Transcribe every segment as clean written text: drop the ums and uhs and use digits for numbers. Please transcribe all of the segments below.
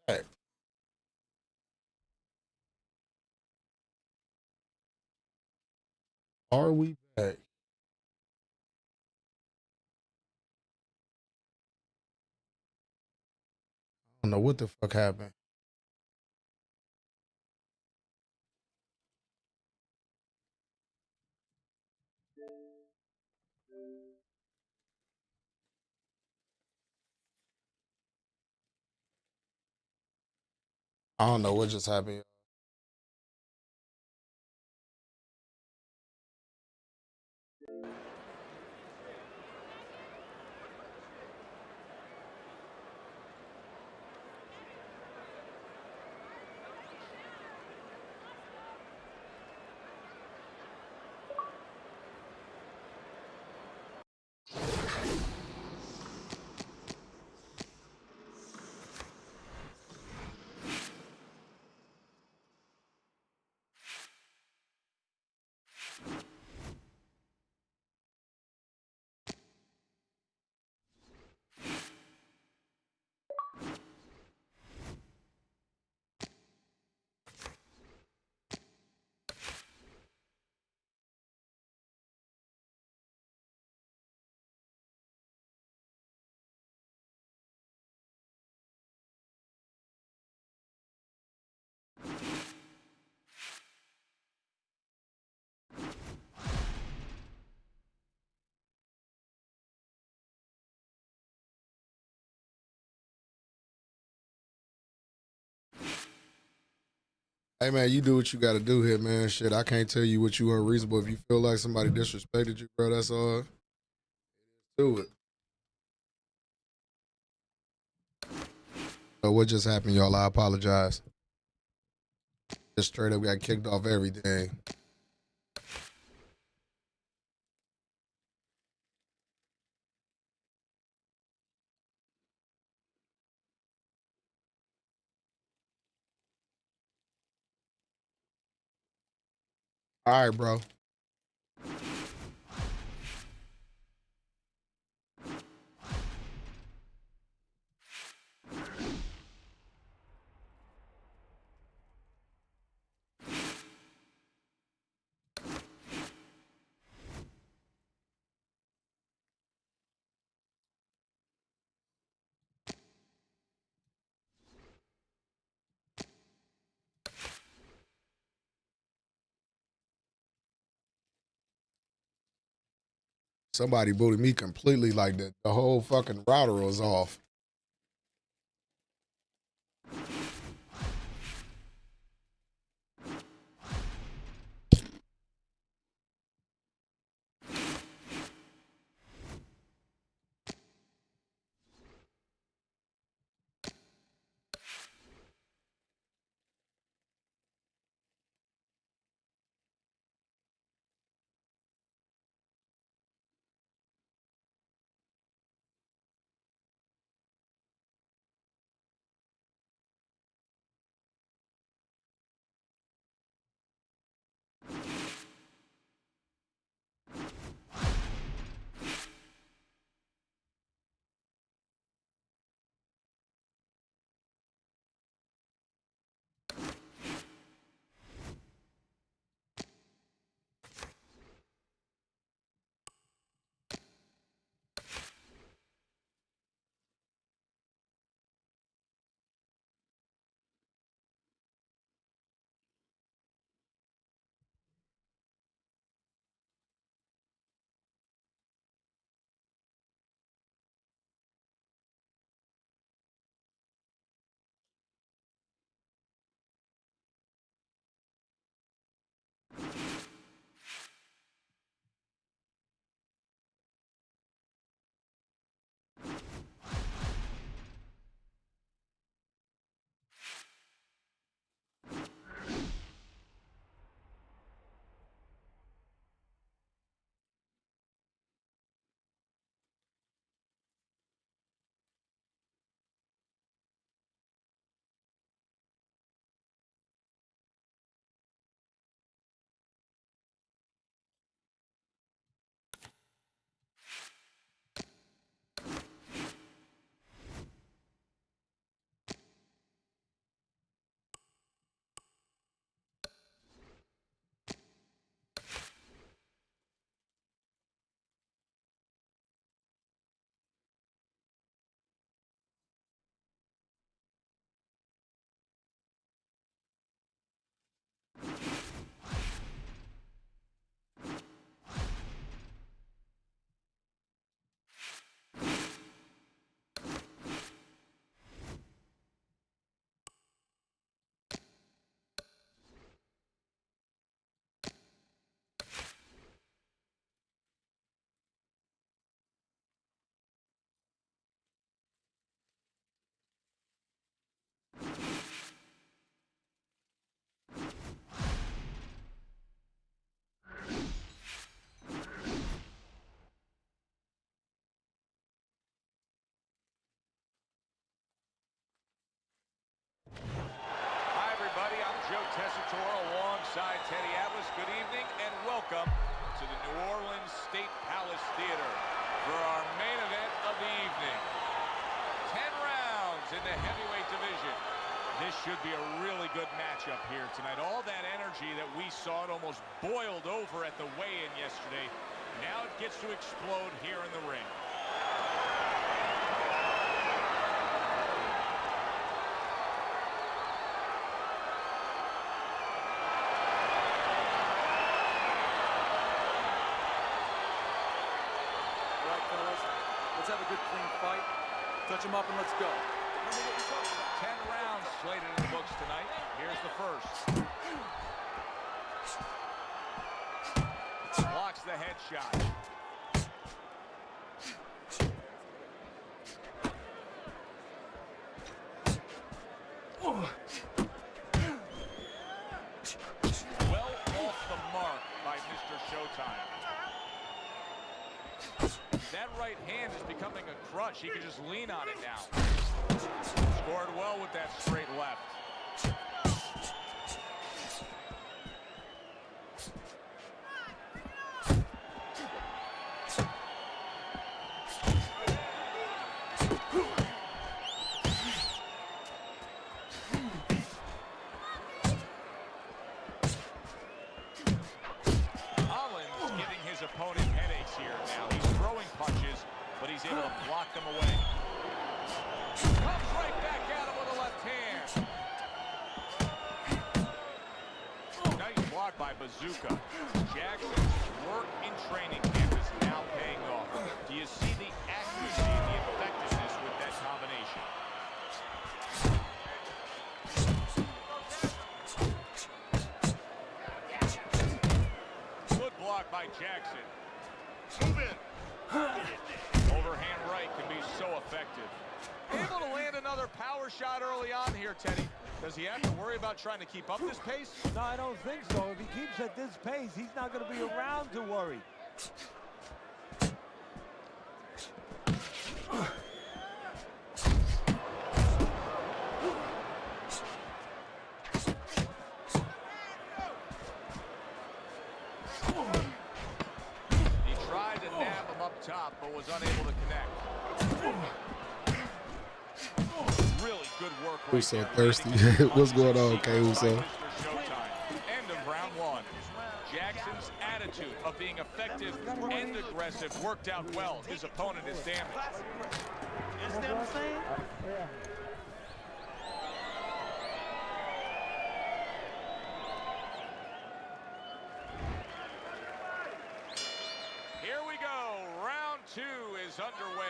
back. Are we back? I don't know what the fuck happened. I don't know what just happened. Hey man, you do what you got to do here, man. Shit, I can't tell you what you unreasonable. If you feel like somebody disrespected you, bro, that's all. Do it. So what just happened, y'all? I apologize. Just straight up got kicked off everything. All right, bro. Somebody booted me completely like that. The whole fucking router was off. ringside, Teddy Atlas. Good evening and welcome to the New Orleans State Palace Theater for our main event of the evening. 10 rounds in the heavyweight division. This should be a really good matchup here tonight. All that energy that we saw, it almost boiled over at the weigh-in yesterday. Now it gets to explode here in the ring. Let's have a good, clean fight. Touch him up and let's go. 10 rounds slated in the books tonight. Here's the first. Blocks the headshot. Well off the mark by Mr. Showtime. That right hand is becoming a crutch. He can just lean on it now. Scored well with that straight left. Collins giving his opponent headaches here now. He's throwing punches, but he's able to block them away. Comes right back at him with a left hand. Nice block by Bazooka. Jackson's work in training camp is now paying off. Do you see the accuracy and the effectiveness with that combination? Good block by Jackson. Move it. Overhand right can be so effective. Able to land another power shot early on here, Teddy. Does he have to worry about trying to keep up this pace? No, I don't think so. If he keeps at this pace, he's not going to be around to worry. He tried to nab him up top, but was unable to connect. Really good work right Who's so there. thirsty? What's going on, okay, Uso? End of round one. Jackson's attitude of being effective and aggressive worked out well. His opponent is damaged. Understand what I'm saying? Here we go. Round two is underway.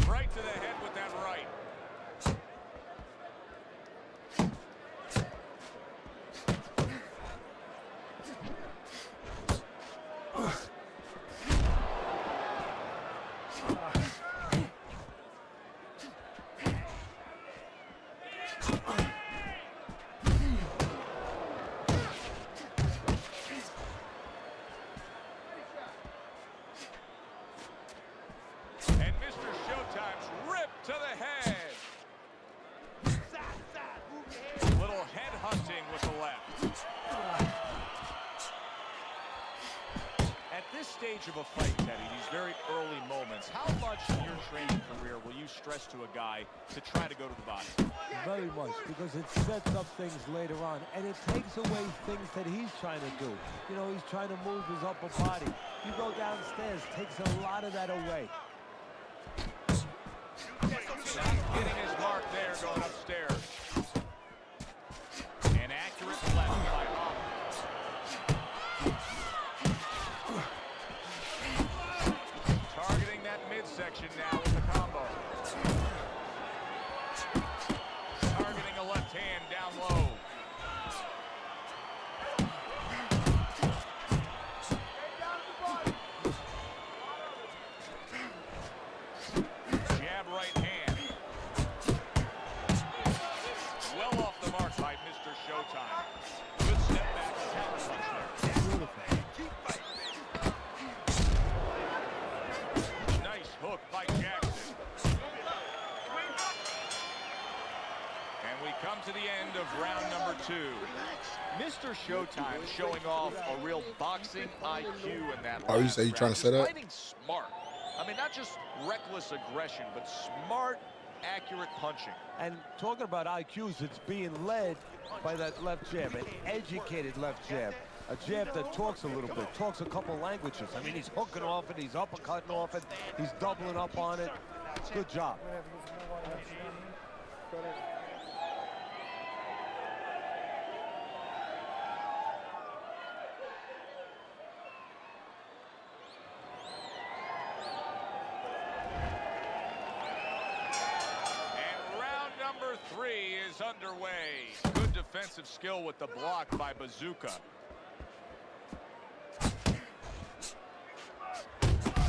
Right to the head with that right. And Mr. Showtime's ripped to the head. Little head hunting with the left. At this stage of a fight, Teddy, these very early moments, how much in your training career will you stress to a guy to try to go to the body? Very much, because it sets up things later on, and it takes away things that he's trying to do. You know, he's trying to move his upper body. You go downstairs, takes a lot of that away. Not getting his mark there going upstairs. An accurate left by Hoffman. Targeting that midsection now with the combo. Targeting a left hand down low. come to the end of round number 2. Mr. Showtime showing off a real boxing IQ in that. Oh, you say you trying to set up? Fighting smart. I mean, not just reckless aggression, but smart, accurate punching. And talking about IQs, it's being led by that left jab, an educated left jab. A jab that talks a little bit, talks a couple languages. I mean, he's hooking off it, he's uppercutting off it, he's doubling up on it. Good job. Number 3 is underway. Good defensive skill with the block by Bazooka.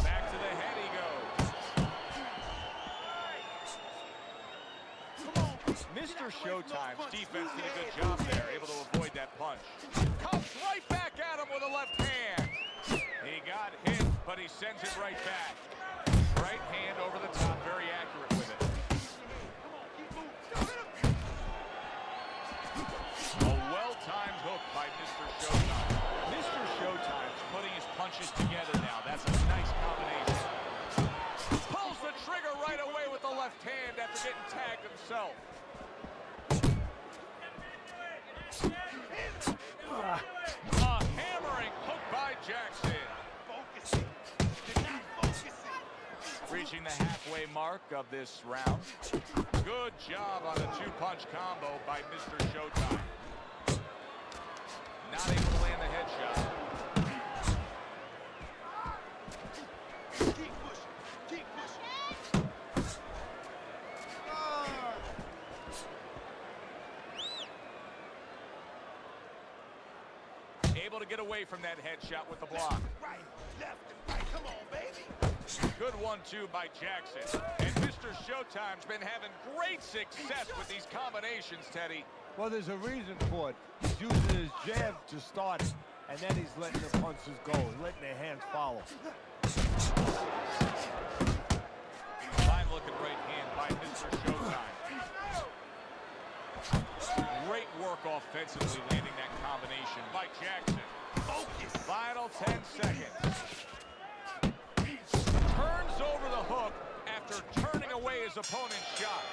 Back to the head he goes. Mr. Showtime's defense did a good job there, able to avoid that punch. Comes right back at him with a left hand. He got hit, but he sends it right back. Right hand over the top, very accurate with it. Timed hook by Mr. Showtime. Mr. Showtime's putting his punches together now. That's a nice combination. Pulls the trigger right away with the left hand after getting tagged himself. A hammering hook by Jackson. Reaching the halfway mark of this round. Good job on the 2-punch combo by Mr. Showtime. Not able to land the headshot. Keep pushing. Keep pushing. Able to get away from that headshot with the block. Right, left, and right. Come on, baby. Good 1-2 by Jackson. And Mr. Showtime's been having great success with these combinations, Teddy. Well, there's a reason for it. He's using his jab to start it, and then he's letting the punches go, letting their hands follow. Fine-looking right hand by Mr. Showtime. Great work offensively, landing that combination by Jackson. Focus. Final 10 seconds. Turns over the hook after turning away his opponent's shot.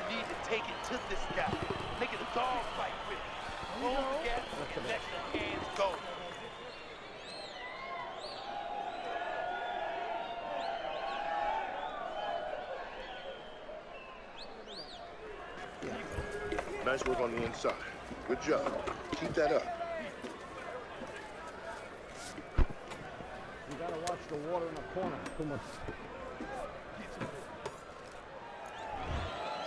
You need to take it to this guy. Make it a dog fight with him. Roll the gas and let the hands go. Nice work on the inside. Good job. Keep that up. You gotta watch the water in the corner. Too much.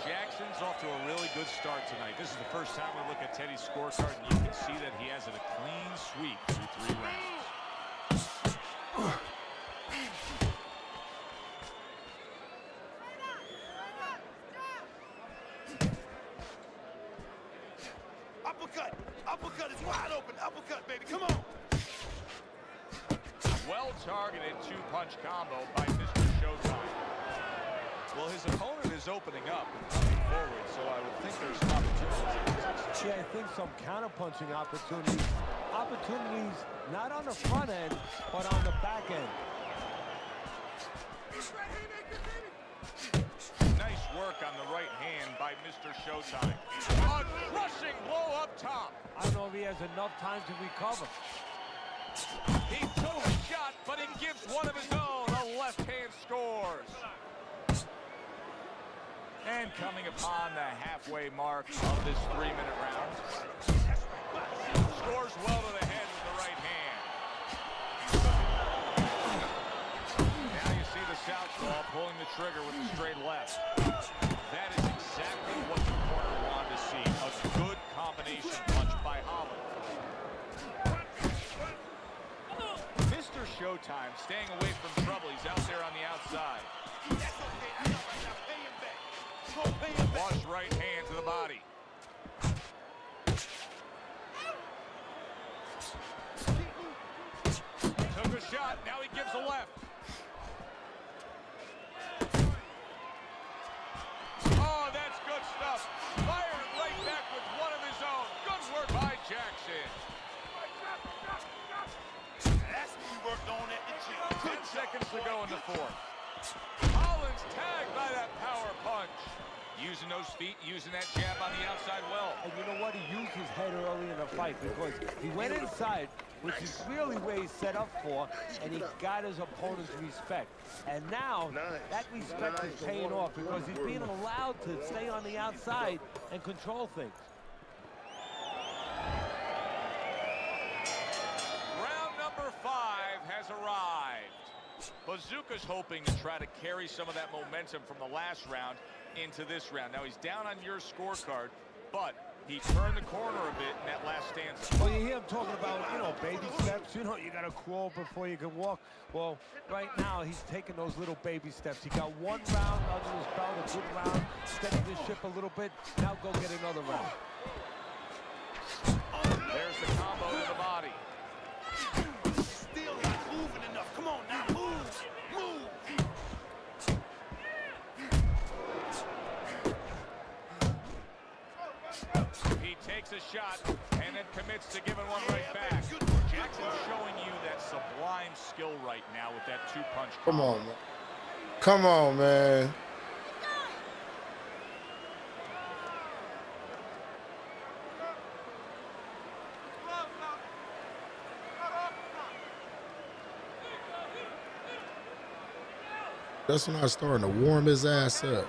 Jackson's off to a really good start tonight. This is the first time we look at Teddy's scorecard, and you can see that he has a clean sweep through 3 rounds. Uppercut! Uppercut is wide open! Uppercut, baby! Come on! Well-targeted 2-punch combo by Mr. Showtime. Well, his opponent is opening up and coming forward, so I would think there's some opportunities. Yeah, I think some counter-punching opportunities. Opportunities not on the front end, but on the back end. Nice work on the right hand by Mr. Showtime. A crushing blow up top. I don't know if he has enough time to recover. He took a shot, but he gives one of his own. A left hand scores. And coming upon the halfway mark of this 3-minute round. Scores well to the head with the right hand. Now you see the southpaw pulling the trigger with the straight left. That is exactly what the corner wanted to see. A good combination punch by Holland. Mr. Showtime staying away from trouble. He's out there on the outside. Wash right hand to the body. Took a shot, now he gives a left. Oh, that's good stuff. seconds to go in the fourth. Collins tagged by that power punch. Using those feet, using that jab on the outside well. And you know what? He used his head early in the fight because he went inside, which is really where he's set up for, and he got his opponent's respect. And now, that respect is paying off because he's being allowed to stay on the outside and control things. Round number 5 has arrived. Bazooka's hoping to try to carry some of that momentum from the last round into this round. Now he's down on your scorecard, but he turned the corner a bit in that last stanza. Well, you hear him talking about, you know, baby steps. You know, you got to crawl before you can walk. Well, right now, he's taking those little baby steps. He got one round under his belt, a good round, steadied the ship a little bit. Now go get another round. There's the combo to the body. Still not moving enough. Come on now, move, move. He takes a shot and then commits to giving one right back. Jackson's showing you that sublime skill right now with that two-punch Come combo. on, man. Come on, man. That's when I was starting to warm his ass up.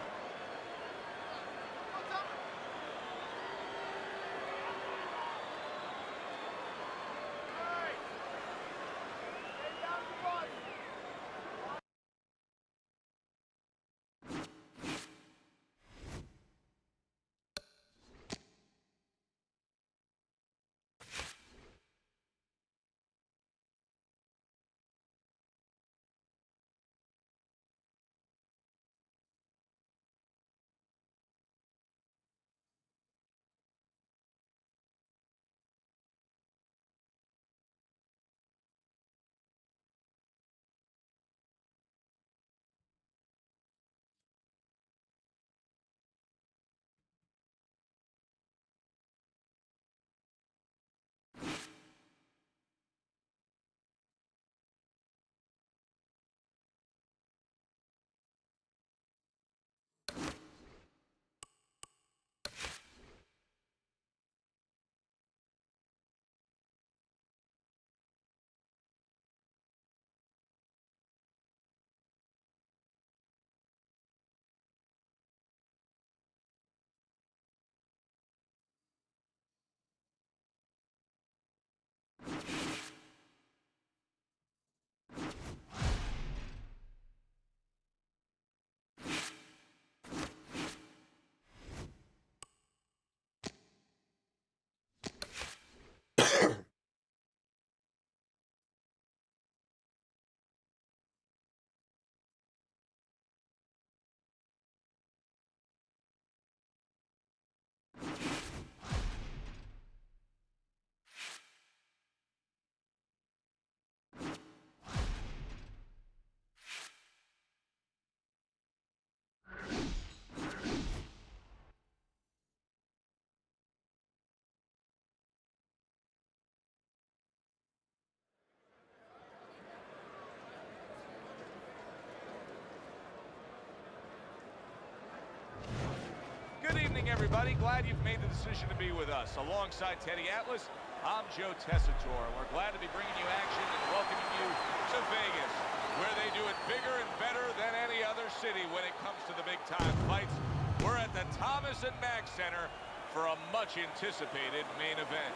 Good evening, everybody. Glad you've made the decision to be with us. Alongside Teddy Atlas, I'm Joe Tessitore. We're glad to be bringing you action and welcoming you to Vegas, where they do it bigger and better than any other city when it comes to the big-time fights. We're at the Thomas & Mack Center for a much-anticipated main event.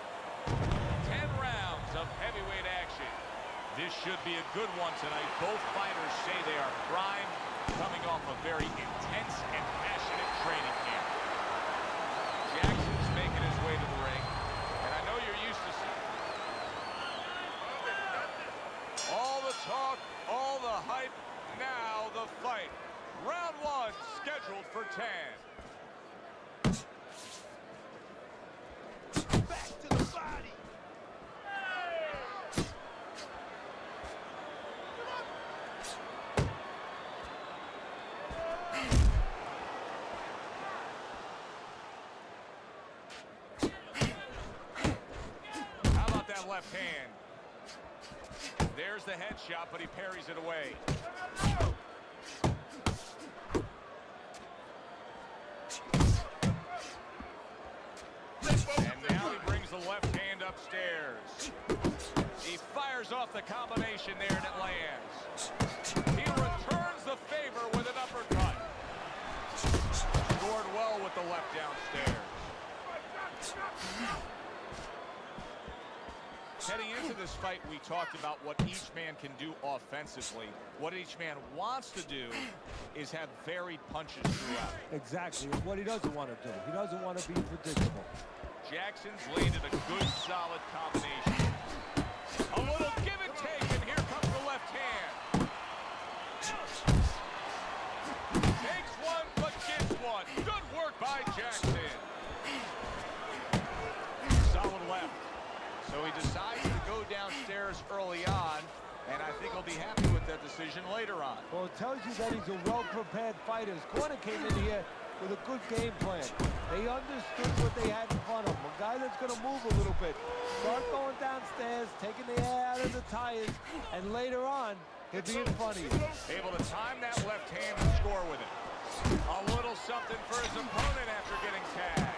10 rounds of heavyweight action. This should be a good one tonight. Both fighters say they are primed, coming off a very intense and passionate training camp. Jackson's making his way to the ring, and I know you're used to seeing all the talk, all the hype, now the fight. Round 1 scheduled for 10. Back to the body. How about that left hand? There's the headshot, but he parries it away. And now he brings the left hand upstairs. He fires off the combination there, and it lands. He returns the favor with an uppercut. Scored well with the left downstairs. Heading into this fight, we talked about what each man can do offensively. What each man wants to do is have varied punches throughout. Exactly. What he doesn't want to do. He doesn't want to be predictable. Jackson's landed a good, solid combination. A little give and take, and here comes the left hand. Takes one, but gets one. Good work by Jackson. Solid left. So he decides to go downstairs early on, and I think he'll be happy with that decision later on. Well, it tells you that he's a well-prepared fighter. His corner came in here with a good game plan. They understood what they had in front of them. A guy that's going to move a little bit. Start going downstairs, taking the air out of the tires, and later on, he'll be in front of you. Able to time that left hand and score with it. A little something for his opponent after getting tagged.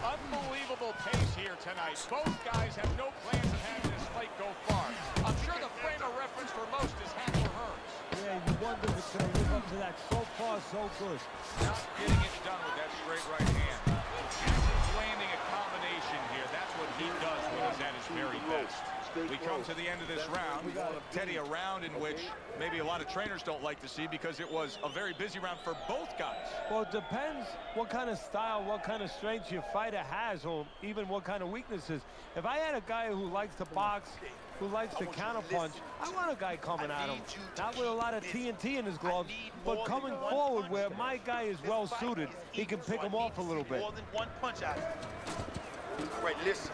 Unbelievable pace here tonight. Both guys have no plans of having this fight go far. I'm sure the frame of reference for most is Hackler Hearns. Yeah, you wonder if it's going to live up to that. So far, so good. Not getting it done with that straight right hand. Jackson's landing a combination here. That's what he does when he's at his very best. We come to the end of this round. Teddy, a round in which maybe a lot of trainers don't like to see because it was a very busy round for both guys. Well, it depends what kind of style, what kind of strength your fighter has, or even what kind of weaknesses. If I had a guy who likes to box, who likes to counterpunch, I want a guy coming at him. Not with a lot of TNT in his gloves, but coming forward where my guy is well suited. He can pick him off a little bit. More than one punch out. All right, listen.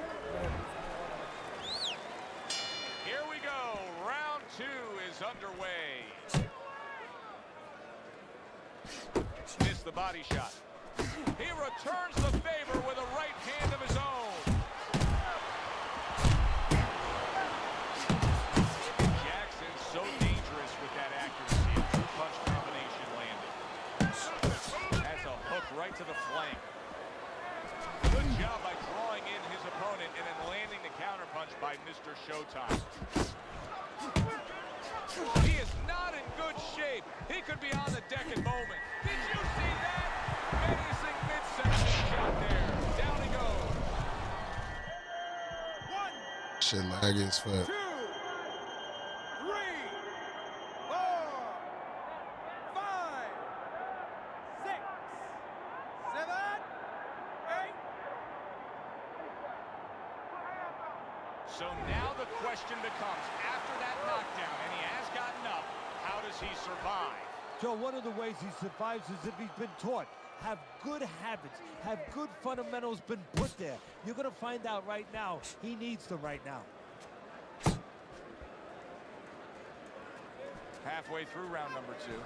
Here we go. Round two is underway. Missed the body shot. He returns the favor with a right hand of his own. Jackson so dangerous with that accuracy. A two-punch combination landed. Has a hook right to the flank. Good job by drawing in his opponent and then landing the counterpunch by Mr. Showtime. He is not in good shape. He could be on the deck at moment. Did you see that? Menacing midsection shot there. Down he goes. Shit laggy as fuck. 2, 3, 4, 5, 6, 7, 8. So now the question becomes, after that knockdown, and he has gotten up, how does he survive? Joe, one of the ways he survives is if he's been taught. Have good habits, have good fundamentals been put there. You're going to find out right now, he needs them right now. Halfway through round number two.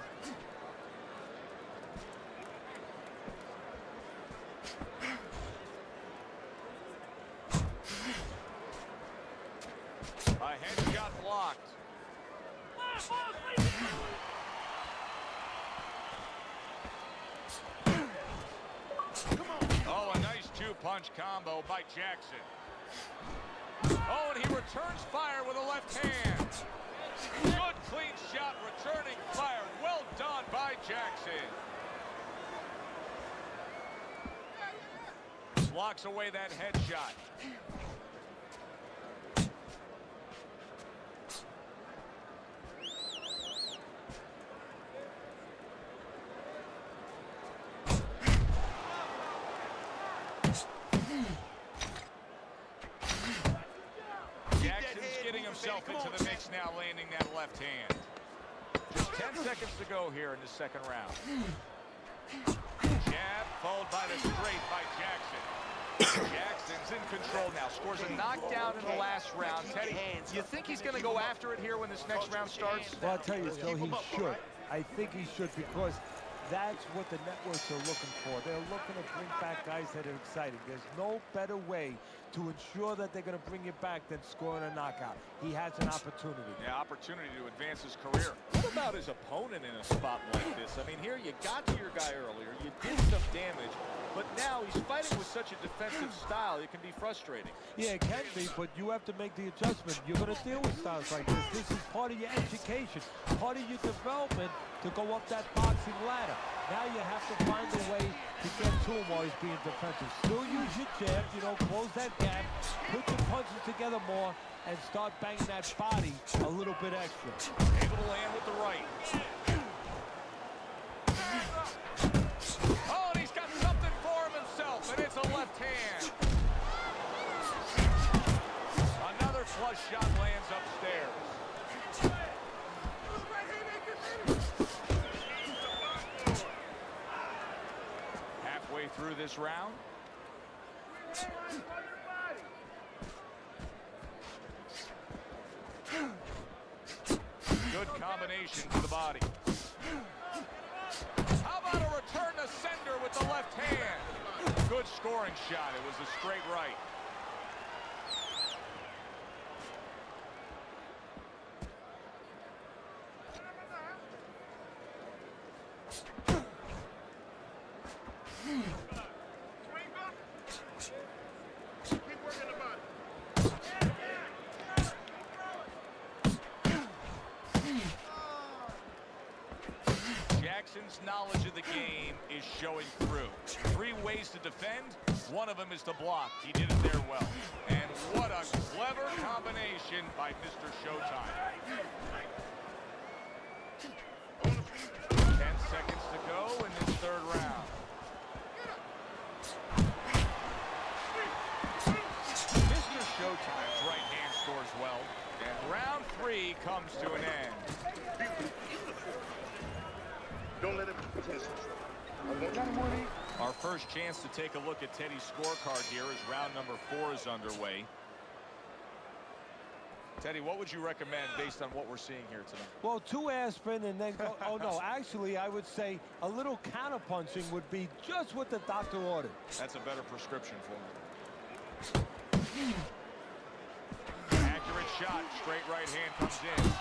A headshot blocked. Oh, a nice two-punch combo by Jackson. Oh, and he returns fire with a left hand. Good clean shot, returning fire. Well done by Jackson. Blocks away that headshot. Jackson's getting himself into the mix now, landing that left hand. Just 10 seconds to go here in the second round. Jab followed by the straight by Jackson. Jackson's in control now. Scores a knockdown in the last round. Teddy, you think he's going to go after it here when this next round starts? Well, I'll tell you, Joe, he should. I think he should, because That's what the networks are looking for. They're looking to bring back guys that are exciting. There's no better way to ensure that they're going to bring you back than scoring a knockout. He has an opportunity. Yeah, opportunity to advance his career. What about his opponent in a spot like this? I mean, here you got to your guy earlier. You did some damage, but now he's fighting with such a defensive style, it can be frustrating. Yeah, it can be, but you have to make the adjustment. You're going to deal with styles like this. This is part of your education, part of your development to go up that boxing ladder. Now you have to find a way to get to him while he's being defensive. Still use your jab, you know, close that gap, put your punches together more, and start banging that body a little bit extra. Able to land with the right. Oh, and he's got something for himself, and it's a left hand. Another flush shot lands upstairs. Halfway through this round. Good combination to the body. How about a return to sender with the left hand? Good scoring shot. It was a straight right. Jackson's knowledge of the game is showing through. 3 ways to defend. One of them is to block. He did it there well. And what a clever combination by Mr. Showtime. 10 seconds to go in this third round. Mr. Showtime's right hand scores well. And round 3 comes to an end. Don't let him test Our first chance to take a look at Teddy's scorecard here as round number 4 is underway. Teddy, what would you recommend based on what we're seeing here tonight? Well, 2 aspirin and then go, oh no, actually I would say a little counterpunching would be just what the doctor ordered. That's a better prescription for him. Accurate shot, straight right hand comes in.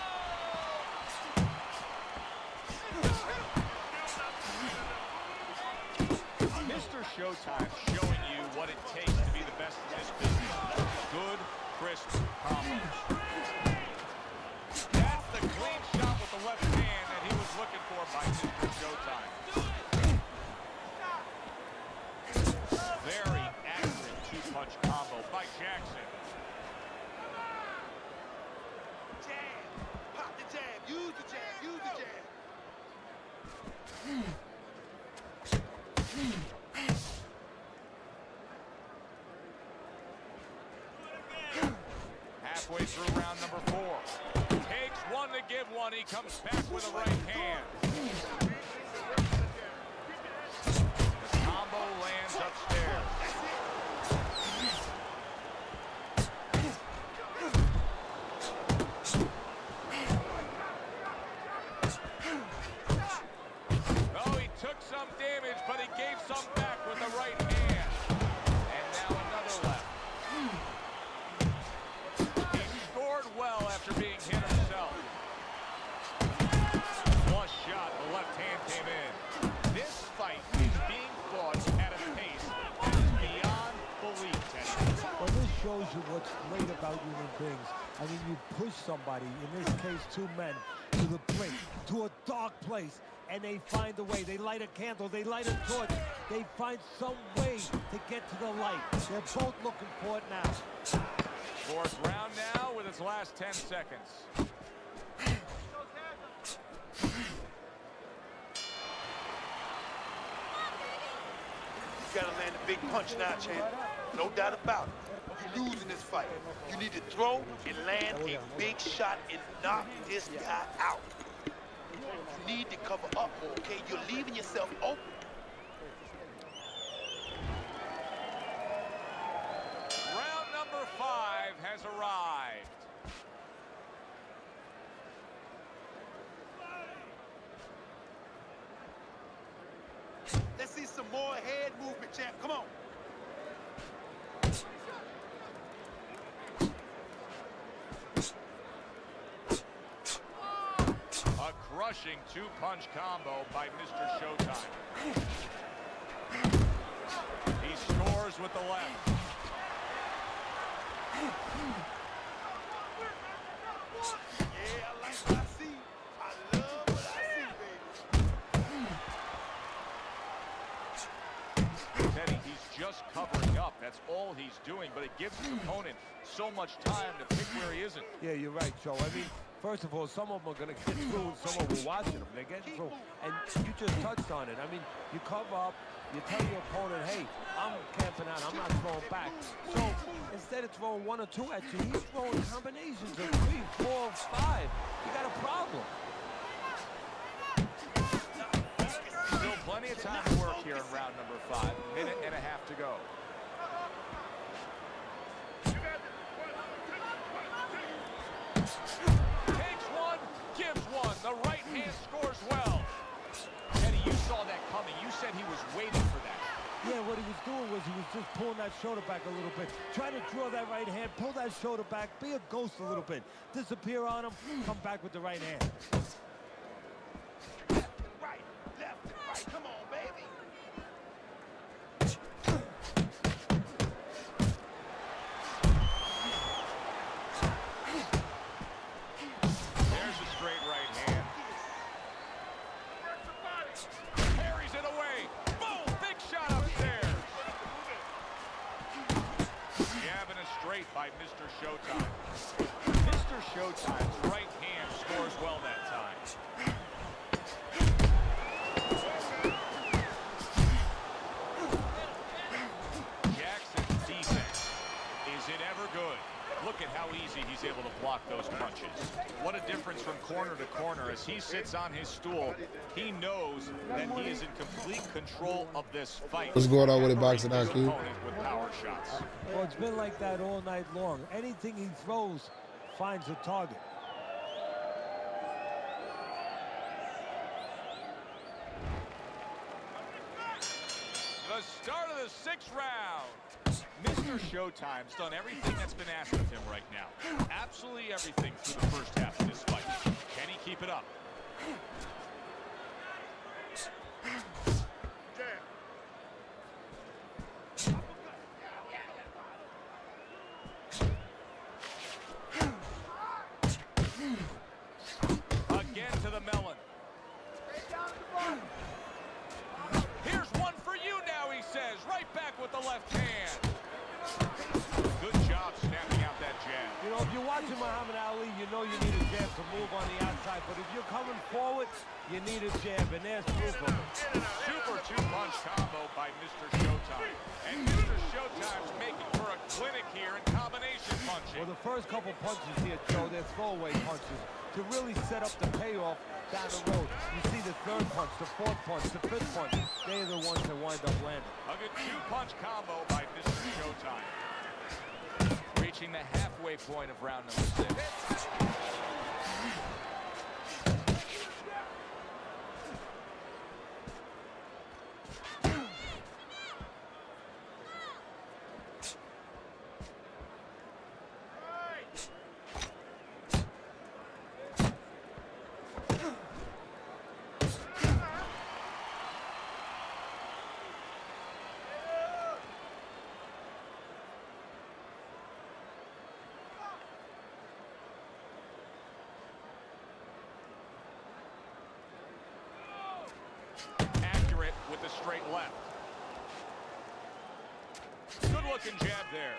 Mr. Showtime showing you what it takes to be the best in this business. Good, crisp combos. That's the clean shot with the left hand that he was looking for by Mr. Showtime. Very accurate 2-punch combo by Jackson. Jab. Pop the jab. Use the jab. Use the jab. Halfway through round number 4. Takes one to give one. He comes back with a right hand. The combo lands upstairs. Oh, he took some damage, but he gave some back with the right hand. And now another left. He scored well after being hit himself. Flush shot, the left hand came in. This fight is being fought at a pace that is beyond belief, Teddy. Well, this shows you what's great about human beings. I mean, you push somebody, in this case 2 men, to the brink, to a dark place, and they find a way. They light a candle, they light a torch. They find some way to get to the light. They're both looking for it now. 4th round now with its last 10 seconds. You gotta land a big punch now, champ. No doubt about it. You lose in this fight. You need to throw and land a big shot and knock this guy out. You need to cover up, okay? You're leaving yourself open. Round number 5 has arrived. Let's see some more head movement, champ. Come on. A crushing two-punch combo by Mr. Showtime. He scores with the left. Yeah, I like what I see. I love what I see, baby. Teddy, he's just covering up. That's all he's doing, but it gives his opponent so much time to pick where he isn't. Yeah, you're right, Joe. I mean, first of all, some of them are going to get through, and some of them are watching them. They're getting through. And you just touched on it. I mean, you cover up, you tell your opponent, hey, I'm camping out, I'm not throwing back. So instead of throwing one or two at you, he's throwing combinations of 3, 4, 5. You got a problem. Still plenty of time to work here in round number 5. Minute and a half to go. Takes one, gives one. The right hand scores well. Teddy, you saw that coming. You said he was waiting for that. Yeah, what he was doing was he was just pulling that shoulder back a little bit. Try to draw that right hand, pull that shoulder back, be a ghost a little bit. Disappear on him, come back with the right hand. Right, left, right. Come on, baby. There's a straight right hand. Parries it away. Boom! Big shot upstairs. Jab and a straight by Mr. Showtime. Mr. Showtime's right hand scores well that time. Jackson's defense. Is it ever good? Look at how easy he's able to block those punches. What a difference from corner to corner. As he sits on his stool, he knows that he is in complete control of this fight. What's going on with it, Boxing IQ? With power shots. Well, it's been like that all night long. Anything he throws finds a target. The start of the 6th round. Mr. Showtime's done everything that's been asked of him right now. Absolutely everything through the first half of this fight. Can he keep it up? Again to the melon. Here's one for you now, he says. Right back with the left hand. Good job snapping out that jab. You know, if you're watching Muhammad Ali, you know you need a jab to move on the outside. But if you're coming forward, you need a jab, and there's proof of it. Super two-punch combo by Mr. Showtime. And Mr. Showtime's making for a clinic here in combination punching. Well, the first couple punches here, Joe, they're throwaway punches to really set up the payoff down the road. You see the third punch, the fourth punch, the fifth punch. They're the ones that wind up landing. A good two-punch combo by Mr. Showtime. Reaching the halfway point of round number 6. Accurate with the straight left. Good looking jab there.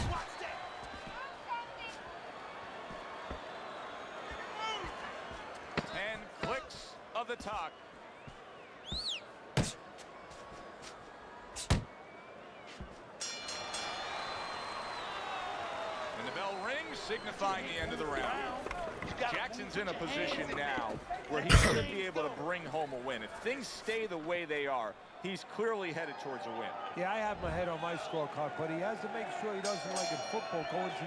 Watch that. 10 clicks of the talk. And the bell rings, signifying the end of the round. Jackson's in a position now where he should be able to bring home a win. If things stay the way they are, he's clearly headed towards a win. Yeah, I have my head on my scorecard, but he has to make sure he doesn't, like in football, go into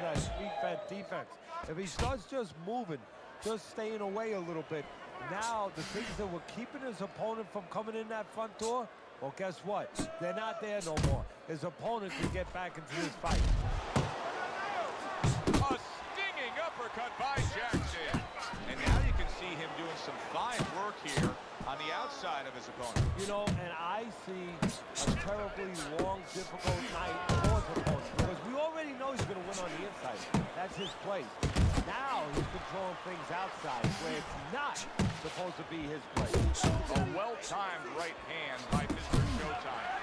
that defense. If he starts just moving, just staying away a little bit, now the things that were keeping his opponent from coming in that front door, well, guess what? They're not there no more. His opponent can get back into this fight. A stinging uppercut by Jackson. And now you can see him doing some fine work here on the outside of his opponent. You know, and I see a terribly long, difficult night for his opponent because we already know he's going to win on the inside. That's his place. Now he's controlling things outside where it's not supposed to be his place. A well-timed right hand by Mr. Showtime.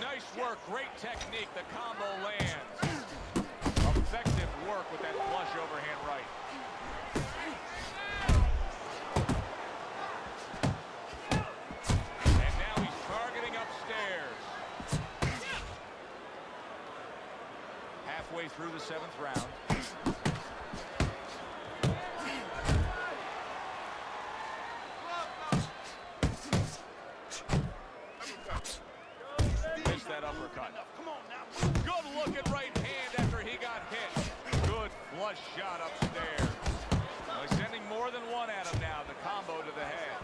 Nice work, great technique. The combo lands. Effective work with that flush overhand right. And now he's targeting upstairs. Halfway through the 7th round. Missed that uppercut. Good looking right hand after he got hit. Good flush shot upstairs. Well, he's sending more than one at him now. The combo to the head.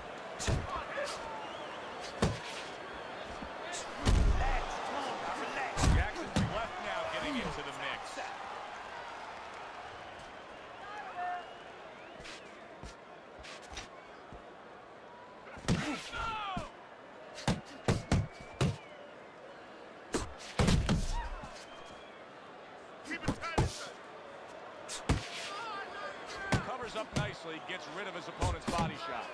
Jackson's left now getting into the mix. Covers up nicely, gets rid of his opponent's body shot.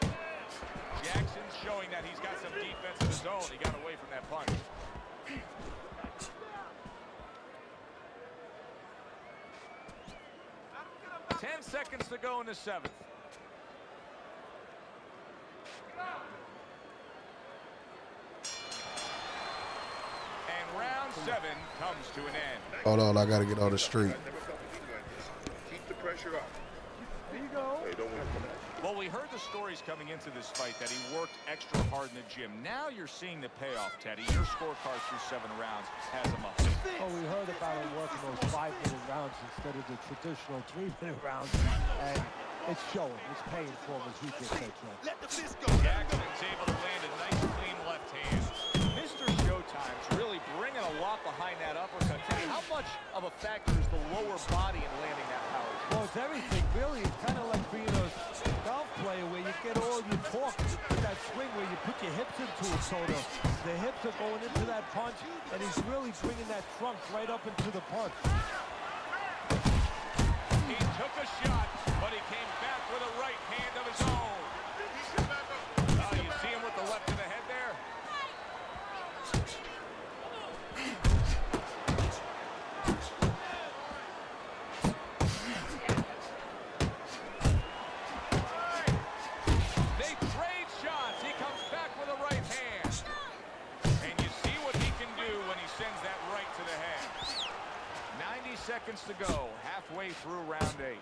Jackson's showing that he's got some defense of his own. He got away from that punch. Ten seconds to go in the 7th. And round 7 comes to an end. Hold on, I gotta get on the street. Keep the pressure up. There you go. Hey, don't win for that. Well, we heard the stories coming into this fight that he worked extra hard in the gym. Now you're seeing the payoff, Teddy. Your scorecard through 7 rounds has him up. Oh, we heard about him working those 5-minute rounds instead of the traditional 3-minute rounds, and it's showing. It's paying for him, as you just said, Joe. Let the fist go. Jackson's able to land a nice, clean left hand. Mr. Showtime's really bringing a lot behind that uppercut. Teddy, how much of a factor is the lower body in landing that power? Well, it's everything, really. It's kind of like being a golf player where you get all your torque with that swing where you put your hips into it, so the hips are going into that punch, and he's really bringing that trunk right up into the punch. He took a shot, but he came back with a right hand of his own. Oh, you see him with the left to the head there? They trade shots. He comes back with a right hand. And you see what he can do when he sends that right to the head. 90 seconds to go, halfway through round 8.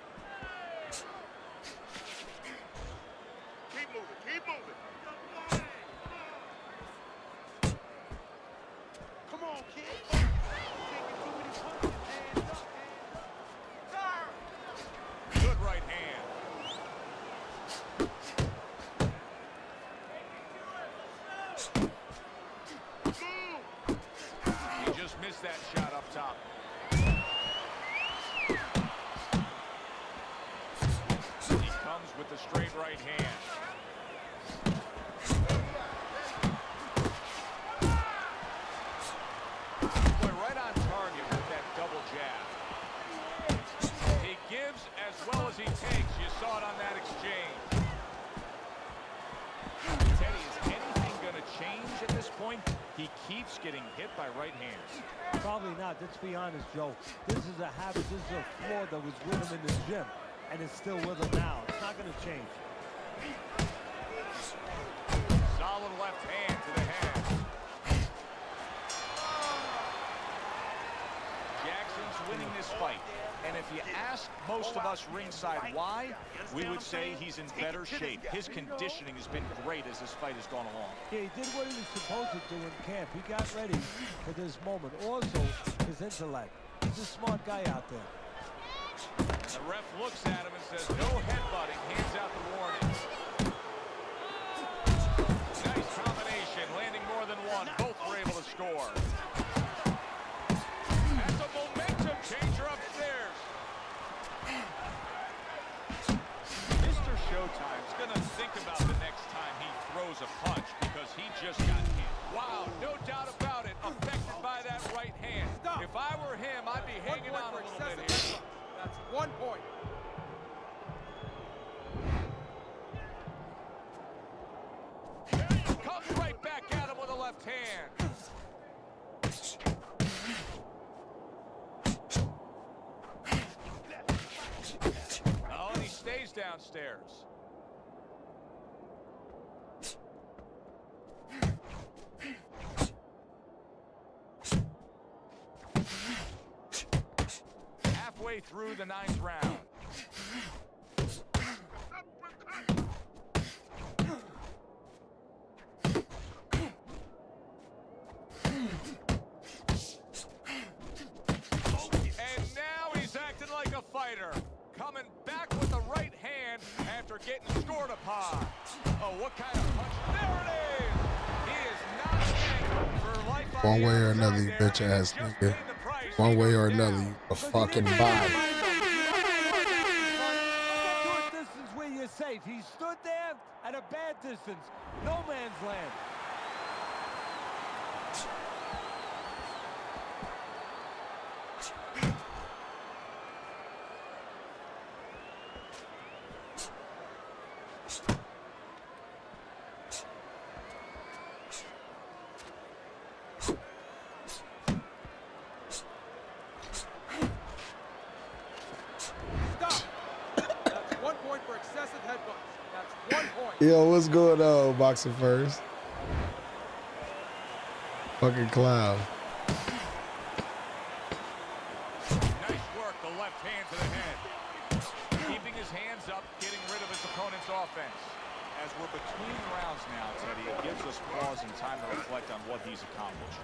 Keep moving. Keep moving. Come on, kid. Taking too many punches. Hands up. Good right hand. He just missed that shot up top. He comes with the straight right hand. Boy, right on target with that double jab. He gives as well as he takes. You saw it on that exchange. Teddy, is anything going to change at this point? He keeps getting hit by right hands. Probably not. Let's be honest, Joe. This is a habit. This is a flaw that was with him in the gym, and it's still with him now. It's not going to change. Solid left hand to the head. winning this fight. And if you ask most of us ringside why, we would say he's in better shape. His conditioning has been great as this fight has gone along. Yeah, he did what he was supposed to do in camp. He got ready for this moment. Also, his intellect. He's a smart guy out there. The ref looks at him and says, no headbutting, hands out the warning. Nice combination, landing more than one. Both were able to score. That's a momentum changer upstairs. Mr. Showtime's going to think about the next time he throws a punch because he just got hit. Wow, no doubt about it, affected by that right hand. If I were him, I'd be hanging on a little bit here. That's 1 point. Comes right back at him with a left hand. Oh, and he stays downstairs. Halfway through the 9th round. And now he's acting like a fighter. Coming back with the right hand after getting scored upon. Oh, what kind of punch? There it is! He is not dead for life on One the way or outside another, you there, bitch and ass he just nigga. paid the price. One He way goes or down. another, you a fucking body. Get to a distance where you're safe. He stood there at a bad distance. No man's land. Stop. That's 1 point for excessive headbutts. That's 1 point. Yo, what's going on, Boxing First? Fucking clown. Nice work, the left hand to the head. Keeping his hands up, getting rid of his opponent's offense. As we're between rounds now, Teddy, it gives us pause and time to reflect on what he's accomplished.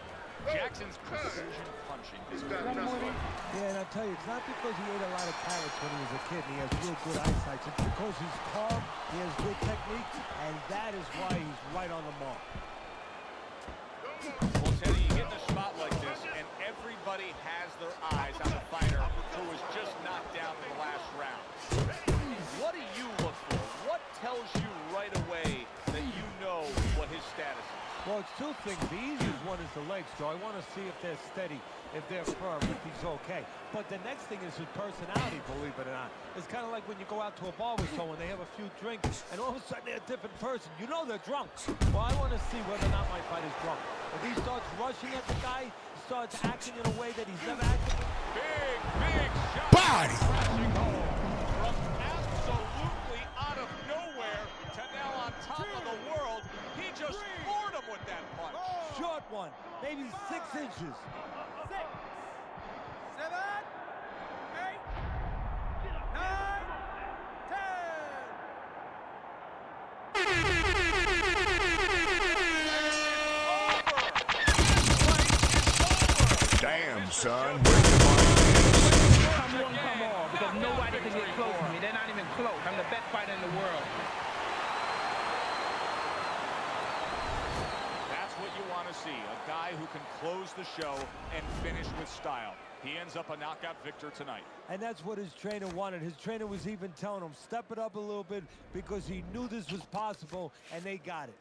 Jackson's precision punching is good. Yeah, and I'll tell you, it's not because he ate a lot of carrots when he was a kid and he has real good eyesight. It's because he's calm, he has good technique, and that is why he's right on the mark. Well, Teddy, you get in a spot like this, and everybody has their eyes on the fighter who was just knocked down in the last round. What do you look for? What tells you right away that you know what his status is? Well, it's two things. The easiest one is the legs, so I want to see if they're steady, if they're firm, if he's okay. But the next thing is his personality, believe it or not. It's kind of like when you go out to a bar with someone, they have a few drinks, and all of a sudden they're a different person. You know they're drunk. Well, I want to see whether or not my fighter's drunk. If he starts rushing at the guy, starts acting in a way that he's never acted. Big shot. Body. Crashing home from absolutely out of nowhere to now on top of the world. He just floored him with that punch. Short one, maybe 6 inches. 6, 7, 8, 9, 10. Damn, son. Come one, come all, because nobody can get close to me. They're not even close. I'm the best fighter in the world. That's what you want to see, a guy who can close the show and finish with style. He ends up a knockout victor tonight. And that's what his trainer wanted. His trainer was even telling him, step it up a little bit, because he knew this was possible, and they got it.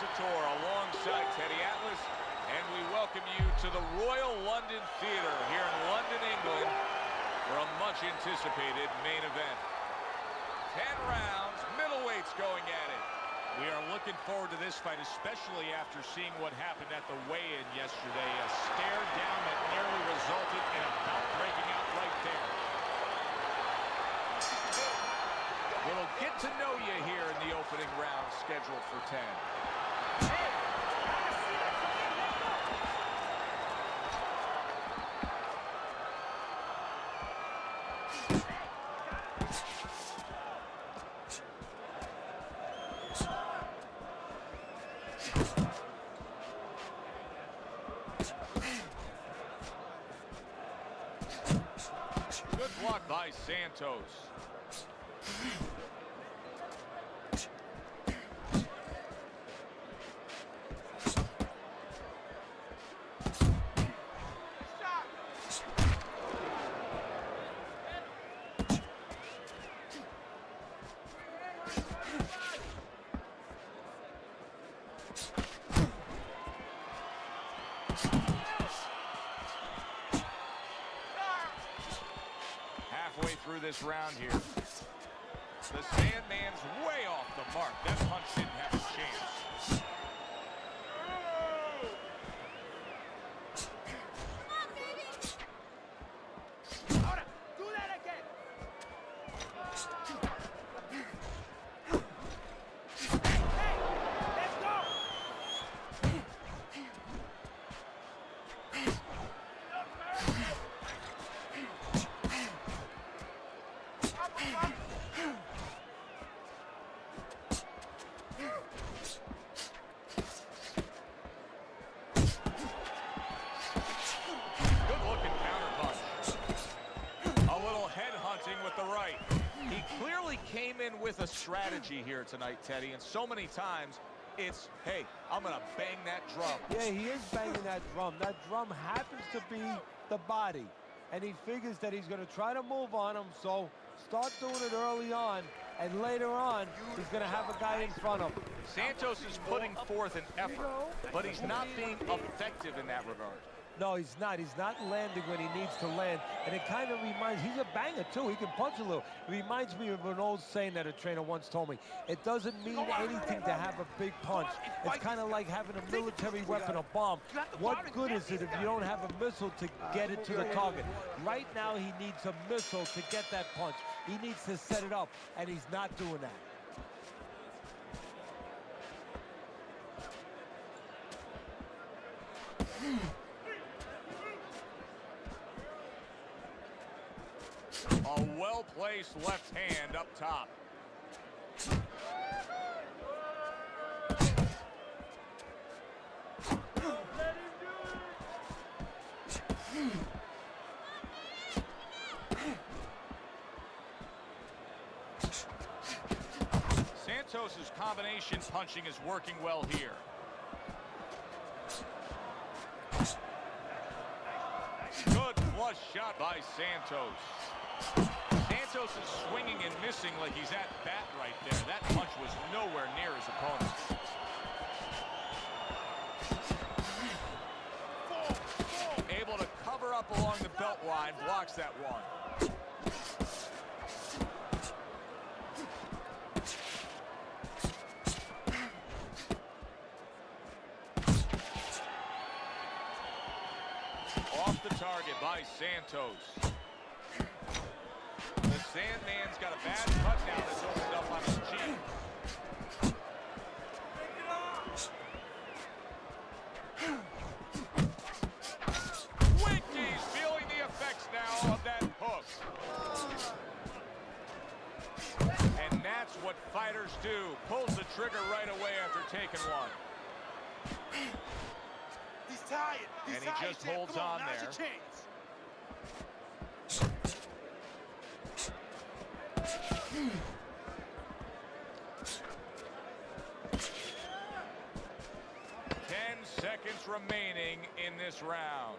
Couture alongside Teddy Atlas, and we welcome you to the Royal London Theatre here in London, England, for a much-anticipated main event. 10 rounds, middleweights going at it. We are looking forward to this fight, especially after seeing what happened at the weigh-in yesterday. A stare down that nearly resulted in a bout breaking out right there. We'll get to know you here in the opening round scheduled for 10. Good block by Santos. Halfway through this round here. The Sandman's way off the mark. That punch didn't have a chance. Do that again. Hey, let's go. Good-looking counterpunch. A little head hunting with the right. He clearly came in with a strategy here tonight, Teddy, and so many times it's, hey, I'm going to bang that drum. Yeah, he is banging that drum. That drum happens to be the body. And he figures that he's going to try to move on him, so start doing it early on, and later on, he's going to have a guy in front of him. Santos is putting forth an effort, but he's not being effective in that regard. No, he's not. He's not landing when he needs to land. And it kind of reminds, he's a banger too. He can punch a little. It reminds me of an old saying that a trainer once told me. It doesn't mean anything to have a big punch. It's kind of like having a military weapon, a bomb. What good is it if you don't have a missile to get it to the target? Right now, he needs a missile to get that punch. He needs to set it up, and he's not doing that. A well-placed left hand up top. Santos's combination punching is working well here. Good flush shot by Santos. Santos is swinging and missing like he's at bat right there. That punch was nowhere near his opponent. Able to cover up along the belt line, blocks that one. Off the target by Santos. The Sandman's got a bad cut now that's opened up on his cheek. Winky's feeling the effects now of that hook. And that's what fighters do. Pulls the trigger right away after taking one. He's tired. He's And he tired, just Champ. holds Come on now's there. your chance. Seconds remaining in this round.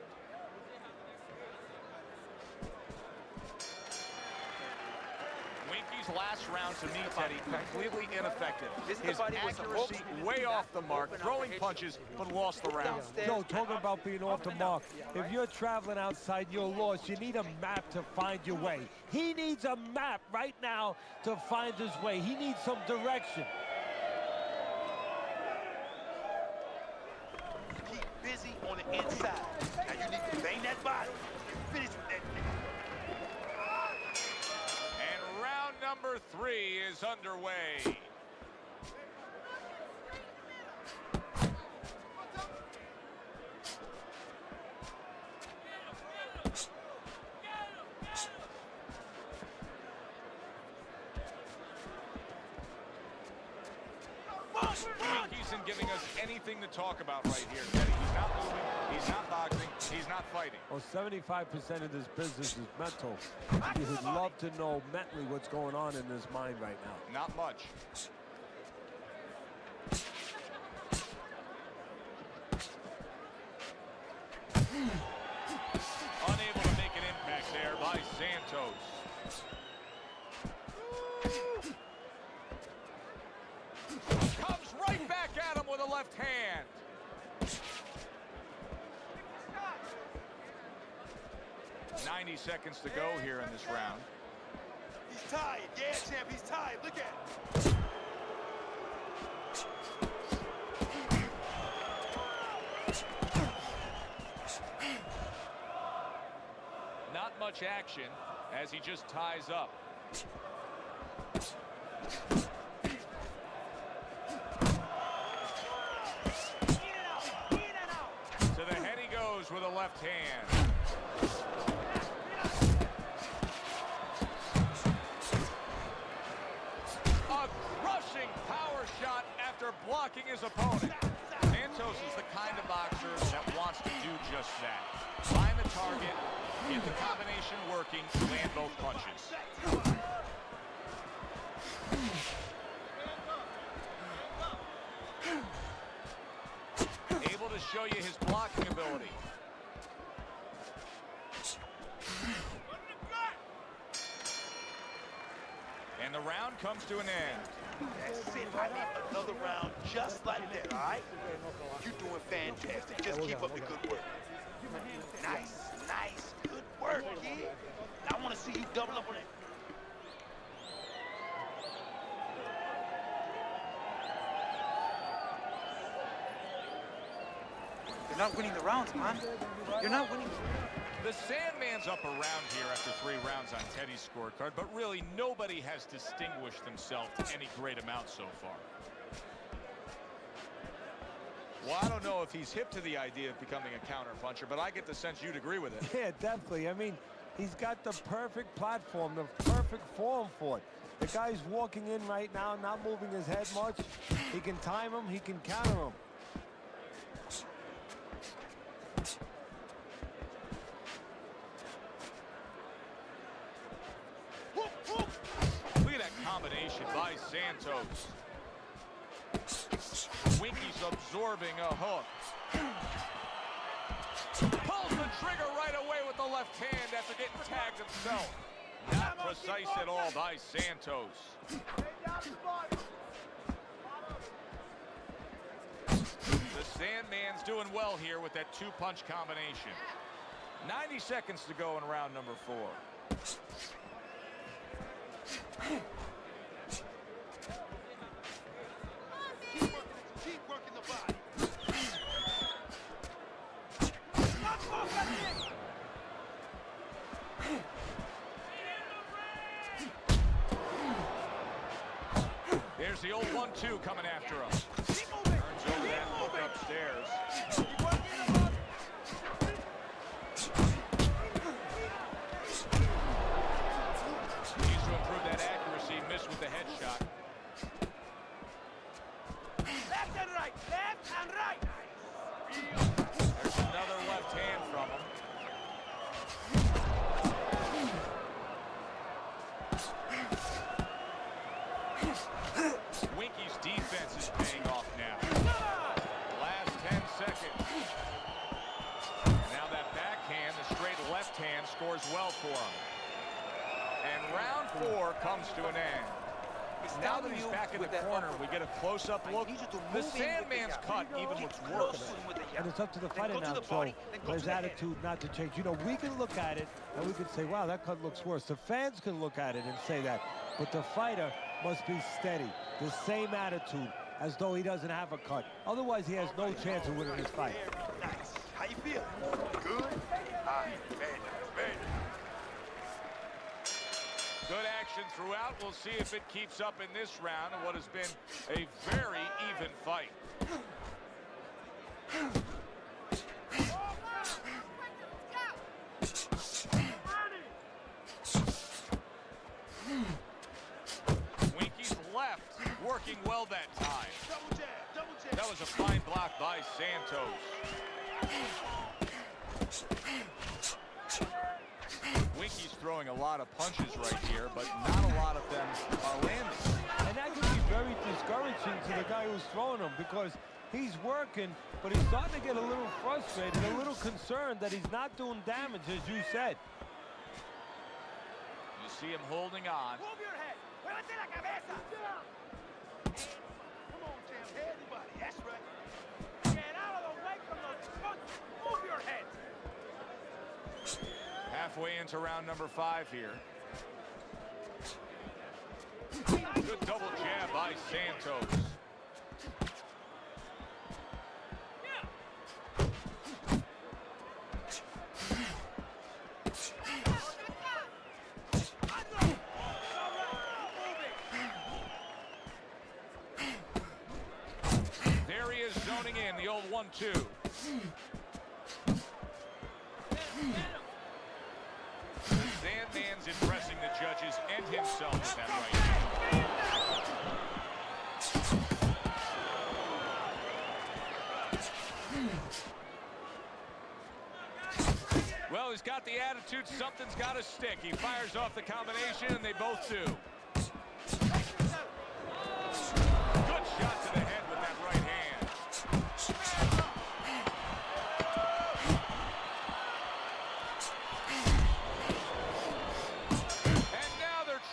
Winky's last round to me, Teddy, completely ineffective. His accuracy way off the mark, throwing punches, but lost the round. Joe, talking about being off the mark. If you're traveling outside, you're lost. You need a map to find your way. He needs a map right now to find his way. He needs some direction. Keep busy on the inside. Now you need to bang that body. Finish with that nigga. And round number 3 is underway. Winky isn't giving us anything to talk about right here, Teddy. He's not moving, he's not boxing, he's not fighting. Well, 75% of this business is mental. You would love to know mentally what's going on in his mind right now. Not much. Unable to make an impact there by Santos. Comes right back at him with a left hand. "90 seconds to go here in this round. He's tired. Yeah, champ, he's tired. Look at him. Not much action as he just ties up. To the head he goes with a left hand. A crushing power shot after blocking his opponent. Santos is the kind of boxer that wants to do just that. Find the target, get the combination working, land both punches. Able to show you his blocking ability. And the round comes to an end. That's it. I need another round just like that, all right? You're doing fantastic. Just keep up the good work. Nice, nice. Good work, kid. I want to see you double up on it. You're not winning the rounds, man. You're not winning. The Sandman's up around here after 3 rounds on Teddy's scorecard, but really nobody has distinguished themselves to any great amount so far. Well, I don't know if he's hip to the idea of becoming a counterpuncher, but I get the sense you'd agree with it. Yeah, definitely. I mean, he's got the perfect platform, the perfect form for it. The guy's walking in right now, not moving his head much. He can time him, he can counter him. Look at that combination by Santos. Winky's absorbing a hook. Pulls the trigger right away with the left hand after getting tagged himself. Not precise at all by Santos. The Sandman's doing well here with that 2-punch combination. 90 seconds to go in round number 4. Keep working the body. There's the old 1-2 coming after him. Turns over that hook upstairs. Needs to improve that accuracy. Missed with the headshot. Left and right, left and right. There's another left hand from him. Winky's defense is paying off now. Last 10 seconds. And now that backhand, the straight left hand, scores well for him. And round 4 comes to an end. Now that he's back in the corner, we get a close-up look. The Sandman's cut even looks worse. And it's up to the fighter now, so for his attitude not to change. You know, we can look at it and we can say, wow, that cut looks worse. The fans can look at it and say that. But the fighter must be steady, the same attitude, as though he doesn't have a cut. Otherwise, he has no chance of winning this fight. Nice. How you feel? Good? All right, very nice, very nice. Good action throughout. We'll see if it keeps up in this round of what has been a very even fight. Winky's left, working well that time. Double jab, double jab. That was a fine block by Santos. Winky's throwing a lot of punches right here, but not a lot of them are landing. And that can be very discouraging to the guy who's throwing them, because he's working, but he's starting to get a little frustrated, a little concerned that he's not doing damage, as you said. You see him holding on. Move your head. Muévete la cabeza. Come on, Jam. Everybody. That's right. Get out of the way from those punches. Move your head. Halfway into round number 5 here. Good double jab by Santos. There he is zoning in, the old 1-2. Sandman's impressing the judges and himself with that right hand. Well, he's got the attitude, something's got to stick. He fires off the combination, and they both do. Good shot to the head with that right hand.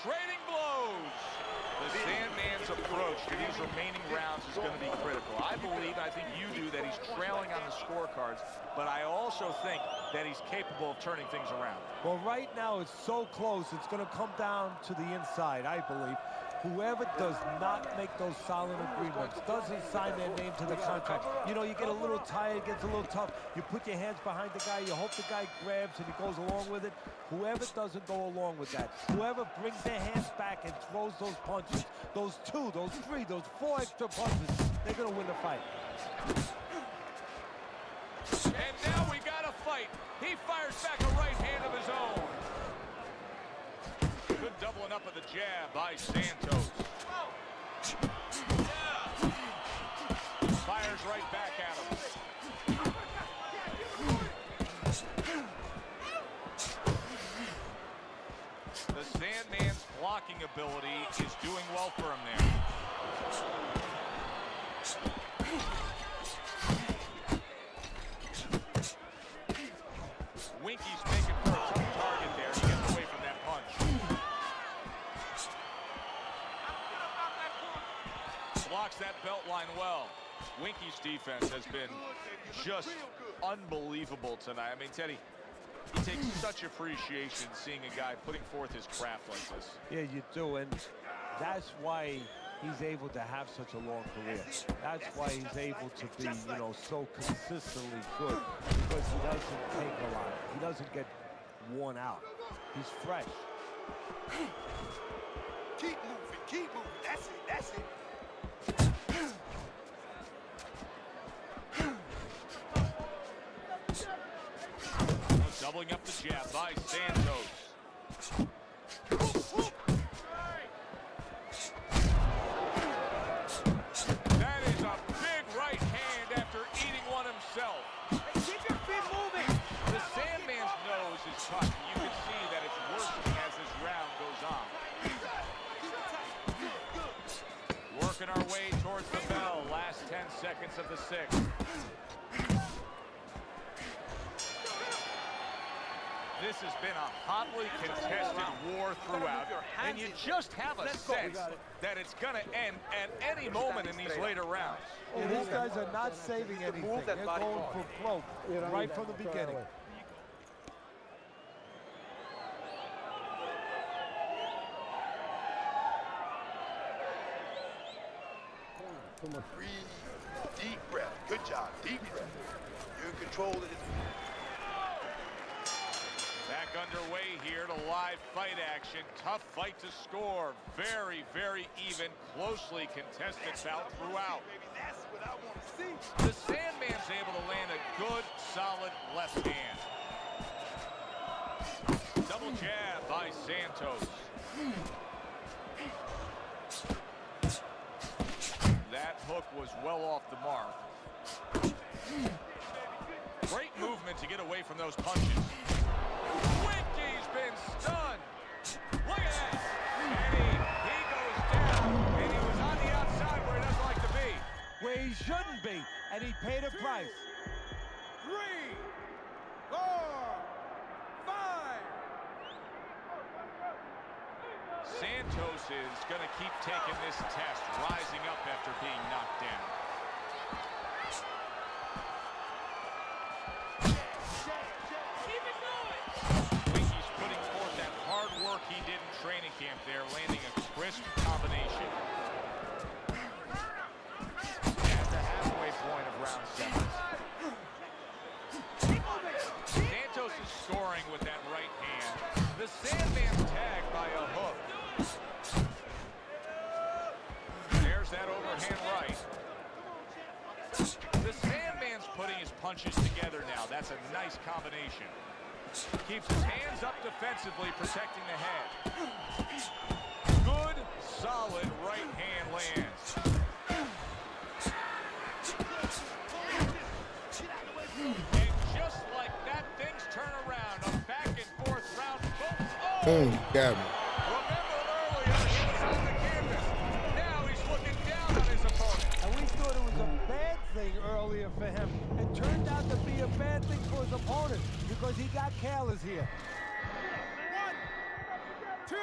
Trading blows. The Sandman's approach to these remaining rounds is going to be critical. I believe, I think you do, that he's trailing on the scorecards, but I also think that he's capable of turning things around. Well, right now it's so close, it's going to come down to the inside, I believe. Whoever does not make those solid agreements, doesn't sign their name to the contract. You know, you get a little tired, gets a little tough. You put your hands behind the guy, you hope the guy grabs and he goes along with it. Whoever doesn't go along with that, whoever brings their hands back and throws those punches, those 2, those 3, those 4 extra punches, they're going to win the fight. And now we got a fight. He fires back a right hand of his own. Good doubling up of the jab by Santos. Fires right back at him. The Sandman's blocking ability is doing well for him there. Winky's making for a tough target there. He gets away from that punch. Blocks that belt line well. Winky's defense has been just unbelievable tonight. I mean, Teddy, he takes such appreciation seeing a guy putting forth his craft like this. Yeah, you do, and that's why he's able to have such a long career. That's why he's able to be, you know, so consistently good, because he doesn't take a lot. He doesn't get worn out. He's fresh. Keep moving, keep moving. That's it, that's it. Doubling up the jab by Santos. That is a big right hand after eating one himself. Hey, keep your feet moving. The Sandman's nose is cut. You can see that it's worsening as this round goes on. Working our way towards the bell. Last 10 seconds of the 6th. This has been a hotly contested war throughout, and you just have a sense that it's going to end at any moment in these later rounds. Yeah, these guys are not saving anything. They're going for broke right from the beginning. Breathe. Deep breath. Good job. Deep breath. You're in control of this. Back underway here to live fight action. Tough fight to score. Very, very even, closely contested bout throughout. That's what I want to see. The Sandman's able to land a good, solid left hand. Double jab by Santos. That hook was well off the mark. Great movement to get away from those punches. Wickie's been stunned. Look at that. And he goes down, and he was on the outside where he doesn't like to be. Where he shouldn't be, and he paid a price. 3, 4, 5. Santos is going to keep taking this test, rising up after being knocked down. Wickie's putting forth that hard work he did in training camp there, landing a crisp combination. At the halfway point of round 7. Santos is scoring with that right hand. The Sandman's tagged by a hook. There's that overhand right. The Sandman's putting his punches together now. That's a nice combination. Keeps his hands up defensively, protecting the head. Good, solid right hand lands. And just like that, things turn around. A back and forth round. Boom, got me. Remember earlier, he was on the canvas. Now he's looking down on his opponent. And we thought it was a bad thing earlier for him. It turned out to be a bad thing for his opponent because he got careless here. 1, 2.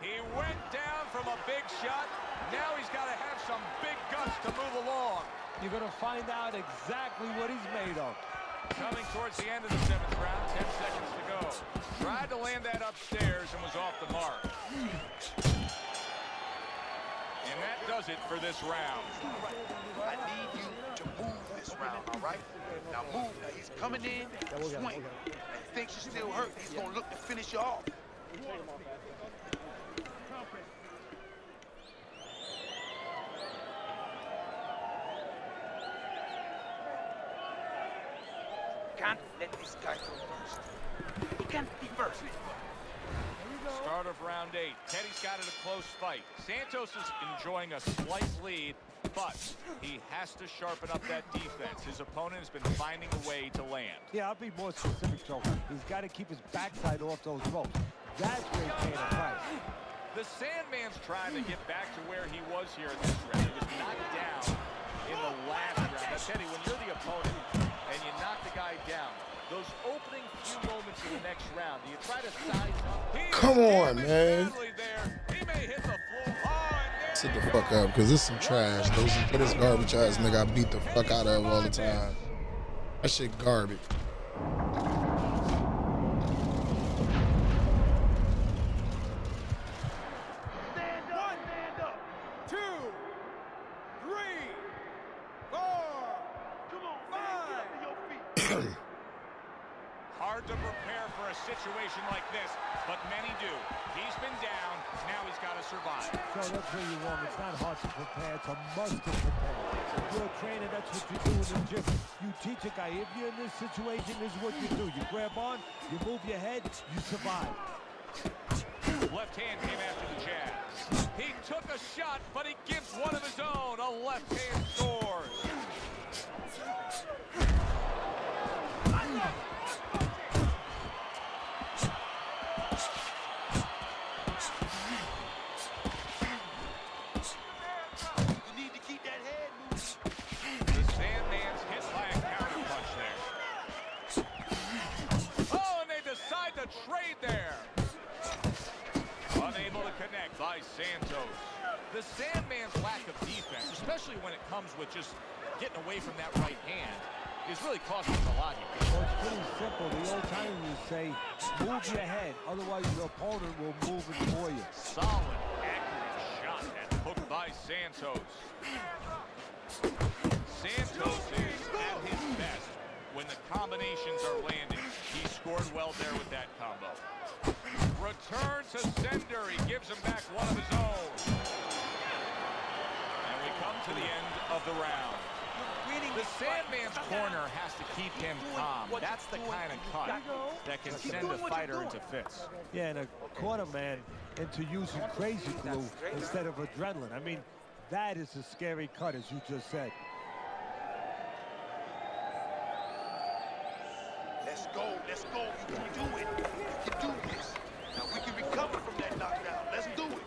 He went down from a big shot. Now he's got to have some big guts to move along. You're going to find out exactly what he's made of. Coming towards the end of the 7th round, 10 seconds to go. Tried to land that upstairs and was off the mark. And that does it for this round. I need you to move this round, all right? Now move. Now he's coming in, swing. And he thinks you still hurt. He's going to look to finish you off. Can't let this guy go first. He can't be first. Start of round 8. Teddy's got it a close fight. Santos is enjoying a slight lead, but he has to sharpen up that defense. His opponent has been finding a way to land. Yeah, I'll be more specific, Joe. He's got to keep his backside off those ropes. That's where he's paying a price. The Sandman's trying to get back to where he was here in this round. He was knocked down in the last round. Now, Teddy, when you're the opponent and you knock the guy down, those opening few moments in the next round, do you try to size up? Come on, man. He may hit the floor. Sit the fuck up, because this is some trash. This garbage ass nigga I beat the fuck out of all the time. That shit garbage. Stand up. 2, 3, 4, Come on, 5. man. Get up to your feet. Hard to prepare for a situation like this, but many do. He's been down, now he's got to survive. So that's where you're wrong. It's not hard to prepare. It's a must to prepare. If you're a trainer, that's what you do in the gym. You teach a guy, if you're in this situation, this is what you do. You grab on, you move your head, you survive. Left hand came after the jab. He took a shot, but he gives one of his own. A left hand scores. You need to keep that head moving. The Sandman's hit by a counter punch there. trade there. Unable to connect by Santos. The Sandman's lack of defense, especially when it comes with just getting away from that right hand, is really costing us a lot here. Well, it's pretty simple. The old timers say, move your head, otherwise your opponent will move it for you. Solid, accurate shot and hooked by Santos. Santos is at his best when the combinations are landing. He scored well there with that combo. Return to sender. He gives him back one of his own. And we come to the end of the round. The Sandman's corner has to keep him calm. That's the kind of cut that can send a fighter into fits. Yeah, and a corner man into using crazy glue instead of adrenaline. I mean, that is a scary cut, as you just said. Let's go, let's go. You can do it. You can do this. Now we can recover from that knockdown. Let's do it.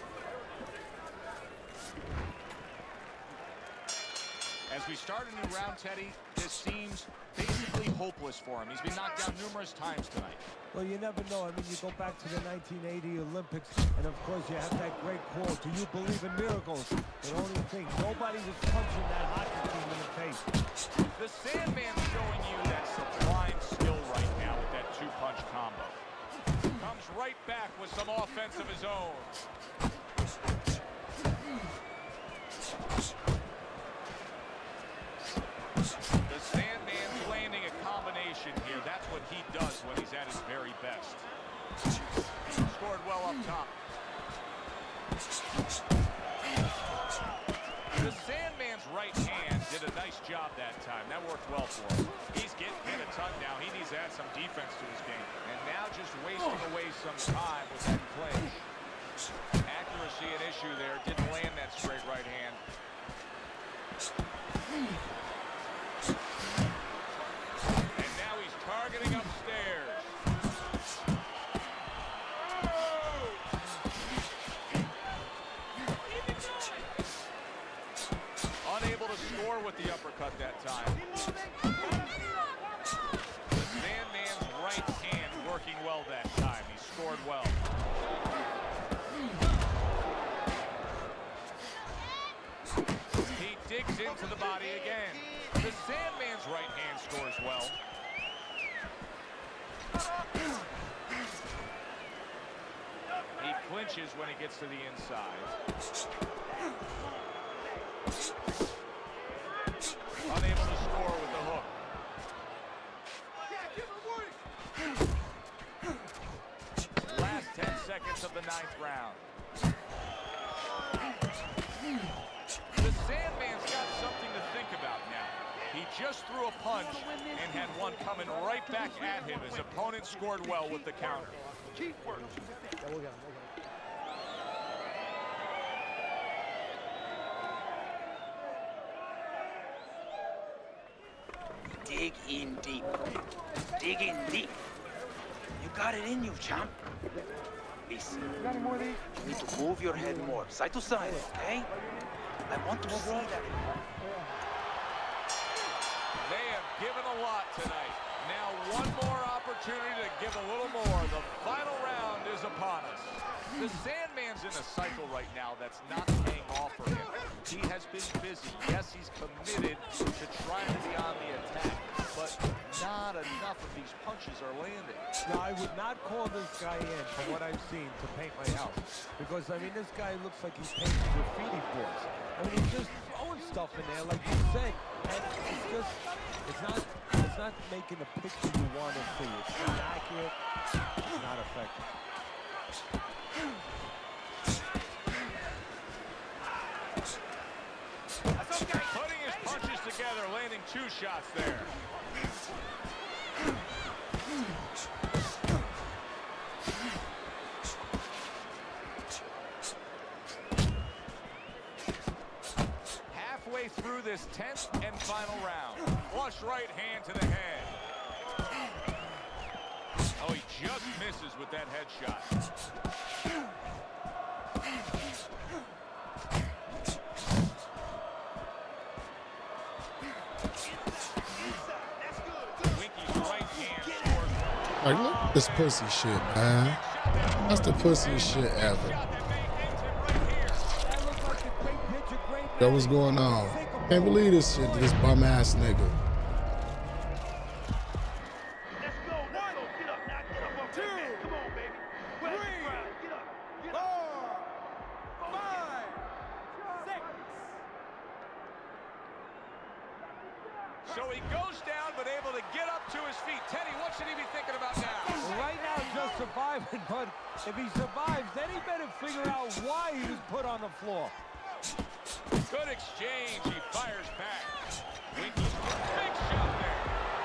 As we start a new round, Teddy, this seems basically hopeless for him. He's been knocked down numerous times tonight. Well, you never know. I mean, you go back to the 1980 Olympics, and of course you have that great quote, do you believe in miracles? The only thing, nobody was punching that hockey team in the face. The Sandman's showing you that sublime skill right now with that two-punch combo. Comes right back with some offense of his own. The Sandman's landing a combination here. That's what he does when he's at his very best. Scored well up top. The Sandman's right hand did a nice job that time. That worked well for him. He's getting hit a ton now. He needs to add some defense to his game. And now just wasting away some time with that clinch. Accuracy an issue there. Didn't land that straight right hand. And now he's targeting upstairs. Unable to score with the uppercut that time. The Sandman's right hand working well that time. He scored well. He digs into the body again. The Sandman's right hand scores well. He clinches when he gets to the inside. Unable to score with the hook. Last 10 seconds of the 9th round. The Sandman's got something to think about now. He just threw a punch and had one coming right back at him. His opponent scored well with the counter. Keep working. Dig in deep. Dig in deep. You got it in you, champ. Listen, you need to move your head more, side to side, okay? I want to see that. They have given a lot tonight. Now one more opportunity to give a little more. The final round is upon us. The Sandman's in a cycle right now that's not paying off for him. He has been busy. Yes, he's committed to trying to be on the attack, but not enough of these punches are landing. Now, I would not call this guy in, from what I've seen, to paint my house. Because, I mean, this guy looks like he's painting graffiti boards. I mean, he's just throwing stuff in there, like you said. And it's just, it's not making the picture you want to see. It's not accurate. It's not effective. Putting his punches together, landing 2 shots there. Halfway through this 10th and final round. Flush right hand to the head. Oh, he just misses with that headshot. Winky's right hand scores. Like, look at this pussy shit, man. That's the pussiest shit ever. Yo, what's going on? Can't believe this shit to this bum ass nigga. So he goes down, but able to get up to his feet. Teddy, what should he be thinking about now? Well, right now, just surviving, but if he survives, then he better figure out why he was put on the floor. Good exchange. He fires back. Winky's big shot there.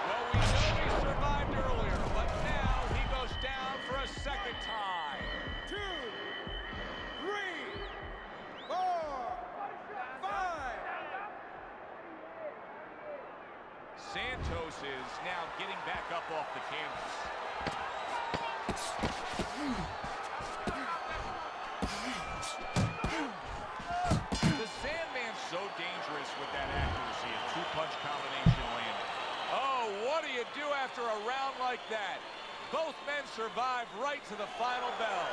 Well, we know he survived earlier, but now he goes down for a second time. 2, 3, 4, 5. Santos is now getting back up off the canvas. The Sandman's so dangerous with that accuracy. A two-punch combination landed. Oh, what do you do after a round like that? Both men survive right to the final bell.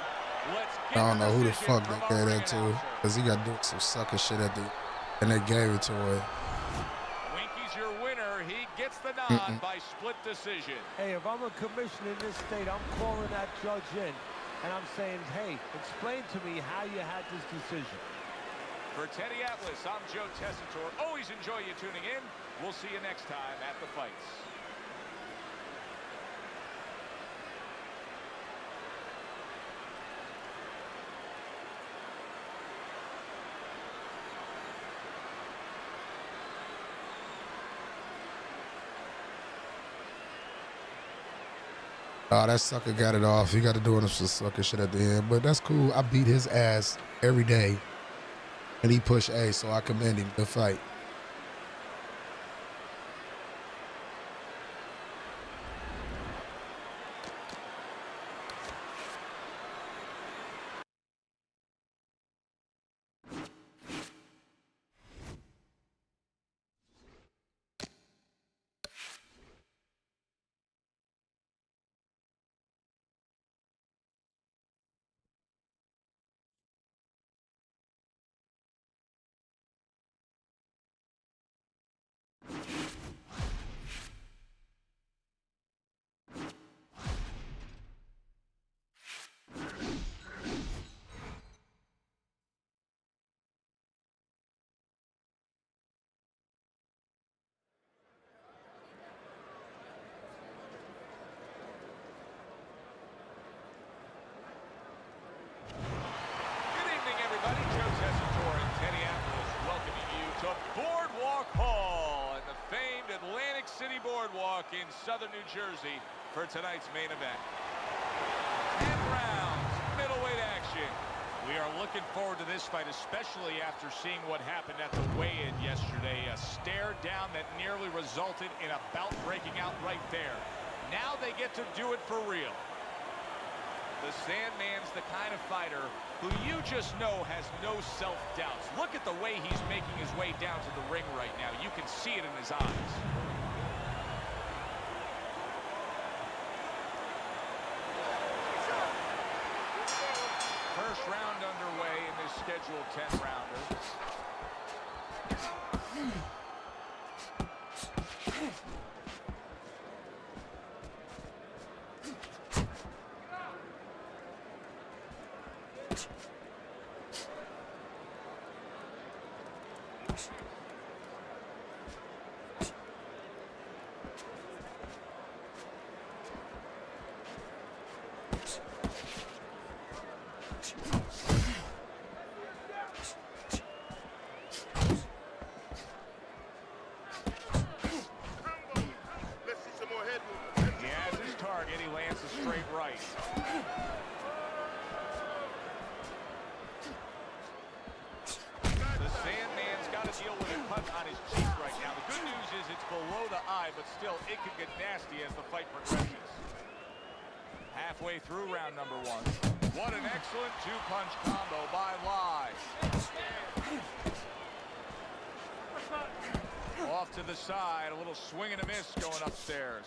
Let's get I don't know who the decision fuck from they our gave ring that to. announcer. Because he got doing some sucker shit at the... And they gave it to her. Winky's your winner. He gets the nod by split decision. Hey, if I'm a commissioner in this state, I'm calling that judge in, and I'm saying, hey, explain to me how you had this decision. For Teddy Atlas, I'm Joe Tessitore. Always enjoy you tuning in. We'll see you next time at the fights. Oh, that sucker got it off. He got to do some sucker shit at the end. But that's cool. I beat his ass every day. And he pushed A, so I commend him. Good fight. Good evening, everybody. Joe Tessitore and Teddy Atlas welcoming you to Boardwalk Hall and the famed Atlantic City Boardwalk in southern New Jersey for tonight's main event. 10 rounds, middleweight action. We are looking forward to this fight, especially after seeing what happened at the weigh-in yesterday. A stare down that nearly resulted in a bout breaking out right there. Now they get to do it for real. The Sandman's the kind of fighter who you just know has no self-doubts. Look at the way he's making his way down to the ring right now. You can see it in his eyes. First round underway in this scheduled 10-rounder. But still, it could get nasty as the fight progresses. Halfway through round number 1. What an excellent two-punch combo by Lai. Off to the side, a little swing and a miss going upstairs.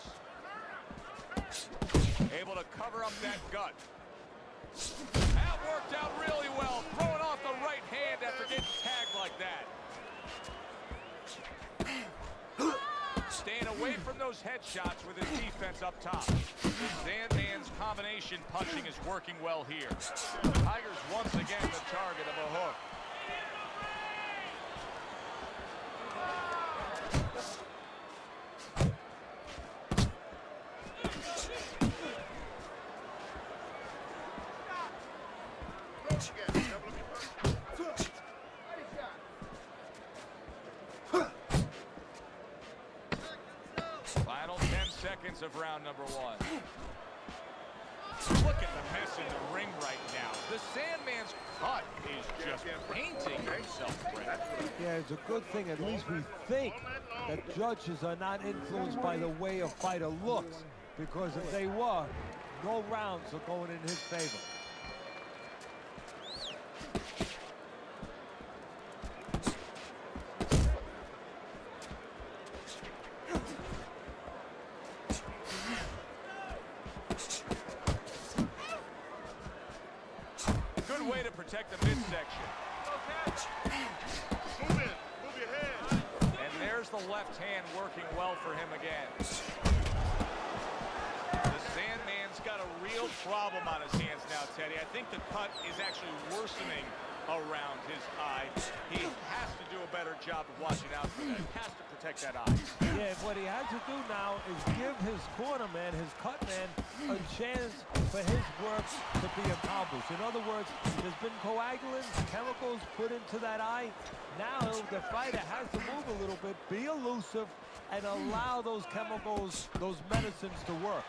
Able to cover up that gut. That worked out really well. Throwing off the right hand after getting tagged like that. Staying away from those headshots with his defense up top. Sandman's combination punching is working well here. Tiger's once again the target of a hook. Final 10 seconds of round number 1. Look at the mess in the ring right now. The Sandman's cut is just painting himself red. Yeah, it's a good thing at least we think that judges are not influenced by the way a fighter looks, because if they were, no rounds are going in his favor. Good way to protect the midsection. Move in. Move your head. And there's the left hand working well for him again. The Sandman's got a real problem on his hands now, Teddy. I think the cut is actually worsening around his eye. He has to do a better job of watching out for that. He has to protect that eye. Yeah, what he has to do now is give his corner man, his cut man, a chance for his work to be accomplished. In other words, there's been coagulants, chemicals put into that eye. Now the fighter has to move a little bit, be elusive, and allow those chemicals, those medicines to work.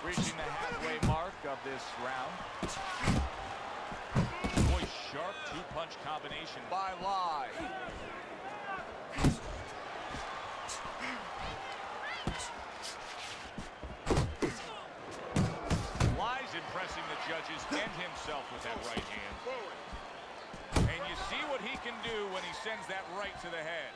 Reaching the halfway mark of this round. Boy, sharp two-punch combination by Lai. Lai's impressing the judges and himself with that right hand. And you see what he can do when he sends that right to the head.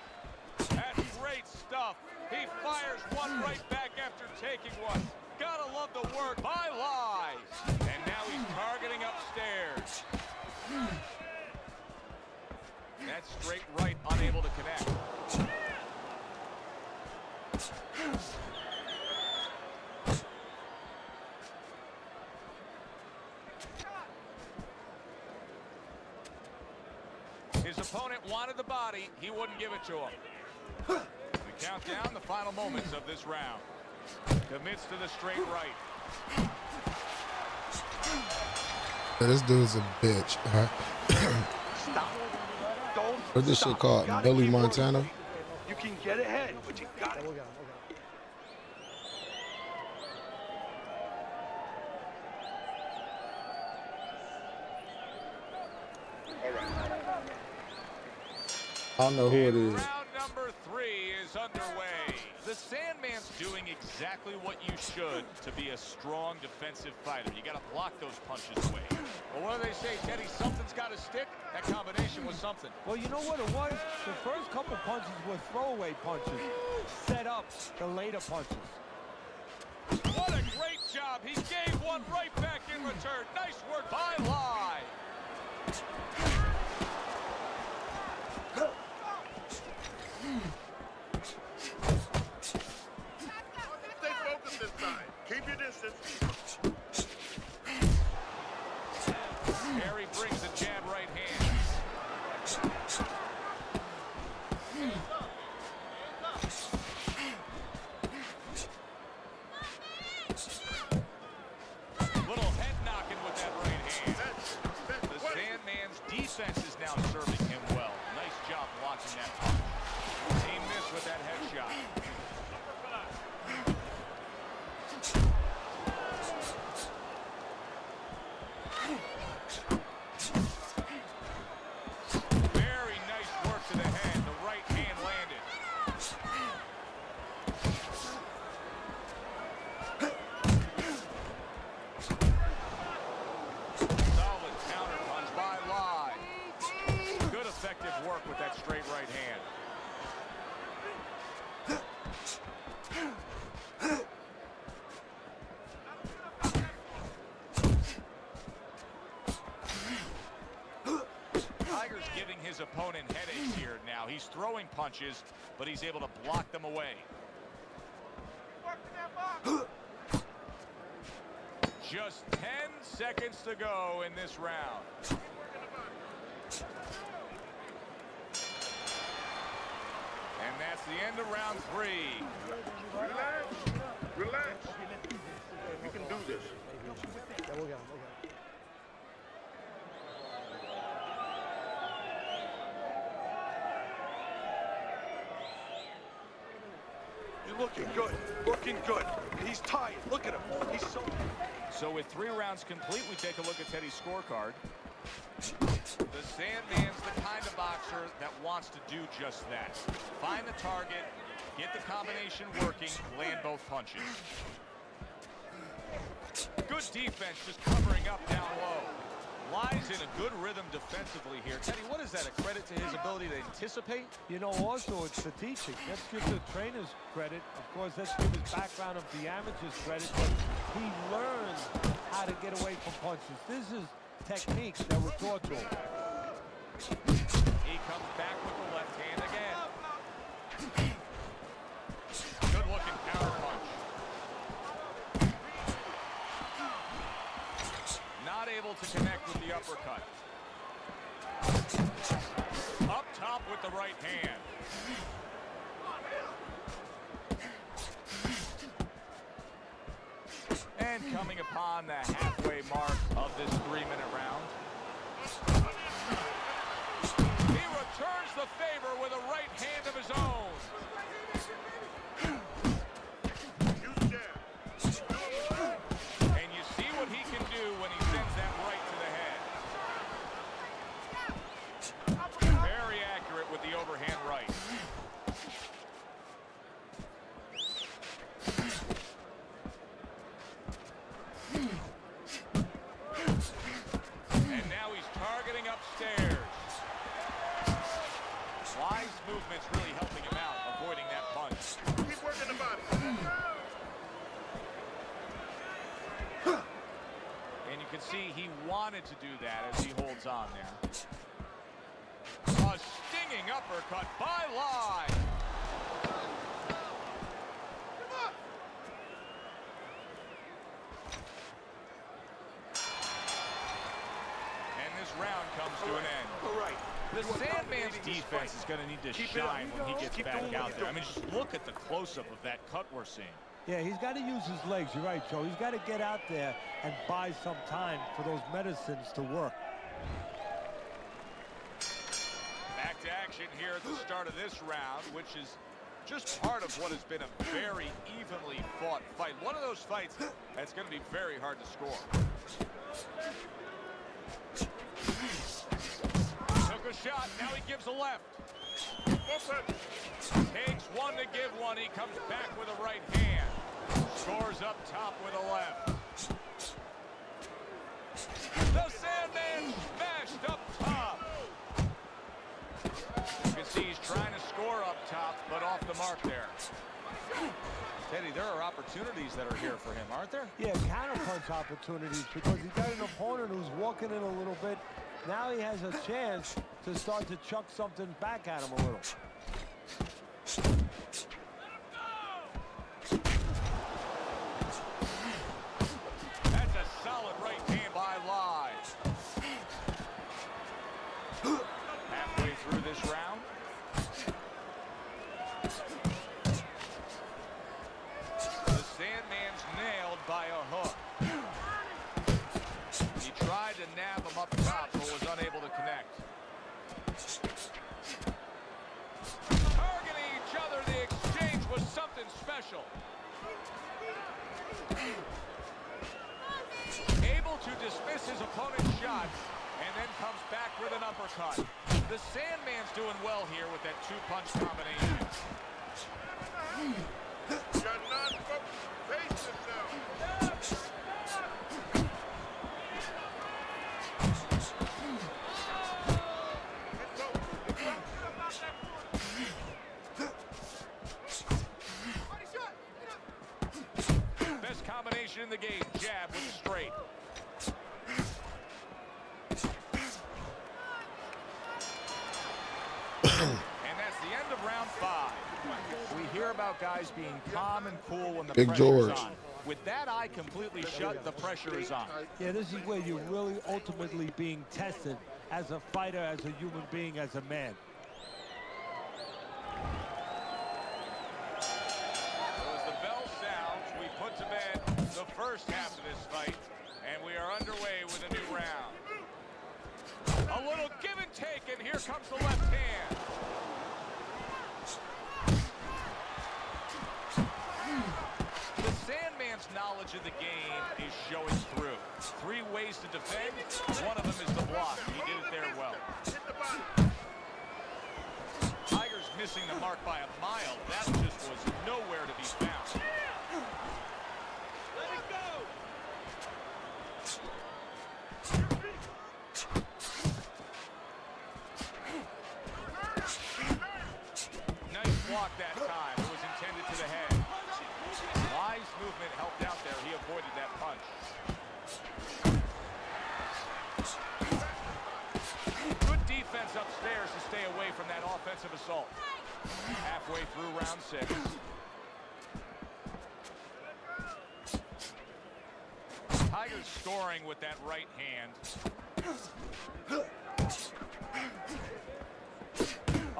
That's great stuff. He fires one right back after taking one. Gotta love the work by Lai. And now he's targeting upstairs. That straight right unable to connect. His opponent wanted the body. He wouldn't give it to him. We count down the final moments of this round. Commits to the straight right. This dude's a bitch. Stop. Don't What's this shit called? Gotta Billy keep Montana? working. You can get ahead, but you got it. I don't know who it is. Round number 3 is underway. The Sandman's doing exactly what you should to be a strong defensive fighter. You got to block those punches away. Well, what do they say, Teddy? Something's got to stick. That combination was something. Well, you know what it was? The first couple punches were throwaway punches, set up the later punches. What a great job. He gave one right back in return. Nice work by Lai. Stay focused this time. Keep your distance. Harry brings the jab right hand. Little head knocking with that right hand. The Sandman's defense is now serving him well. Nice job blocking that punch. He missed with that headshot. Very nice work to the head. The right hand landed. Solid counter punch by Lai. Good effect and headaches here now. He's throwing punches, but he's able to block them away. Just 10 seconds to go in this round. And that's the end of round 3. Relax. Relax. We can do this. Yeah, we'll get him. You're looking good. Looking good. He's tired. Look at him. He's So with 3 rounds complete, we take a look at Teddy's scorecard. The Sandman's the kind of boxer that wants to do just that. Find the target, get the combination working, land both punches. Good defense, just covering up down low. Lies in a good rhythm defensively here. Teddy, what is that, a credit to his ability to anticipate? You know, also it's the teaching. Let's give the trainers credit. Of course, let's give his background of the amateurs credit. But he learned how to get away from punches. This is techniques that were taught to him. He comes back with the left hand again. Good looking power punch. Not able to connect with the uppercut. Up top with the right hand. And coming upon the halfway mark of this 3-minute round. He returns the favor with a right hand of his own. And you see what he can do when he sends that right to the head. Very accurate with the overhand right. And now he's targeting upstairs. Wise movement's really helping him out, avoiding that punch. Keep working the body. And you can see he wanted to do that as he holds on there. A stinging uppercut by Lai. And this round comes to an end. all right. The Sandman's defense is going to need to shine when he gets back out there. I mean, just look at the close-up of that cut we're seeing. Yeah, he's got to use his legs. You're right, Joe. He's got to get out there and buy some time for those medicines to work. Back to action here at the start of this round, which is just part of what has been a very evenly fought fight. One of those fights that's going to be very hard to score. Took a shot, now he gives a left. Takes one to give one, he comes back with a right hand. Scores up top with a left. The Sandman smashed up top. You can see he's trying to score up top, but off the mark there. Teddy, there are opportunities that are here for him, aren't there? Yeah, counterpunch opportunities because he's got an opponent who's walking in a little bit. Now he has a chance to start to chuck something back at him a little. That's a solid right hand by Lai. Halfway through this round. The Sandman's nailed by a hook. He tried to nab him up top, but was unable to connect. Targeting each other, the exchange was something special. Able to dismiss his opponent's shot, and then comes back with an uppercut. The Sandman's doing well here with that 2-punch combination. You're not face yourself. Best combination in the game, jab with a straight. care about guys being calm and cool when the Big pressure's George. on. With that eye completely shut, the pressure is on. Yeah, this is where you're really ultimately being tested as a fighter, as a human being, as a man. As the bell sounds, we put to bed the first half of this fight, and we are underway with a new round. A little give and take, and here comes the left hand. The Sandman's knowledge of the game is showing through. 3 ways to defend. One of them is the block. He did it there well. Tiger's missing the mark by a mile. That just was nowhere to be found. Let it go. Nice block that time. It was intended to the head. Wise movement helped out there. He avoided that punch. Good defense upstairs to stay away from that offensive assault. Halfway through round 6. Tiger's scoring with that right hand.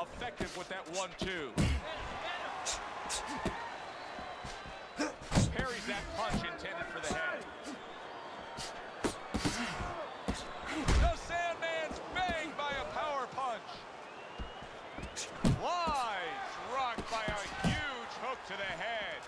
Effective with that 1-2. Parries that punch intended for the head. The Sandman's banged by a power punch. Wise rocked by a huge hook to the head.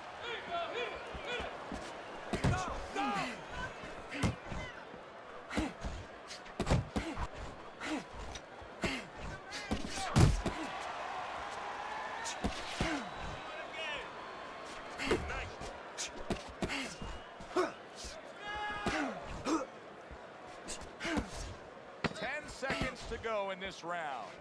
10 seconds to go in this round.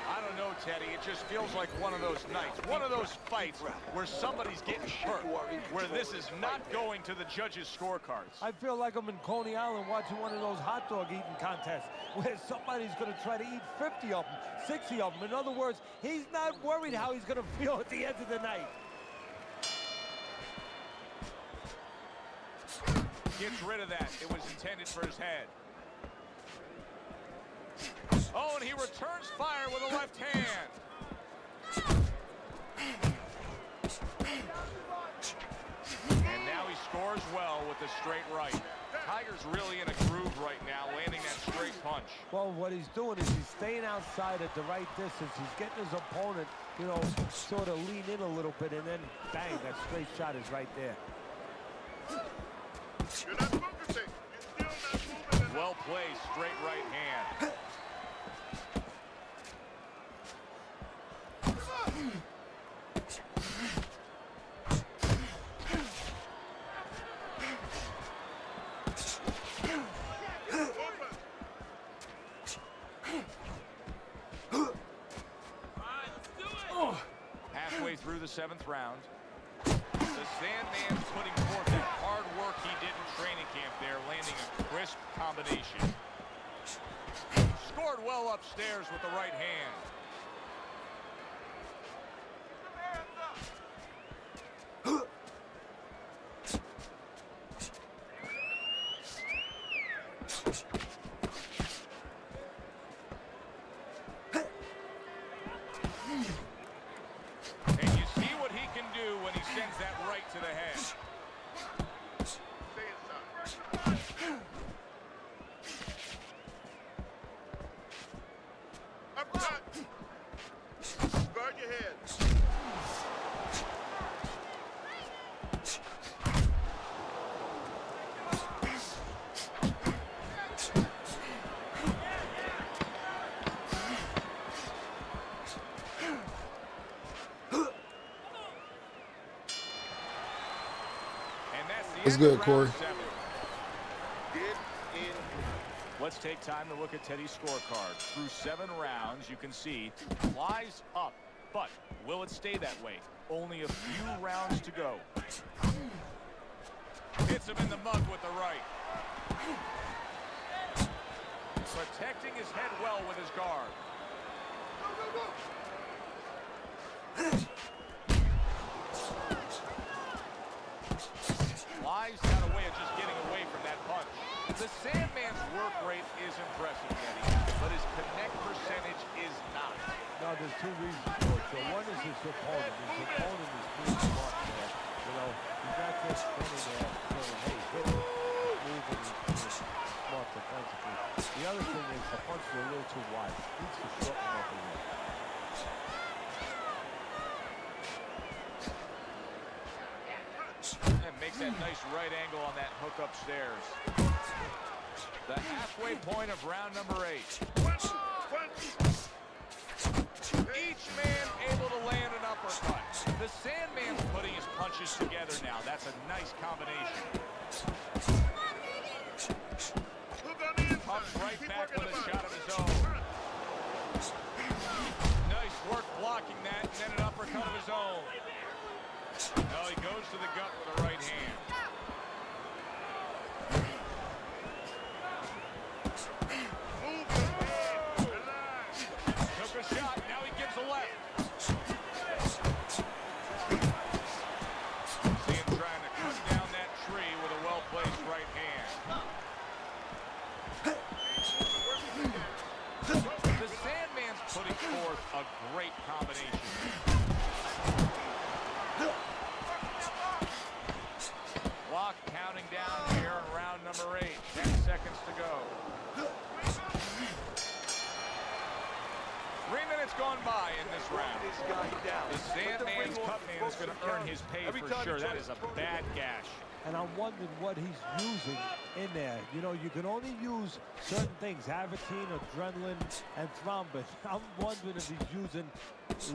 I don't know, Teddy. It just feels like one of those nights, one of those fights where somebody's getting hurt, where this is not going to the judges' scorecards. I feel like I'm in Coney Island watching one of those hot dog eating contests where somebody's going to try to eat 50 of them, 60 of them. In other words, he's not worried how he's going to feel at the end of the night. Gets rid of that. It was intended for his head. Oh, and he returns fire with a left hand. And now he scores well with the straight right. Tiger's really in a groove right now, landing that straight punch. Well, what he's doing is he's staying outside at the right distance. He's getting his opponent, you know, sort of lean in a little bit, and then bang, that straight shot is right there. You're not focusing. You're still not moving. Well placed, straight right hand. Halfway through the 7th round. The Sandman's putting forth that hard work he did in training camp there, landing a crisp combination. Scored well upstairs with the right hand. And you see what he can do when he sends that right to the head. Stay inside. Uppercut. Guard your head. And that's the It's end good, of Corey. round 7. Get in. Let's take time to look at Teddy's scorecard. Through 7 rounds, you can see flies up, but will it stay that way? Only a few rounds to go. Hits him in the mug with the right. protecting his head well with his guard. Wise got a way of just getting away from that punch. The Sandman's work rate is impressive, Eddie, but his connect percentage is not. No, there's two reasons for it. So one is his opponent. His opponent is being smart there. You know, he's not just standing there saying, hey, hit it. He's moving, he's being smart defensively. The other thing is the punch is a little too wide. He needs to shorten up a little. And makes that nice right angle on that hook upstairs. The halfway point of round number 8. Each man able to land an uppercut. The Sandman's putting his punches together now. That's a nice combination. Comes right back with a shot of his own. Nice work blocking that, and then an uppercut of his own. No, he goes to the gut with a right hand. Took a shot, now he gives a left. See him trying to cut down that tree with a well-placed right hand. The Sandman's putting forth a great combination. Clock counting down here in round number 8. 10 seconds to go. 3 minutes gone by in this round. The Sandman's Cutman is going to earn his pay for sure. That is a bad gash. And I'm wondering what he's using in there. You know, you can only use certain things, Avitine, adrenaline, and thrombin. I'm wondering if he's using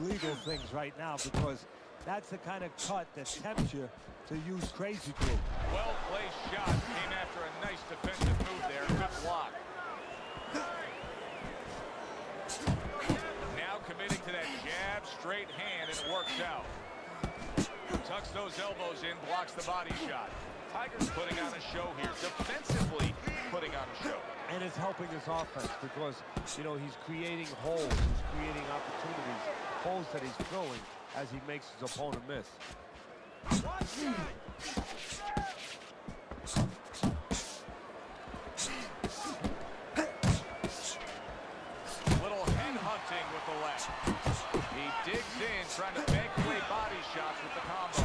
legal things right now, because that's the kind of cut that tempts you to use crazy glue. Well-placed shot came after a nice defensive move there. Good block. Now committing to that jab, straight hand, and it works out. Tucks those elbows in, blocks the body shot. Tiger's putting on a show here, defensively putting on a show. And it's helping his offense because, you know, he's creating holes, he's creating opportunities, holes that he's filling as he makes his opponent miss. Little head hunting with the left. He digs in, trying to bank away body shots with the combo.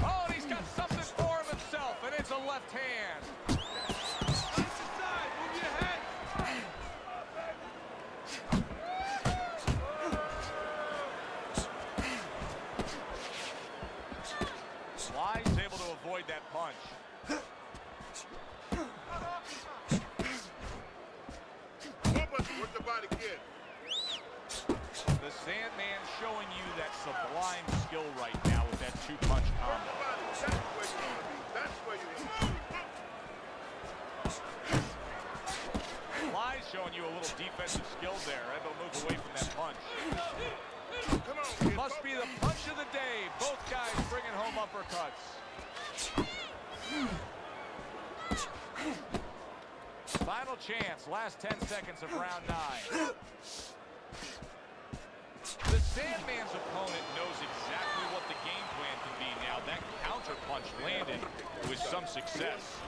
Oh, and he's got something for himself, and it's a left hand. Move your head. Wise able to avoid that punch. Where's the body kid? The Sandman showing you that sublime skill right now with that two-punch combo. That's where you want to be. Wise showing you a little defensive skill there. Able to move away from that punch. Come on, kid. Must be the punch of the day. Both guys bringing home uppercuts. Final chance, last 10 seconds of round 9. The Sandman's opponent knows exactly what the game plan can be now. That counter punch landed with some success.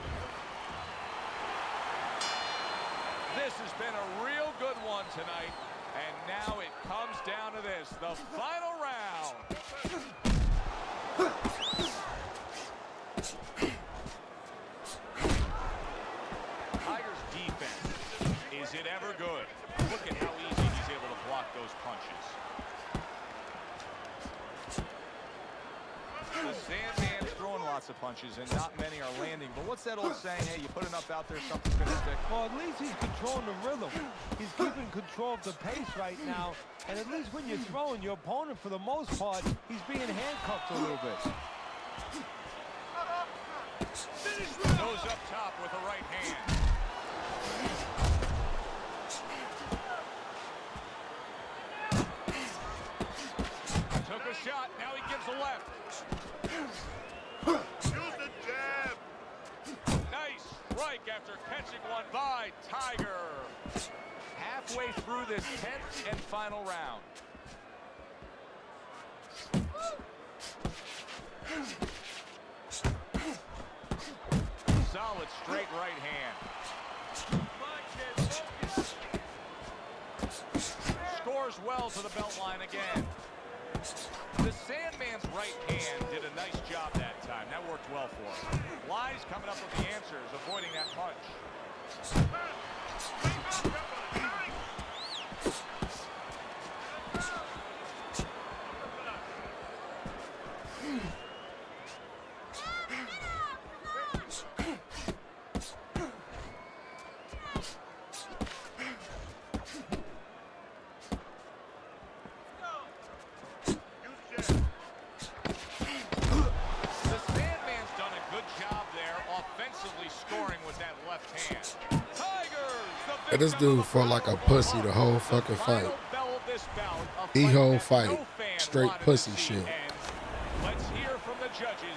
This has been a real good one tonight, and now it comes down to this, the final round. Tiger's defense, is it ever good? Look at how easy he's able to block those punches. The Sandman's throwing lots of punches, and not many are landing. But what's that old saying? Hey, you put enough out there, something's going to stick. Well, at least he's controlling the rhythm. He's keeping control of the pace right now. And at least when you're throwing, your opponent, for the most part, he's being handcuffed a little bit. Goes up top with a right hand. Took a shot, now he gives a left. after catching one by Tiger. Halfway through this 10th and final round. Solid straight right hand. Scores well to the belt line again. The Sandman's right hand did a nice job that time. That worked well for him. Wise coming up with the answers, avoiding that punch. And this dude fought like a pussy the whole fucking fight. The whole fight. Straight pussy shit.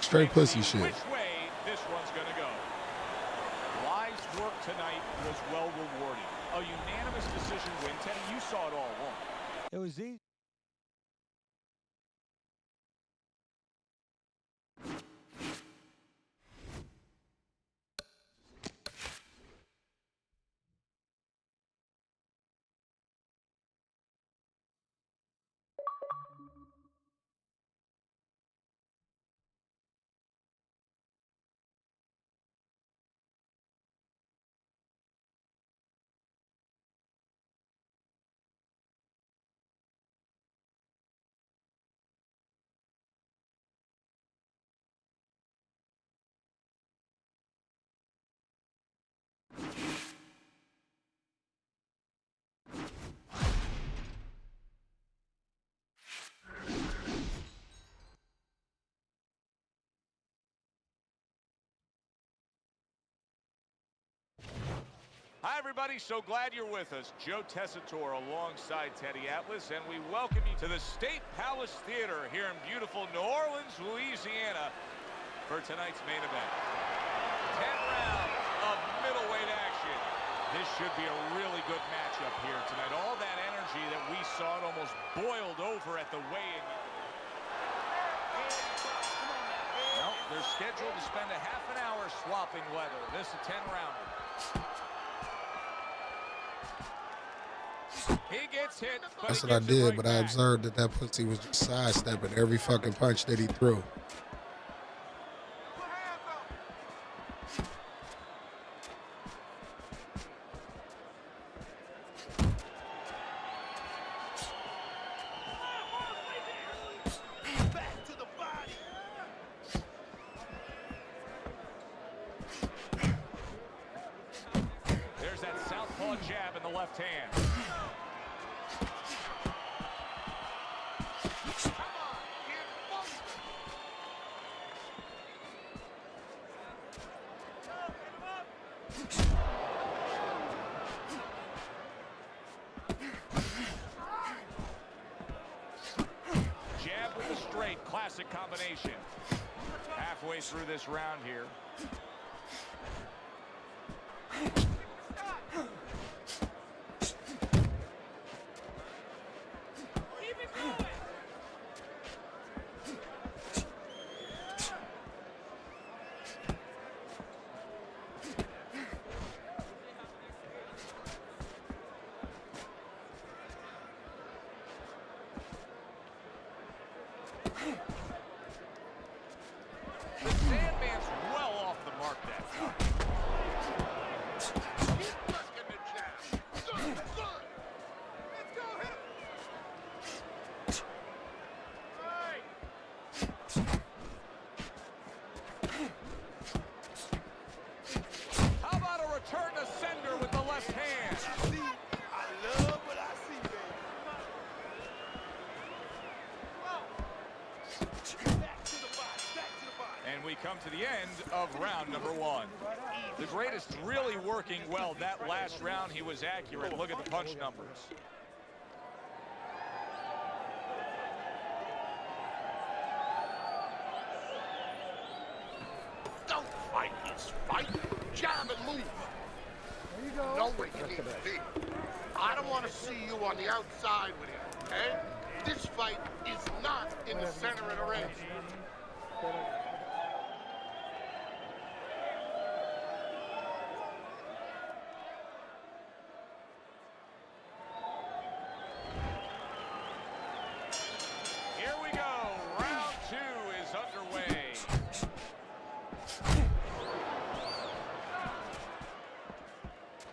Straight pussy shit. Which way this one's gonna go. Wise work tonight was well rewarded. A unanimous decision win. Teddy, you saw it all along. It was easy. Hi, everybody. So glad you're with us. Joe Tessitore alongside Teddy Atlas, and we welcome you to the State Palace Theater here in beautiful New Orleans, Louisiana, for tonight's main event. 10 rounds of middleweight action. This should be a really good matchup here tonight. All that energy that we saw, it almost boiled over at the weigh-in. Well, they're scheduled to spend a half an hour swapping leather. This is a 10-rounder. He gets hit. That's what I did, but I observed that pussy was just sidestepping every fucking punch that he threw. Back to the body. There's that southpaw jab in the left hand. Jab with a straight, classic combination. Halfway through this round here. The Sandman's well off the mark that time. How about a return to sender with the left hand? I love what I see, baby. Back to the body, back to the body. And we come to the end of round number one. The greatest really working well. That last round, he was accurate. Look at the punch numbers. Don't fight this fight. Jab and move. knowing you need me. I don't want to see you on the outside with him, okay? This fight is not in the center of the ring. Here we go. Round 2 is underway.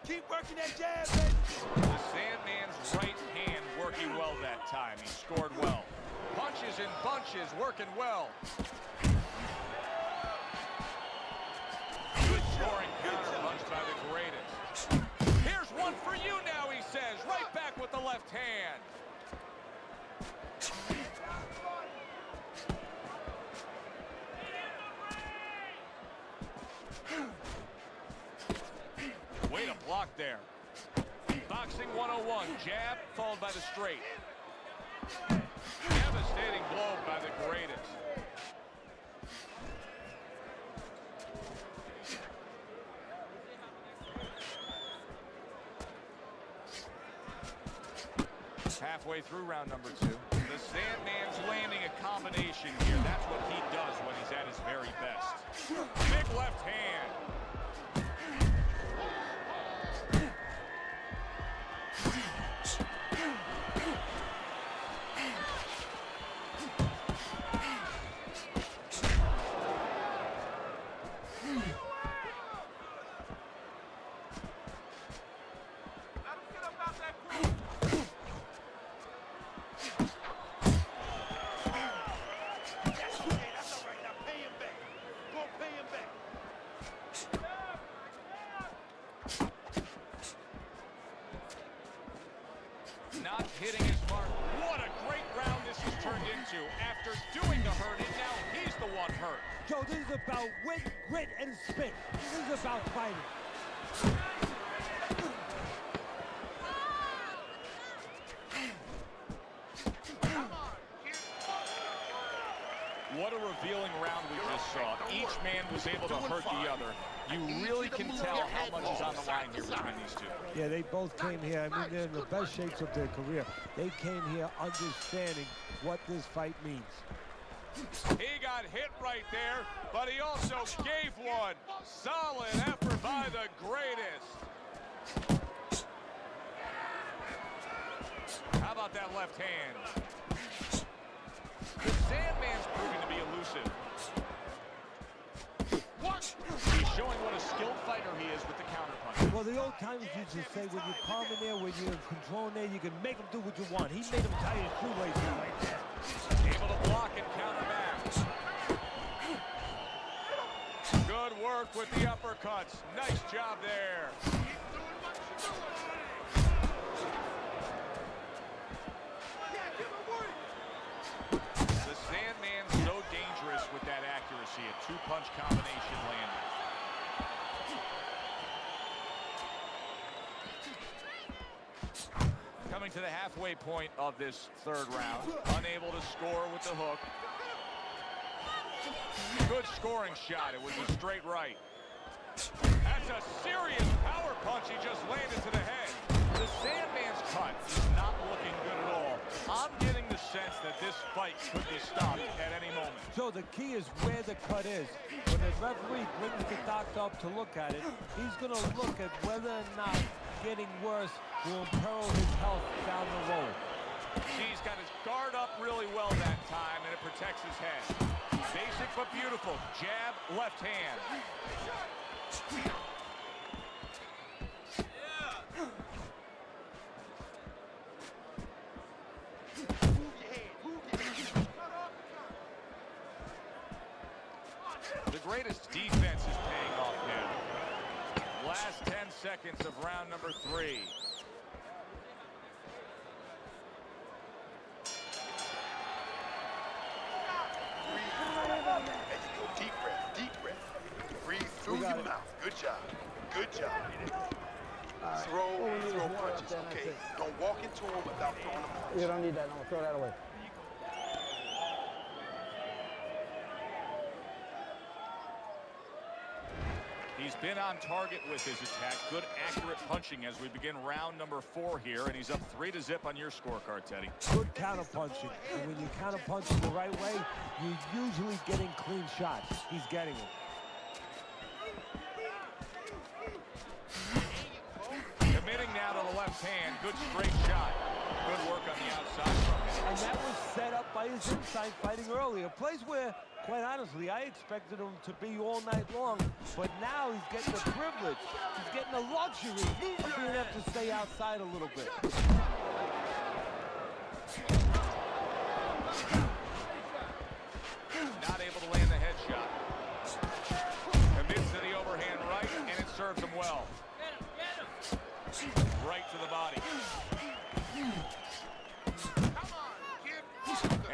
Keep working that jab, baby. The Sandman's right hand working well that time. He scored well. Punches in bunches, working well. Good scoring counter punch by the greatest. Here's one for you now, he says. Right back with the left hand. Way to block there. Boxing 101, jab followed by the straight. Devastating blow by the greatest. Halfway through round number 2. The Sandman's landing a combination here. That's what he does when he's at his very best. Big left hand. Not hitting his mark. What a great round this has turned into. After doing the hurting, now he's the one hurt. Joe, this is about wit, grit, and spit. This is about fighting. What a revealing round we just saw. Each man was able to hurt the other. You really can tell how much is on the line here between these two. Yeah, they both came here. I mean, they're in the best shapes of their career. They came here understanding what this fight means. He got hit right there, but he also gave one. Solid effort by the greatest. How about that left hand? The Sandman's proving to be elusive. What? He's showing what a skilled fighter he is with the counterpunch. Well, the old timers used to say when you're calm in there, when you're in control in there, you can make them do what you want. He made them tie his shoelaces right there. Able to block and counter back. Good work with the uppercuts. Nice job there. The Sandman's so dangerous with that accuracy. A two-punch combination landed. Coming to the halfway point of this third round. Unable to score with the hook. Good scoring shot. It was a straight right. That's a serious power punch he just landed to the head. The Sandman's cut is not looking good at all. I'm getting the sense that this fight could be stopped at any moment. So the key is where the cut is. When the referee brings the doctor up to look at it, he's going to look at whether or not getting worse will imperil his health down the road. He's got his guard up really well that time, and it protects his head. Basic but beautiful. Jab, left hand. The greatest defense is paying off now. Last 10 seconds of round number 3. Deep breath, deep breath. Breathe through your mouth. Good job. Good job. Throw punches, okay? Don't walk into them without throwing a punch. You don't need that. No, throw that away. He's He's been on target with his attack. Good, accurate punching as we begin round number 4 here, and he's up 3-0 on your scorecard, Teddy. Good counter punching, and when you counter punch the right way, you're usually getting clean shots. He's getting them. Committing now to the left hand. Good straight shot. Good work on the outside from him. And that was set up by his inside fighting earlier. A place where, quite honestly, I expected him to be all night long, but now he's getting the privilege. He's getting the luxury of being able to stay outside a little bit. Not able to land the headshot. Commits to the overhand right, and it serves him well. Right to the body.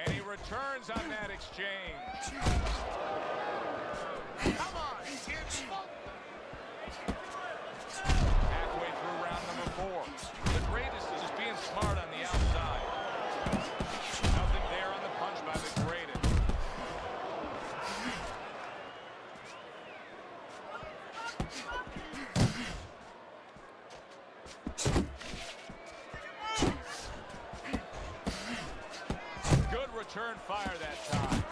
And he returns on that exchange. Halfway through round number 4. The greatest is just being smart on the outside. Nothing there on the punch by the greatest. Good return fire that time.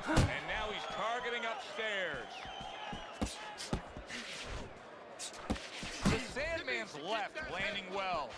And now he's targeting upstairs. The Sandman's left, landing well.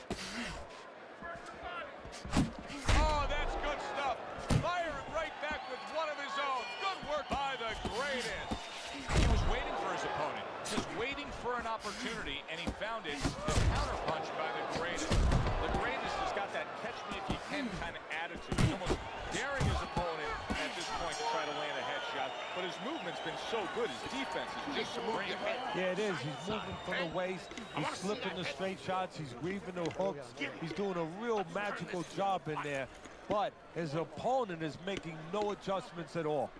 Oh, that's good stuff. Firing right back with one of his own. Good work by the greatest. He was waiting for his opponent, just waiting for an opportunity, and he found it. The counter punch by the greatest. The greatest has got that catch-me-if-you-can kind of attitude. He's almost daring his opponent at this point to try to land a headshot, but his movement's been so good. His defense is just supreme. Yeah, it is. He's moving from the waist. He's slipping the straight shots. He's weaving the hooks. He's doing a real magical job in there, but his opponent is making no adjustments at all.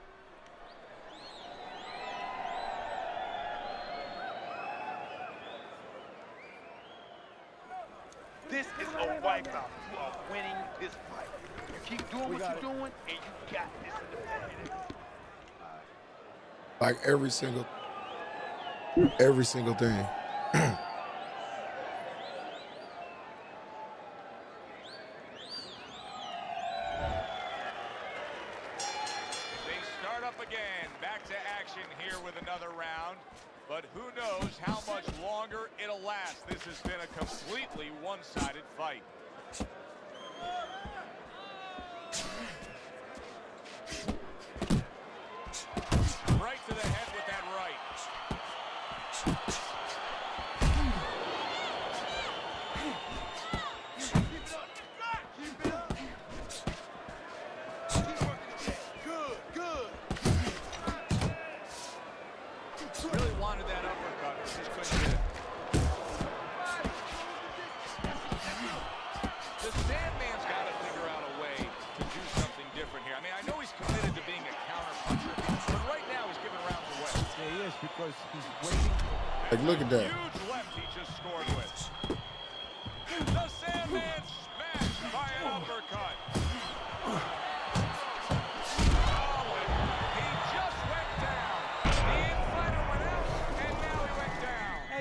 This is a wipeout. You are winning this fight. You keep doing what you're doing, and you got this in the bag. Like every single thing. They start up again. Back to action here with another round. But who knows how much longer it'll last. This has been a completely one-sided fight. Right to the head with that right. Really wanted that uppercut, just couldn't get it. The Sandman's got to figure out a way to do something different here. I mean, I know he's committed to being a counter puncher, but right now he's giving rounds away. Yeah, he is, because he's waiting. Like, look at that. Huge left he just scored with. The Sandman smashed by an uppercut.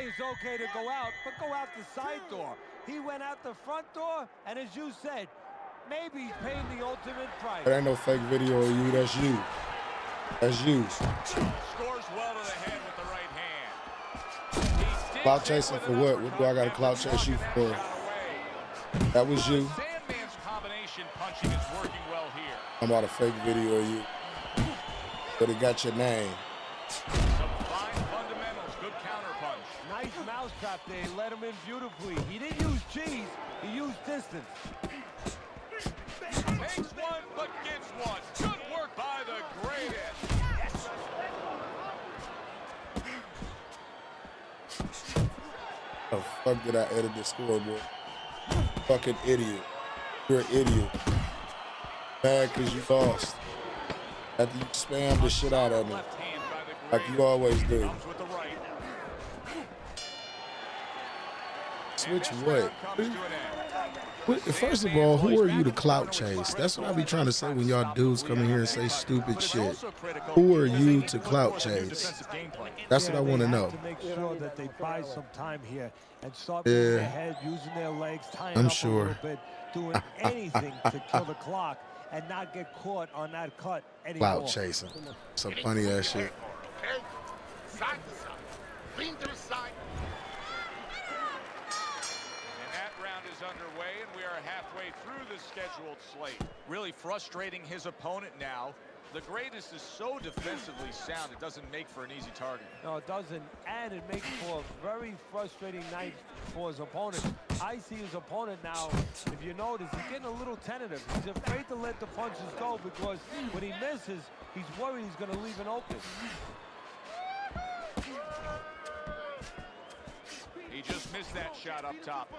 It's okay to go out, but go out the side door. He went out the front door, and as you said, maybe he's paying the ultimate price. That ain't no fake video of you. That's you. That's you. Scores well to the head with the right hand. Clout chasing for what? What do I got to clout chase you for? That was you. Sandman's combination punching is working well here. I'm about a fake video of you. But it got your name. Some fine fundamentals, good counter punch. Nice mousetrap there, he let him in beautifully. He didn't use cheese, he used distance. Takes one, but gets one. Good work by the greatest. The fuck did I edit the scoreboard? Fucking idiot. You're an idiot. Mad because you lost. After you spammed the shit out of me. Like you always do. Switch what? First of all, who are you to clout chase? That's what I be trying to say when y'all dudes come in here and say stupid shit. Who are you to clout chase? That's what I want to know. To make sure that they buy some time here and start moving their head, using their legs, tying I'm up sure. a little bit, doing anything to kill the clock and not get caught on that cut anymore. Clout chasing. Some funny ass shit. Okay? Side to side. Lean to the side. And that round is underway, and we are halfway through the scheduled slate. Really frustrating his opponent now. The greatest is so defensively sound, it doesn't make for an easy target. No, it doesn't, and it makes for a very frustrating night for his opponent. I see his opponent now, if you notice, he's getting a little tentative. He's afraid to let the punches go because when he misses, he's worried he's going to leave an open. He just missed that shot up top.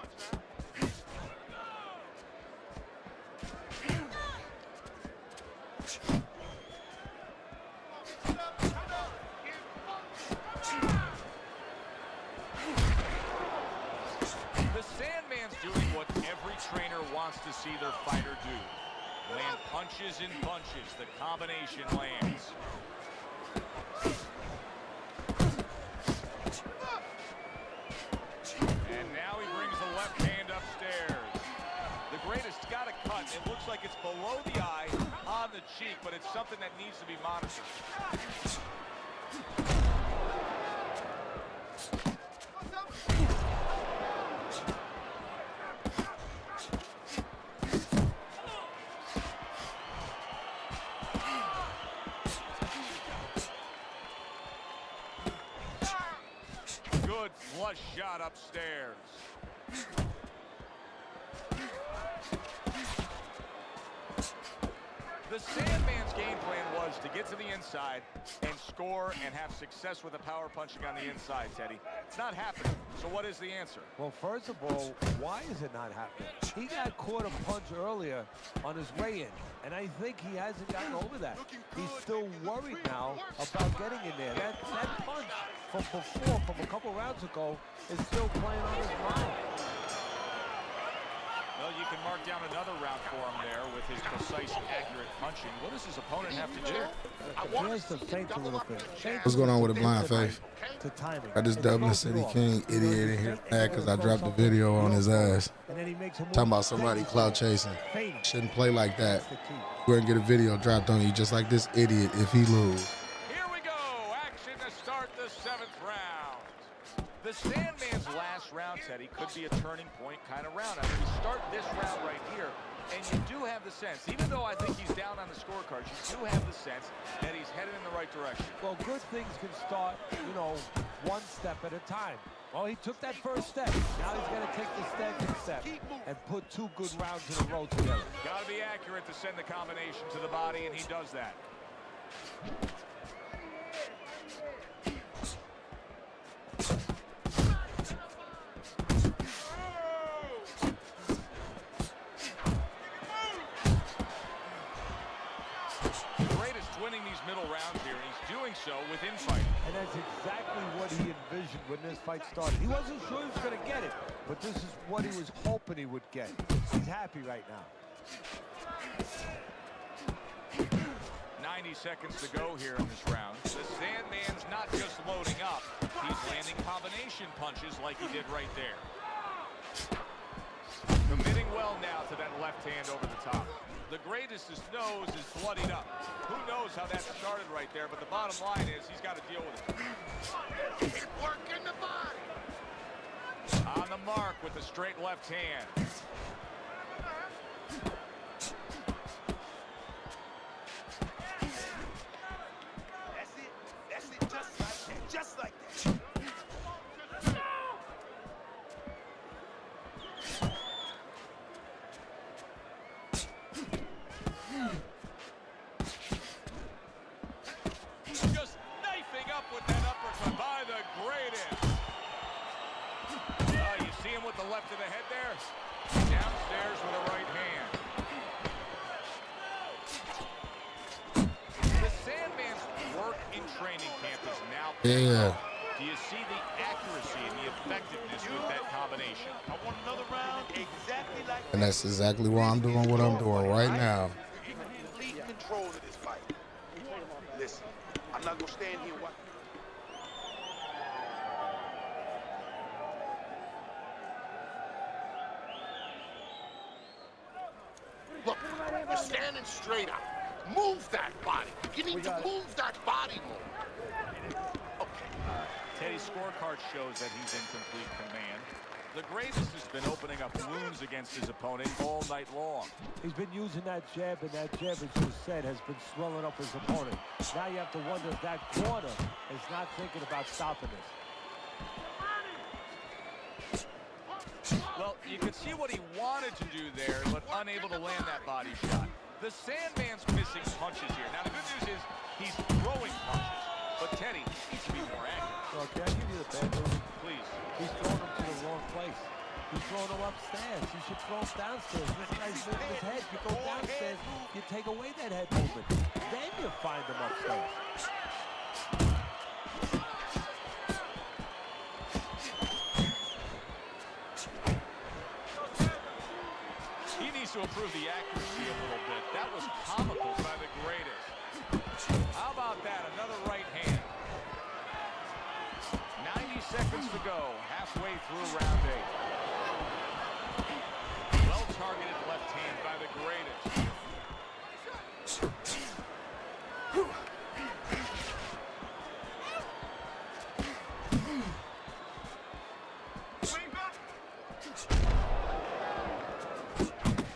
Trainer wants to see their fighter do. Land punches in bunches. The combination lands. And now he brings the left hand upstairs. The greatest got a cut. It looks like it's below the eye, on the cheek, but it's something that needs to be monitored. Flush shot upstairs. The Sandman's game plan was to get to the inside and score and have success with the power punching on the inside, Teddy. It's not happening. So what is the answer? Well, first of all, why is it not happening? He got caught a punch earlier on his way in, and I think he hasn't gotten over that. He's still worried now about getting in there. That punch from before, from a couple rounds ago, is still playing on his mind. Well, you can mark down another round for him there with his precise, accurate punching. What does his opponent have to do? He has to feint a little bit. What's going on with the blind face? To timing. I just Dublin City King idiot in here mad because I dropped the video on his ass. Talking about somebody clout chasing. Shouldn't play like that. Go ahead and get a video dropped on you just like this idiot if he lose. Here we go. Action to start the 7th round. The Sandman's last round, Teddy, could be a turning point kind of round. I mean, you start this round right here, and you do have the sense, even though I think he's down on the scorecards, you do have the sense that he's headed in the right direction. Well, good things can start, you know, one step at a time. Well, he took that first step. Now he's got to take the second step and put 2 good rounds in a row together. Got to be accurate to send the combination to the body, and he does that. Winning these middle rounds here, and he's doing so with infighting. And that's exactly what he envisioned when this fight started. He wasn't sure he was going to get it, but this is what he was hoping he would get. He's happy right now. 90 seconds to go here in this round. The Sandman's not just loading up, he's landing combination punches like he did right there. Committing well now to that left hand over the top. The greatest's nose is bloodied up. Who knows how that started right there, but the bottom line is he's got to deal with it. Keep working the body. On the mark with the straight left hand. That's it, just like that. Just knifing up with that uppercut by the greatest. You see him with the left of the head there? Downstairs with a right hand. The Sandman's work in training camp is now paying off. Do you see the accuracy and the effectiveness with that combination. I want another round exactly like And that's exactly why I'm doing what I'm doing right now. You're in complete control of this fight. Listen, I'm not gonna stand here and watch. Look, you're standing straight up. Move that body. You need to move that body more. Okay. Teddy's scorecard shows that he's in complete command. The greatest has been opening up wounds against his opponent all night long. He's been using that jab, and that jab, as you said, has been swelling up his opponent. Now you have to wonder if that corner is not thinking about stopping this. Well, you could see what he wanted to do there, but unable to land that body shot. The Sandman's missing punches here. Now, the good news is he's throwing punches, but Teddy needs to be more accurate. Well, can I give you the bad news? Please. He's throwing him to the wrong place. He's throwing him upstairs. You should throw him downstairs. This guy's moving his head. You go downstairs, you take away that head movement. Then you find him upstairs. He needs to improve the accuracy a little bit. That was comical by the greatest. How about that? Another right hand. 90 seconds to go. Halfway through round 8. Well-targeted left hand by the greatest.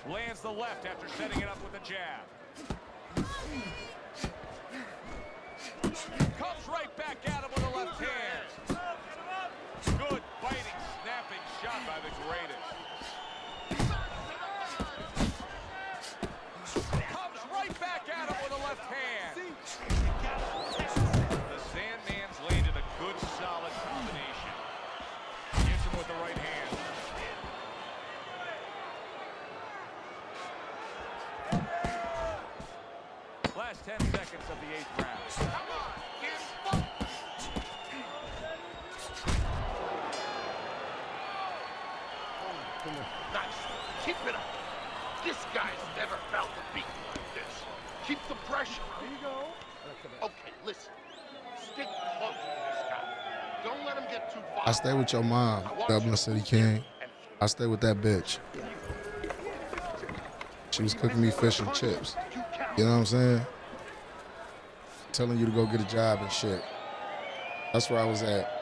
Lands the left after setting it up with a jab. Comes right back at him with a left hand. Good biting, snapping shot by the greatest. Comes right back at him with a left hand. The Sandman's landed a good, solid combination. Hits him with the right hand. Last 10 seconds of the 8th round. Come on, get Nice. Keep it up. This guy's never felt a beat like this. Keep the pressure on. Here you go. Okay, listen. Stick close to this guy. Don't let him get too far. I stay with your mom, Dublin City King. I stay with that bitch. She was cooking me fish and chips. You know what I'm saying? Telling you to go get a job and shit. That's where I was at.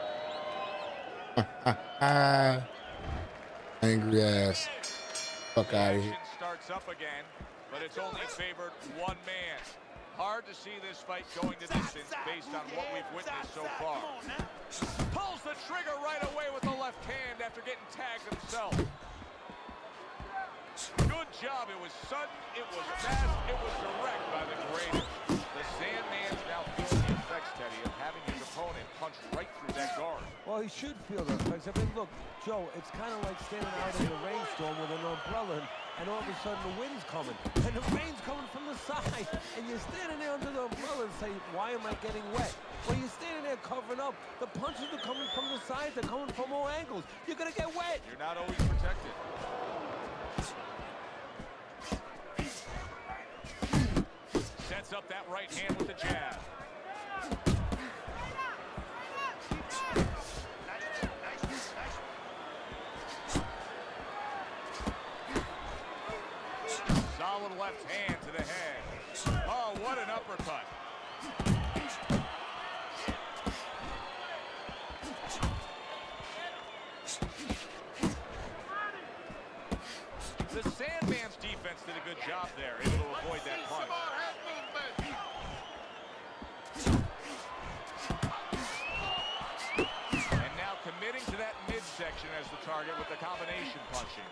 Angry ass. Fuck out of here. Action starts up again, but it's only favored one man. Hard to see this fight going the distance based on what we've witnessed so far. Pulls the trigger right away with the left hand after getting tagged himself. Good job. It was sudden, it was fast, it was direct by the greatest. The Sandman's now feeling the effects, Teddy, of having his opponent punch right through that guard. Well, he should feel the effects. I mean, look, Joe, it's kind of like standing out in a rainstorm with an umbrella, and all of a sudden the wind's coming, and the rain's coming from the side, and you're standing there under the umbrella and say, why am I getting wet? Well, you're standing there covering up. The punches are coming from the sides. They're coming from all angles. You're going to get wet. You're not always protected. Sets up that right hand with the jab. Solid left hand to the head. Oh, what an uppercut. The Sandman's defense did a good job there, able to avoid that punch. And now committing to that midsection as the target with the combination punching.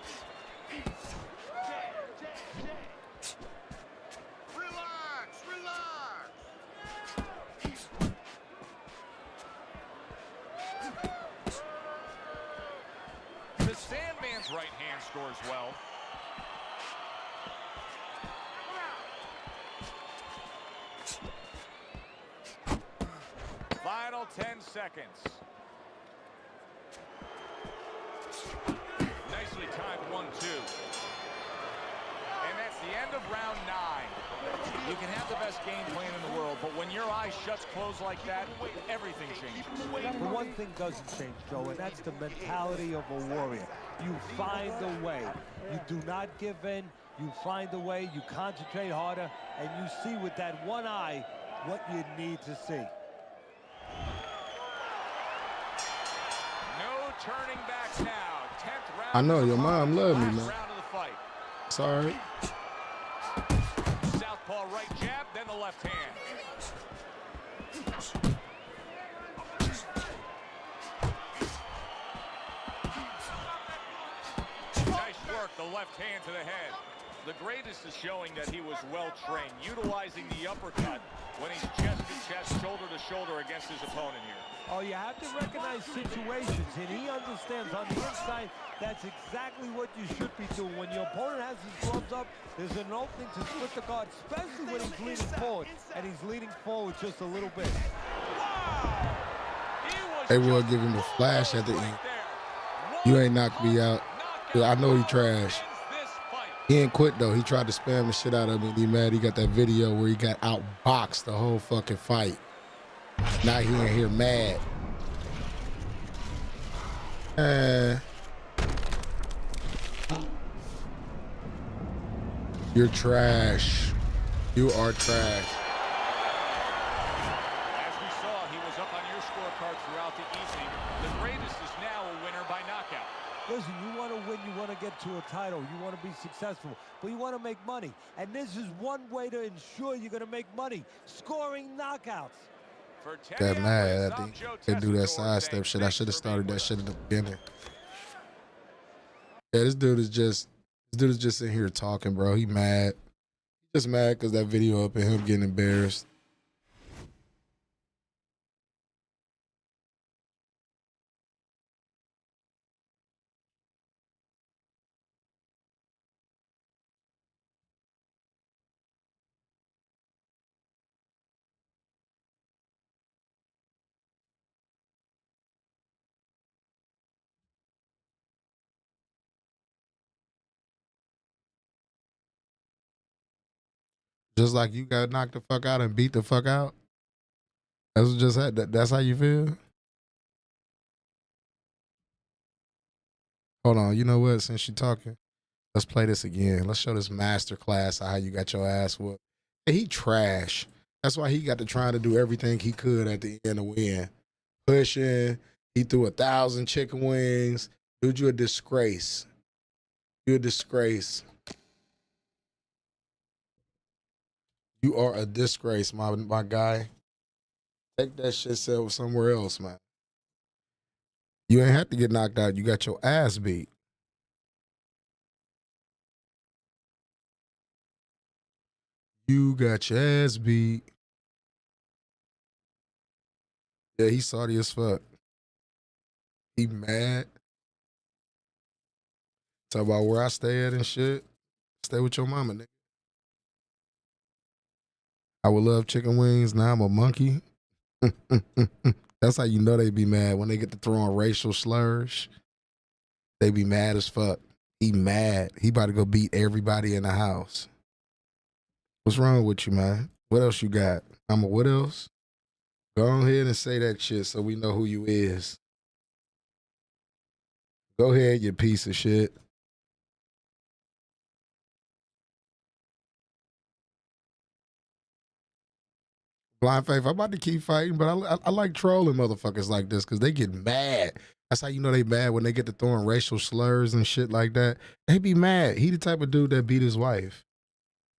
Relax, relax. The Sandman's right hand scores well. Final 10 seconds. timed 1-2. And that's the end of round 9. You can have the best game plan in the world, but when your eye shuts closed like that, everything changes. The one thing doesn't change, Joe, and that's the mentality of a warrior. You find a way. You do not give in. You find a way. You concentrate harder, and you see with that one eye what you need to see. No turning back now. 10th round. I know your mom loved me, man. Round of the fight. Sorry. Southpaw right jab, then the left hand. Nice work, the left hand to the head. The greatest is showing that he was well-trained, utilizing the uppercut when he's chest to chest, shoulder to shoulder against his opponent here. Oh, you have to recognize situations, and he understands on the inside that's exactly what you should be doing. When your opponent has his gloves up, there's an opening to split the guard, especially when he's leaning forward, and he's leaning forward just a little bit. They will give him a flash at the end. You ain't knocked me out. I know he trash. He ain't quit, though. He tried to spam the shit out of me. He mad he got that video where he got outboxed the whole fucking fight. Now he in here mad. You're trash. You are trash. As we saw, he was up on your scorecard throughout the evening. The greatest is now a winner by knockout. Listen, you want to win, you want to get to a title, you want to be successful, but you want to make money. And this is one way to ensure you're going to make money, scoring knockouts. Got mad. I think they do that sidestep shit. I should have started that shit at the beginning. Yeah, this dude is just in here talking, bro. He mad. Just mad because that video up and him getting embarrassed. Just like you got knocked the fuck out and beat the fuck out. That's what just happened. That's how you feel? Hold on. You know what? Since you talking, let's play this again. Let's show this master class of how you got your ass whooped. And he trash. That's why he got to trying to do everything he could at the end to win. Pushing. He threw 1,000 chicken wings. Dude, you a disgrace. You're a disgrace. You are a disgrace, my guy. Take that shit somewhere else, man. You ain't have to get knocked out. You got your ass beat. You got your ass beat. Yeah, he salty as fuck. He mad. Talk about where I stay at and shit. Stay with your mama, nigga. I would love chicken wings. Now I'm a monkey. That's how you know they be mad when they get to throwing racial slurs. They be mad as fuck. He mad. He about to go beat everybody in the house. What's wrong with you, man? What else you got? What else? Go ahead and say that shit so we know who you is. Go ahead, you piece of shit. Blind Faith, I'm about to keep fighting, but I like trolling motherfuckers like this because they get mad. That's how you know they mad when they get to throwing racial slurs and shit like that. They be mad. He the type of dude that beat his wife.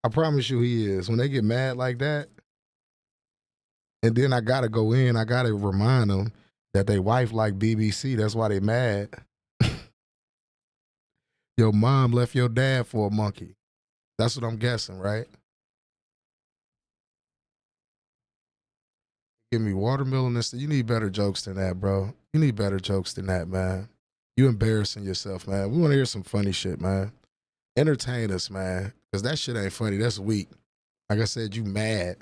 I promise you he is. When they get mad like that, and then I gotta go in, I gotta remind them that they wife like BBC. That's why they mad. Your mom left your dad for a monkey. That's what I'm guessing, right? Give me watermelon and stuff. You need better jokes than that, bro. You need better jokes than that, man. You embarrassing yourself, man. We want to hear some funny shit, man. Entertain us, man. Because that shit ain't funny. That's weak. Like I said, you mad.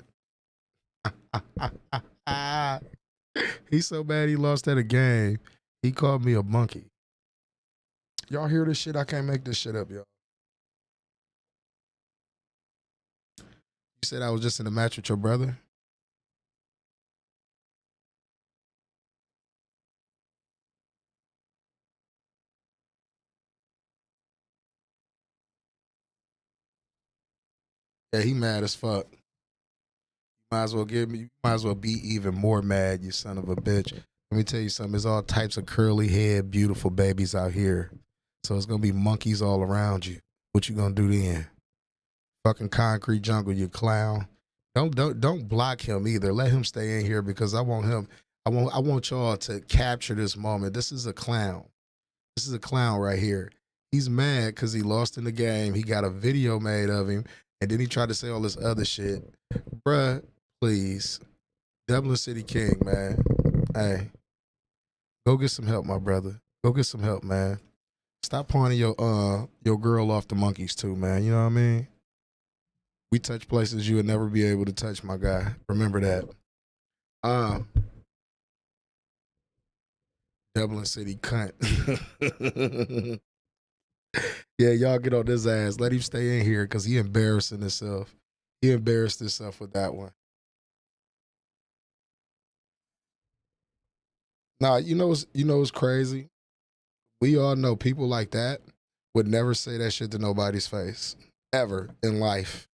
He's so mad he lost at a game. He called me a monkey. Y'all hear this shit? I can't make this shit up, y'all. You said I was just in a match with your brother? Yeah, he mad as fuck. You might as well be even more mad, you son of a bitch. Let me tell you something. There's all types of curly head, beautiful babies out here. So it's gonna be monkeys all around you. What you gonna do then? Fucking concrete jungle, you clown. Don't block him either. Let him stay in here because I want him. I want y'all to capture this moment. This is a clown. This is a clown right here. He's mad because he lost in the game. He got a video made of him, and then he tried to say all this other shit. Bruh, please. Dublin City King, man. Hey, go get some help, my brother. Go get some help, man. Stop pawning your girl off the monkeys too, man. You know what I mean? We touch places you would never be able to touch, my guy. Remember that. Um, Dublin City cunt. Yeah, y'all get on his ass. Let him stay in here because he embarrassing himself. He embarrassed himself with that one. Nah, you know what's crazy? We all know people like that would never say that shit to nobody's face. Ever in life.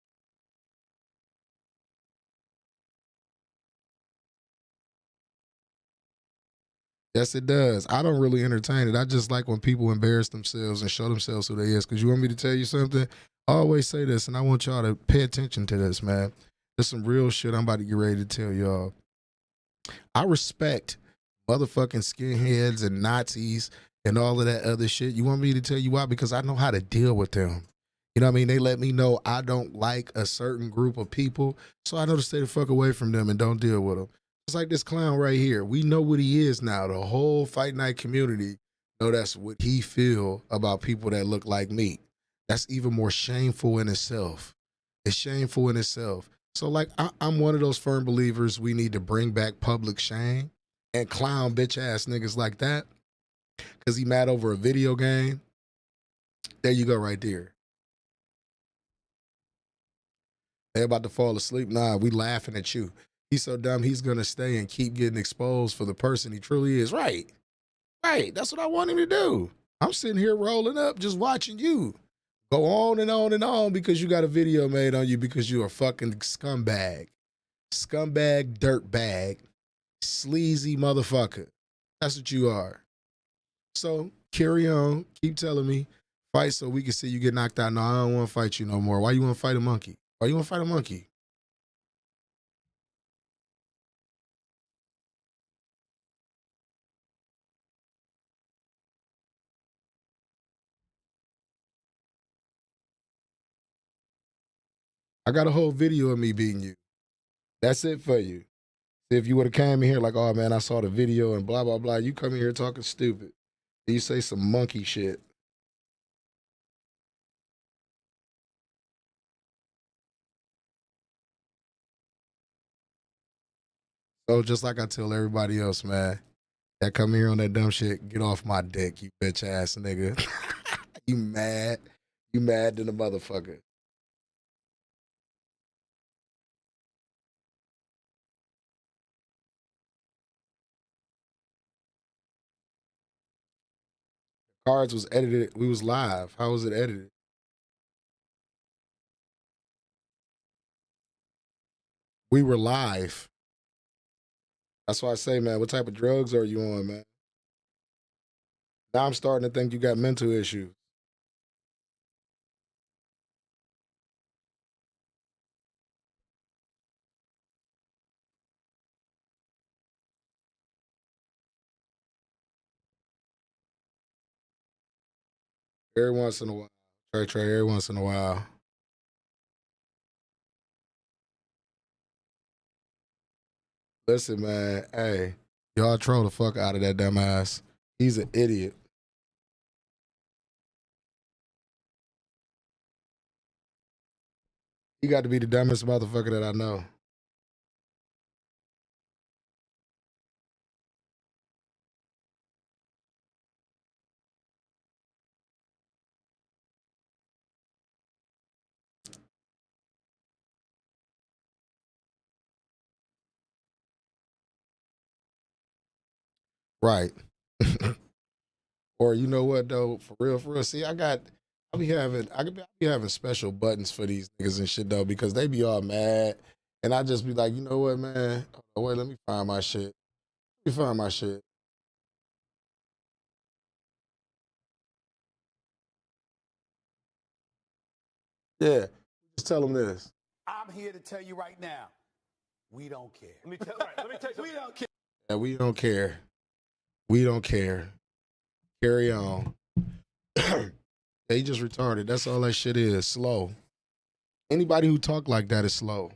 Yes, it does. I don't really entertain it. I just like when people embarrass themselves and show themselves who they is. Because you want me to tell you something? I always say this, and I want y'all to pay attention to this, man. There's some real shit I'm about to get ready to tell y'all. I respect motherfucking skinheads and Nazis and all of that other shit. You want me to tell you why? Because I know how to deal with them. You know what I mean? They let me know I don't like a certain group of people, so I know to stay the fuck away from them and don't deal with them. It's like this clown right here. We know what he is now. The whole Fight Night community know that's what he feel about people that look like me. That's even more shameful in itself. It's shameful in itself. So like I'm one of those firm believers we need to bring back public shame and clown bitch ass niggas like that because he mad over a video game. There you go right there. They about to fall asleep. Nah, we laughing at you. He's so dumb he's gonna stay and keep getting exposed for the person he truly is. Right. Right. That's what I want him to do. I'm sitting here rolling up just watching you. Go on and on and on because you got a video made on you because you're a fucking scumbag. Scumbag, dirtbag, sleazy motherfucker. That's what you are. So carry on. Keep telling me. Fight so we can see you get knocked out. No, I don't want to fight you no more. Why you want to fight a monkey? Why you want to fight a monkey? I got a whole video of me beating you. That's it for you. If you would have came in here like, oh man, I saw the video and blah, blah, blah, you come in here talking stupid. You say some monkey shit. So just like I tell everybody else, man, that come here on that dumb shit, get off my dick, you bitch ass nigga. You mad? You mad than a motherfucker. Cards was edited. We was live. How was it edited? We were live. That's why I say, man, what type of drugs are you on, man? Now I'm starting to think you got mental issues. Every once in a while. Trey, every once in a while. Listen, man, hey, y'all troll the fuck out of that dumbass. He's an idiot. He got to be the dumbest motherfucker that I know. Right. Or you know what though, for real. See, I be having special buttons for these niggas and shit though, because they be all mad, and I just be like, you know what, man? Oh, wait, let me find my shit. Let me find my shit. Yeah, just tell them this. I'm here to tell you right now, we don't care. Let me tell you, We don't care. Yeah, we don't care. We don't care. Carry on. They just retarded. That's all that shit is. Slow. Anybody who talk like that is slow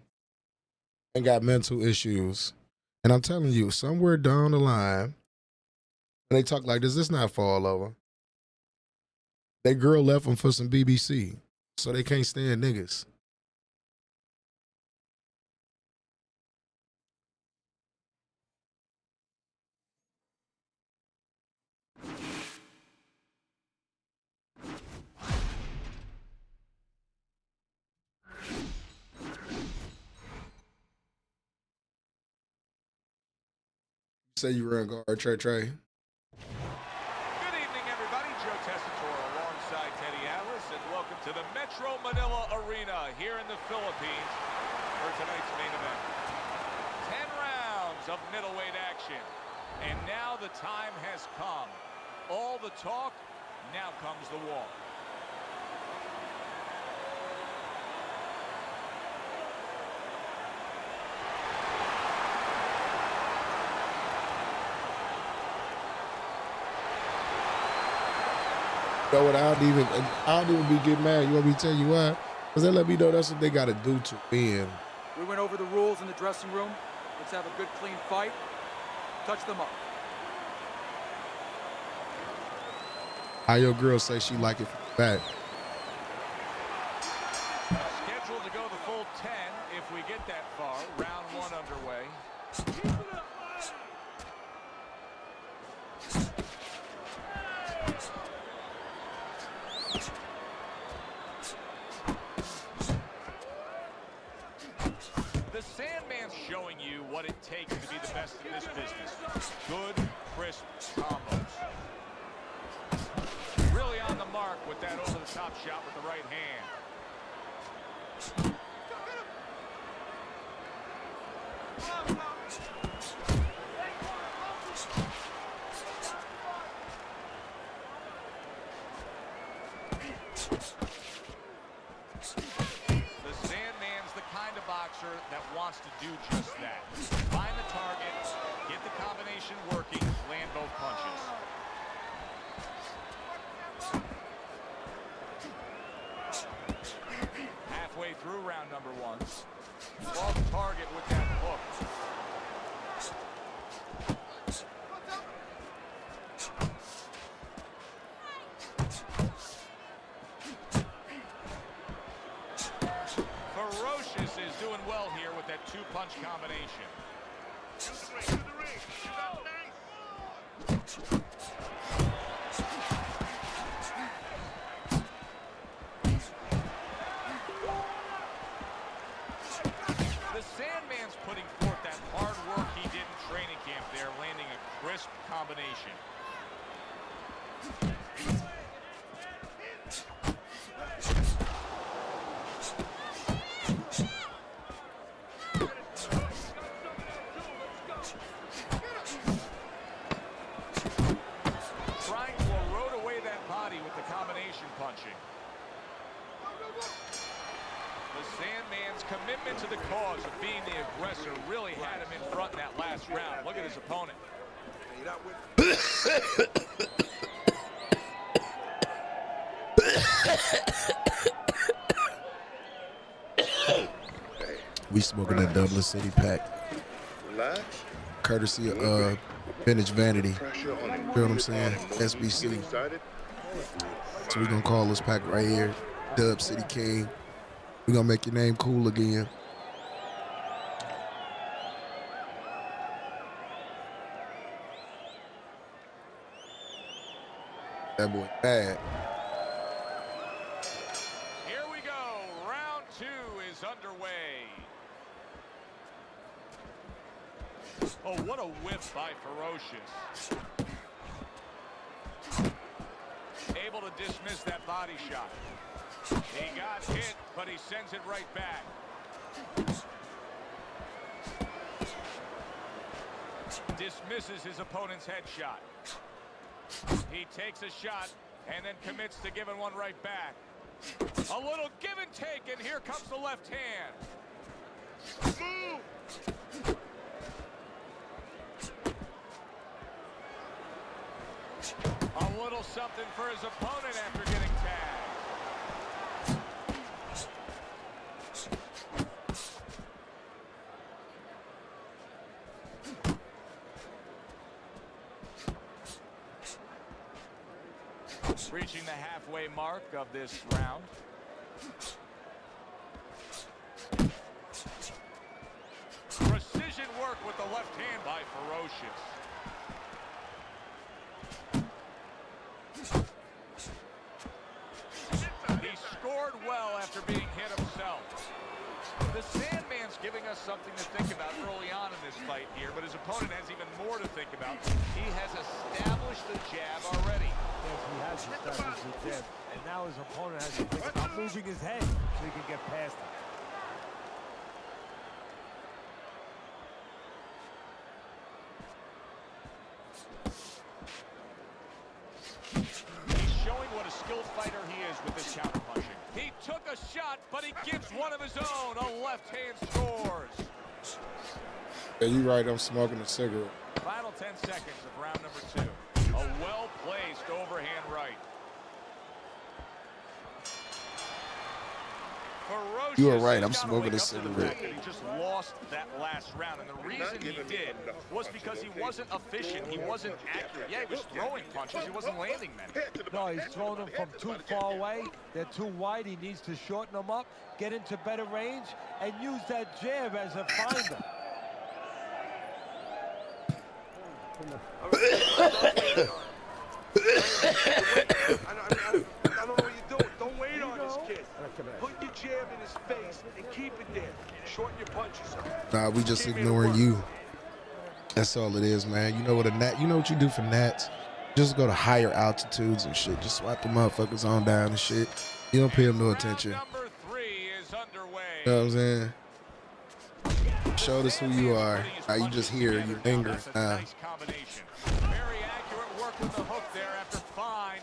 and got mental issues. And I'm telling you, somewhere down the line, when they talk like this not fall over. That girl left them for some BBC, so they can't stand niggas. Say you run guard, Trey. Good evening, everybody. Joe Tessitore alongside Teddy Atlas, and welcome to the Metro Manila Arena here in the Philippines for tonight's main event. 10 rounds of middleweight action, and now the time has come. All the talk, now comes the walk. You know what? I don't even be getting mad. You want me to tell you why? Because they let me know that's what they got to do to win. We went over the rules in the dressing room. Let's have a good, clean fight. Touch them up. How your girl say she like it from the back? Scheduled to go the full 10 if we get that far. Round 1 underway. The Sandman's showing you what it takes to be the best in this business. Good, crisp combos. Really on the mark with that over-the-top shot with the right hand. The Sandman's the kind of boxer that wants to do just that. Find the target, get the combination working, land both punches. Halfway through round number 1. Off target with that hook. Ferocious is doing well here with that 2-punch combination. The Sandman's putting forth that hard work he did in training camp there, landing a crisp combination. Trying to erode away that body with the combination punching. The Sandman's commitment to the cause of being the aggressor really had him in front in that last round. Look at his opponent. We smoking that Dublin City pack. Relax. Courtesy of Vintage Vanity. Feel what I'm saying? SBC. So we gonna call this pack right here, Dub City King. We gonna make your name cool again. That boy bad. Here we go. Round 2 is underway. Oh, what a whip by Ferocious. able to dismiss that body shot. He got hit, but he sends it right back. Dismisses his opponent's headshot. He takes a shot and then commits to giving one right back. A little give and take, and here comes the left hand. Move! A little something for his opponent after getting tagged. Reaching the halfway mark of this round. Precision work with the left hand by Ferocious. He scored well after being hit himself. The Sandman's giving us something to think about early on in this fight here, but his opponent has even more to think about. He has established the jab already. Yes, he has established the jab, and now his opponent has to think about moving his head so he can get past it. He's showing what a skilled fighter he is with this counterpunching. He took a shot, but he gives one of his own. A left hand scores. Yeah, you right. I'm smoking a cigarette. Final 10 seconds of round number 2. A well-placed overhand right. Ferocious. You are right. I'm has gotta smoking wake a up to the cigarette. fact that he just lost that last round, and the reason he did was because he wasn't efficient. He wasn't accurate. Yeah, he was throwing punches. He wasn't landing many. No, he's throwing them from too far away. They're too wide. He needs to shorten them up, get into better range, and use that jab as a finder. I don't know what you're doing. Don't wait on this kid. Put your jab in his face and keep it there. Shorten your punches up. Nah, we just ignoring you. That's all it is, man. You know what a gnat? You know what you do for gnats? Just go to higher altitudes and shit. Just swap the motherfuckers on down and shit. You don't pay them no attention. Number 3 is underway. You know what I'm saying? Show us who you are. Now you just here, you linger. Nice combination. Very accurate work with the hook there after fine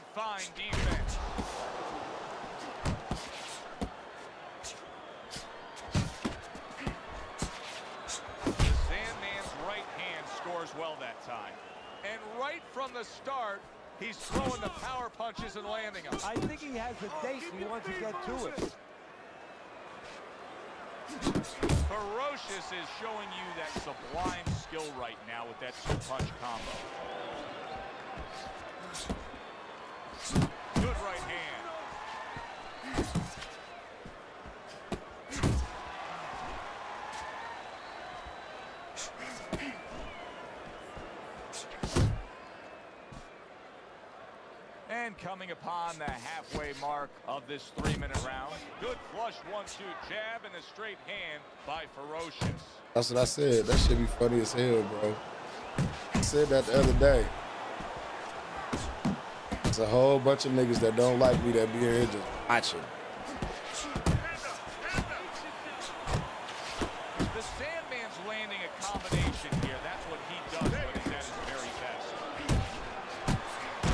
defense. The Sandman's right hand scores well that time. And right from the start, he's throwing the power punches and landing them. I think he has a date and he wants to get to it. Ferocious is showing you that sublime skill right now with that two-punch combo. Good right hand. And coming upon the halfway mark of this 3-minute round. Good flush 1-2 jab and a straight hand by Ferocious. That's what I said. That shit be funny as hell, bro. I said that the other day. There's a whole bunch of niggas that don't like me that be here just watching. The Sandman's landing a combination here. That's what he does when he's at his very best.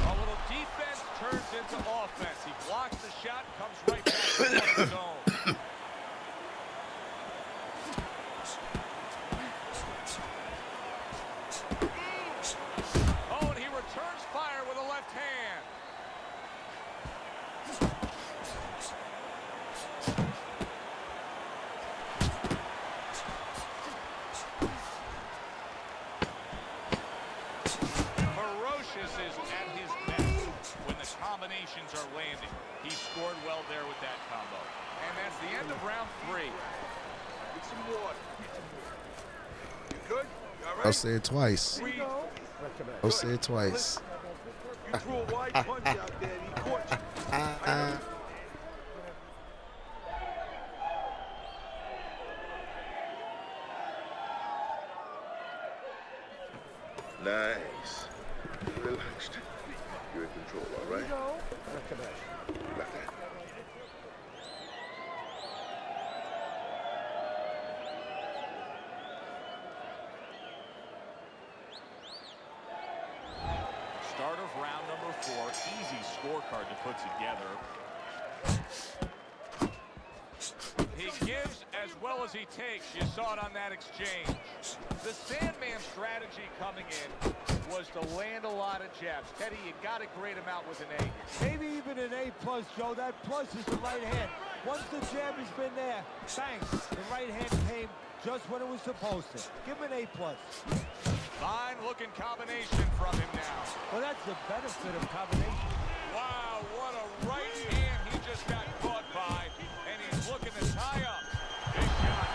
A little defense turns into offense. He blocks the shot, comes right back to one of his own. Oh, and he returns fire with a left hand. Ferocious is at his best when the combinations are landing. He scored well there with that combo. And that's the end of round 3. Get some water. You good? You all right? I'll say it twice. Breathe. I'll say it twice. You threw a wide punch out there and he caught you. Nice. Relaxed. you're in control, all right? Got that. Start of round number 4. Easy scorecard to put together. He gives as well as he takes. You saw it on that exchange. The Sandman strategy coming in was to land a lot of jabs. Teddy, you got to grade him out with an A. Maybe even an A+, Joe. That plus is the right hand. Once the jab has been there, bang, the right hand came just when it was supposed to. Give him an A+. Fine looking combination from him now. Well, that's the benefit of combination. Wow, what a right hand he just got caught by. And he's looking to tie up. Big shot.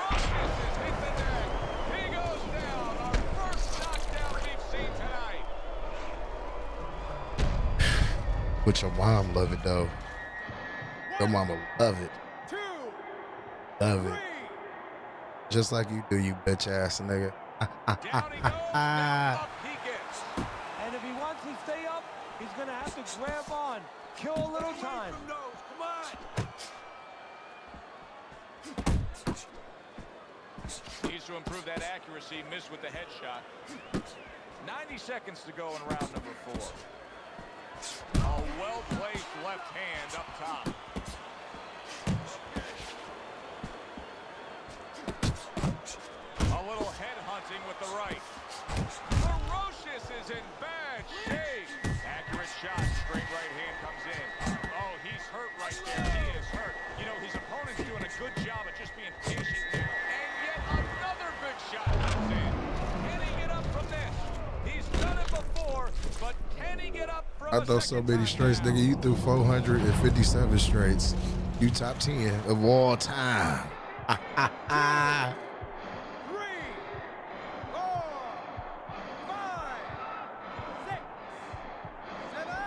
Ferocious has hit the neck. He goes down. Our first knockdown we've seen tonight. But your mom love it though. Your mama love it. Love it. Just like you do, you bitch ass nigga. Down he goes, now up he gets. And if he wants to stay up, he's going to have to grab on. Kill a little time. Come on. Needs to improve that accuracy. Missed with the headshot. 90 seconds to go in round number 4. A well-placed left hand up top. A little head hunting with the right. Ferocious is in bad shape. Accurate shot. Straight right hand comes in. Oh, he's hurt right there. He is hurt. You know, his opponent's doing a good job of just being patient now. And yet another big shot comes in. Can he get up from this? He's done it before, but can he get up from I throw so many straights, nigga. You threw 457 straights. You top 10 of all time. 3, 4, 5, 6, 7, 8, 9,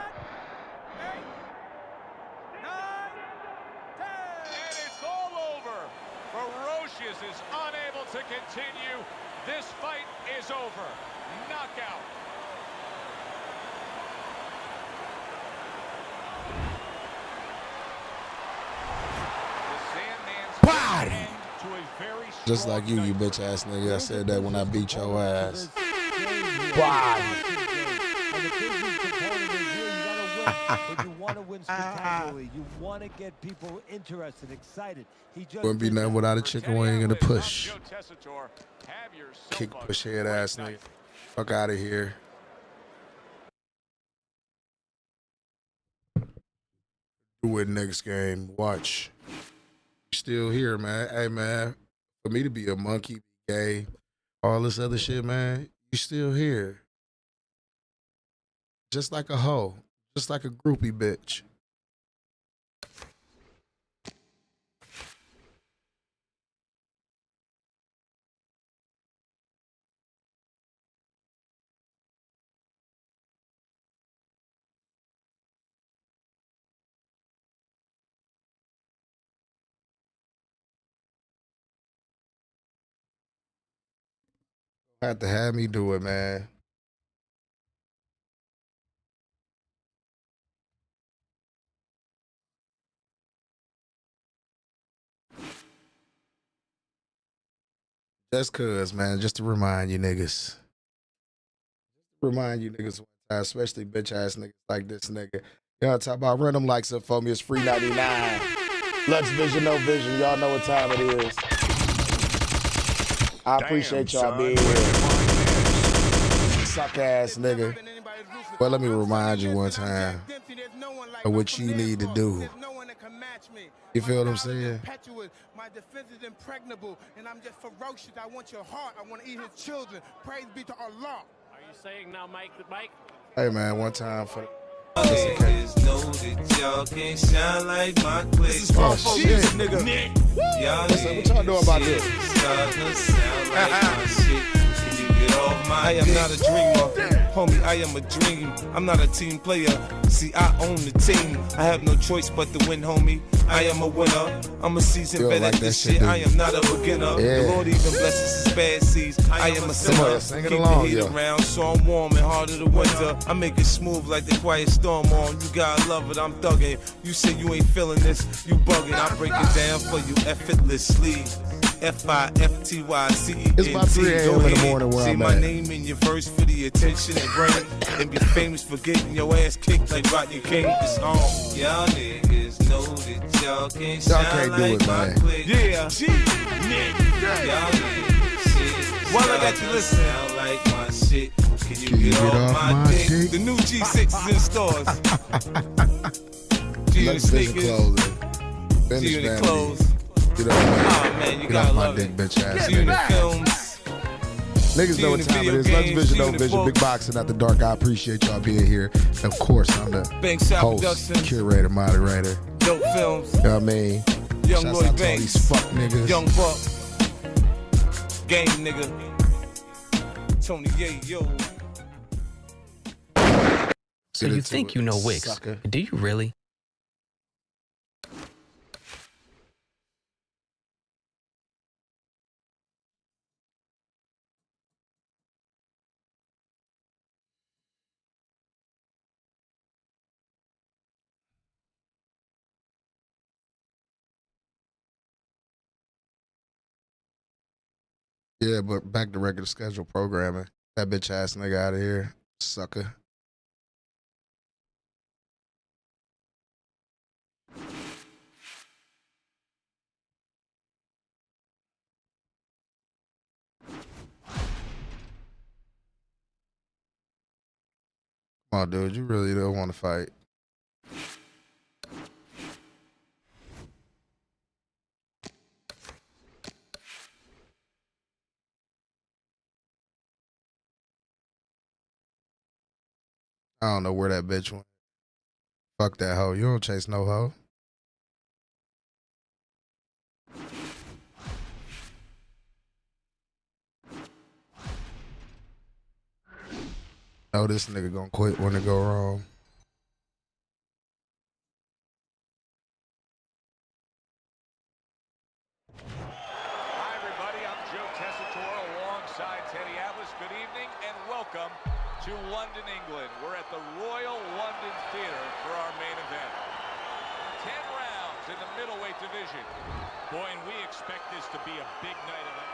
10. And it's all over. Ferocious is unable to continue. This fight is over. Knockout. Body. Just like you bitch ass nigga. I said that when I beat your ass. Body. But you want to win spectacularly. You want to get people interested, excited. He just Wouldn't be nothing without a chicken wing and a push. Joe Tessitore, have yourself Kick a push head great ass night. nigga. Fuck out of here. Do it next game. Watch. Still here, man. Hey, man. For me to be a monkey, gay, all this other shit, man, you still here. Just like a hoe. Just like a groupie bitch. Had to have me do it, man. Just cuz, man. Just to remind you niggas. Remind you niggas one time, especially bitch ass niggas like this nigga. Y'all talk about run them likes up for me. It's free 99. Lux Vision, no vision. Y'all know what time it is. I appreciate y'all being here. Suck ass nigga. Well, let me remind you one time of what you need to do. You feel what I'm saying? My defense is impregnable, and I'm just ferocious. I want your heart. I want to eat his children. Praise be to Allah. Are you saying now, Mike? Hey, man, one time for... Niggas know that y'all can't shine like my clique. Oh, shit, nigga. Y'all what y'all doing about this? starting to sound like my shit. Can you get off my I am not a dreamer. Homie, I am a dream. I'm not a team player. See, I own the team. I have no choice but to win, homie. I am a winner. I'm a seasoned vet at this shit. I am not a beginner. Yeah. The Lord even blesses his bad seeds. I am a sinner. Sing it Keep along, the heat yo. around so I'm warm and hard of the winter. I make it smooth like the quiet storm on. You gotta love it, I'm thugging. You say you ain't feeling this, you bugging. I break it down for you effortlessly. F-I-F-T-Y-C-E-N-T. It's about 3 a.m. in the morning where Say I'm my at. name in your verse for the attention and brain. And be famous for getting your ass kicked like Rodney King. It's on. Y'all niggas know that y'all can't shine can't do like it, my man. clique. Yeah. Y'all niggas shit. While I got you listening. Sound like my shit. Can you get off my dick? The new G6 is in stores. G in the Let's finish sneakers. closing. Finish G in the vanity. clothes. Get off my, Oh man, you get gotta off my love dick, it. bitch ass G in the nigga. films. Niggas know what G in the time it video is. Let's games, Vision, G no in the vision. books. Big boxing after dark. I appreciate y'all being here. Of course, I'm the Bank Shop host, Productions. curator, moderator. Dope films. You know what I mean? Young Shouts Lloyd out to all Banks. these fuck niggas. Young Buck. Game nigga. Tony Yayo. So you think you know Wix? Sucker. Do you really? Yeah, but back to regular schedule programming. That bitch ass nigga out of here. Sucker. Come on, dude. You really don't want to fight. I don't know where that bitch went. Fuck that hoe. You don't chase no hoe. No, this nigga gonna quit when it go wrong. Hi, everybody. I'm Joe Tessitore alongside Teddy Atlas. Good evening and welcome to London, England. We're at the Royal London Theatre for our main event. 10 rounds in the middleweight division. Boy, and we expect this to be a big night of it.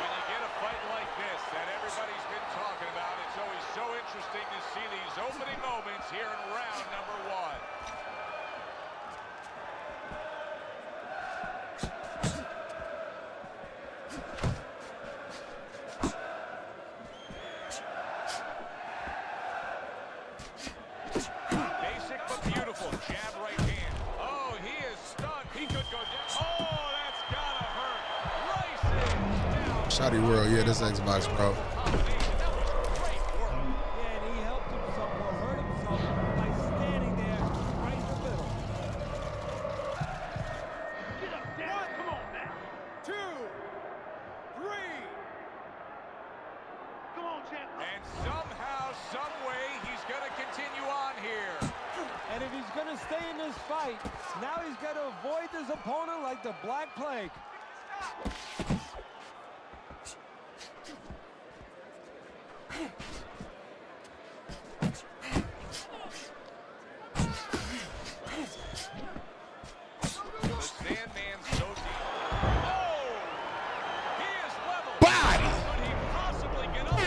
When you get a fight like this that everybody's been talking about, it's always so interesting to see these opening moments here in round number 1. Basic but beautiful. Jab right hand. Oh, he is stunned. He could go down. Oh, that's gotta hurt. Rice is down. Shotty World, yeah, this Xbox, bro. Combination. That was great work. Yeah, and he helped himself or hurt himself by standing there right in the middle. Get up, Dan. Come on now. 2, 3. Come on, champ. And somehow, some way, he's going to continue on here. And if he's going to stay in this fight, now he's got to avoid his opponent like the Black Plague. The Sandman's so deep. Oh! He is level. Body! Could he possibly get up?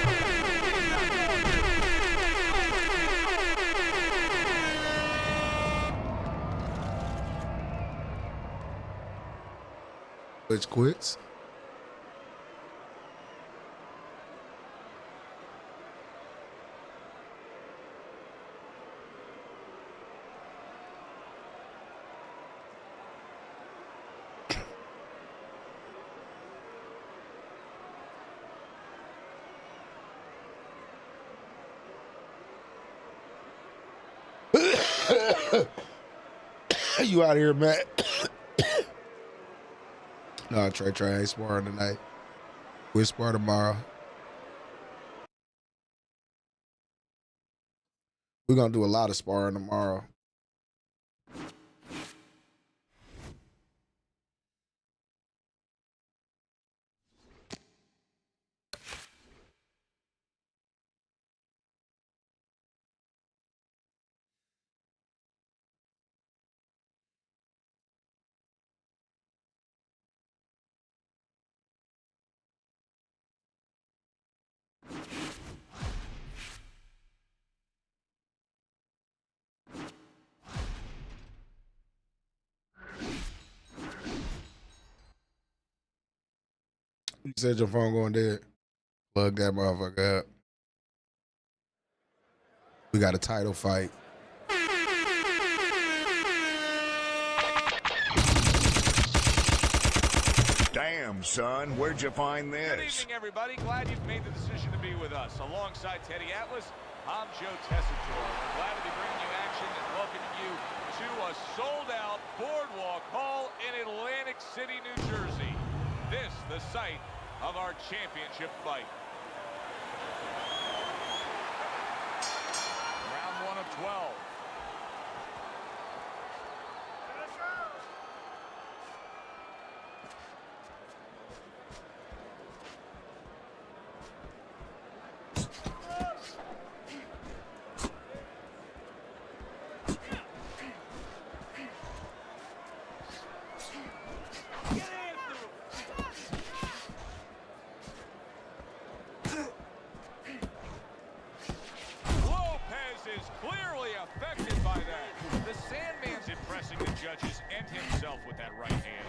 Bitch quits. You out here, Matt? No, Trey ain't sparring tonight. We'll spar tomorrow. We're gonna do a lot of sparring tomorrow. You said your phone going dead. Plug that motherfucker up. We got a title fight. Damn, son, where'd you find this? Good evening, everybody. Glad you've made the decision to be with us. Alongside Teddy Atlas, I'm Joe Tessitore. We're glad to be bringing you action and welcoming you to a sold-out Boardwalk Hall in Atlantic City, New Jersey. This, the site of our championship fight. Round 1 of 12. Clearly affected by that. The Sandman's impressing the judges and himself with that right hand.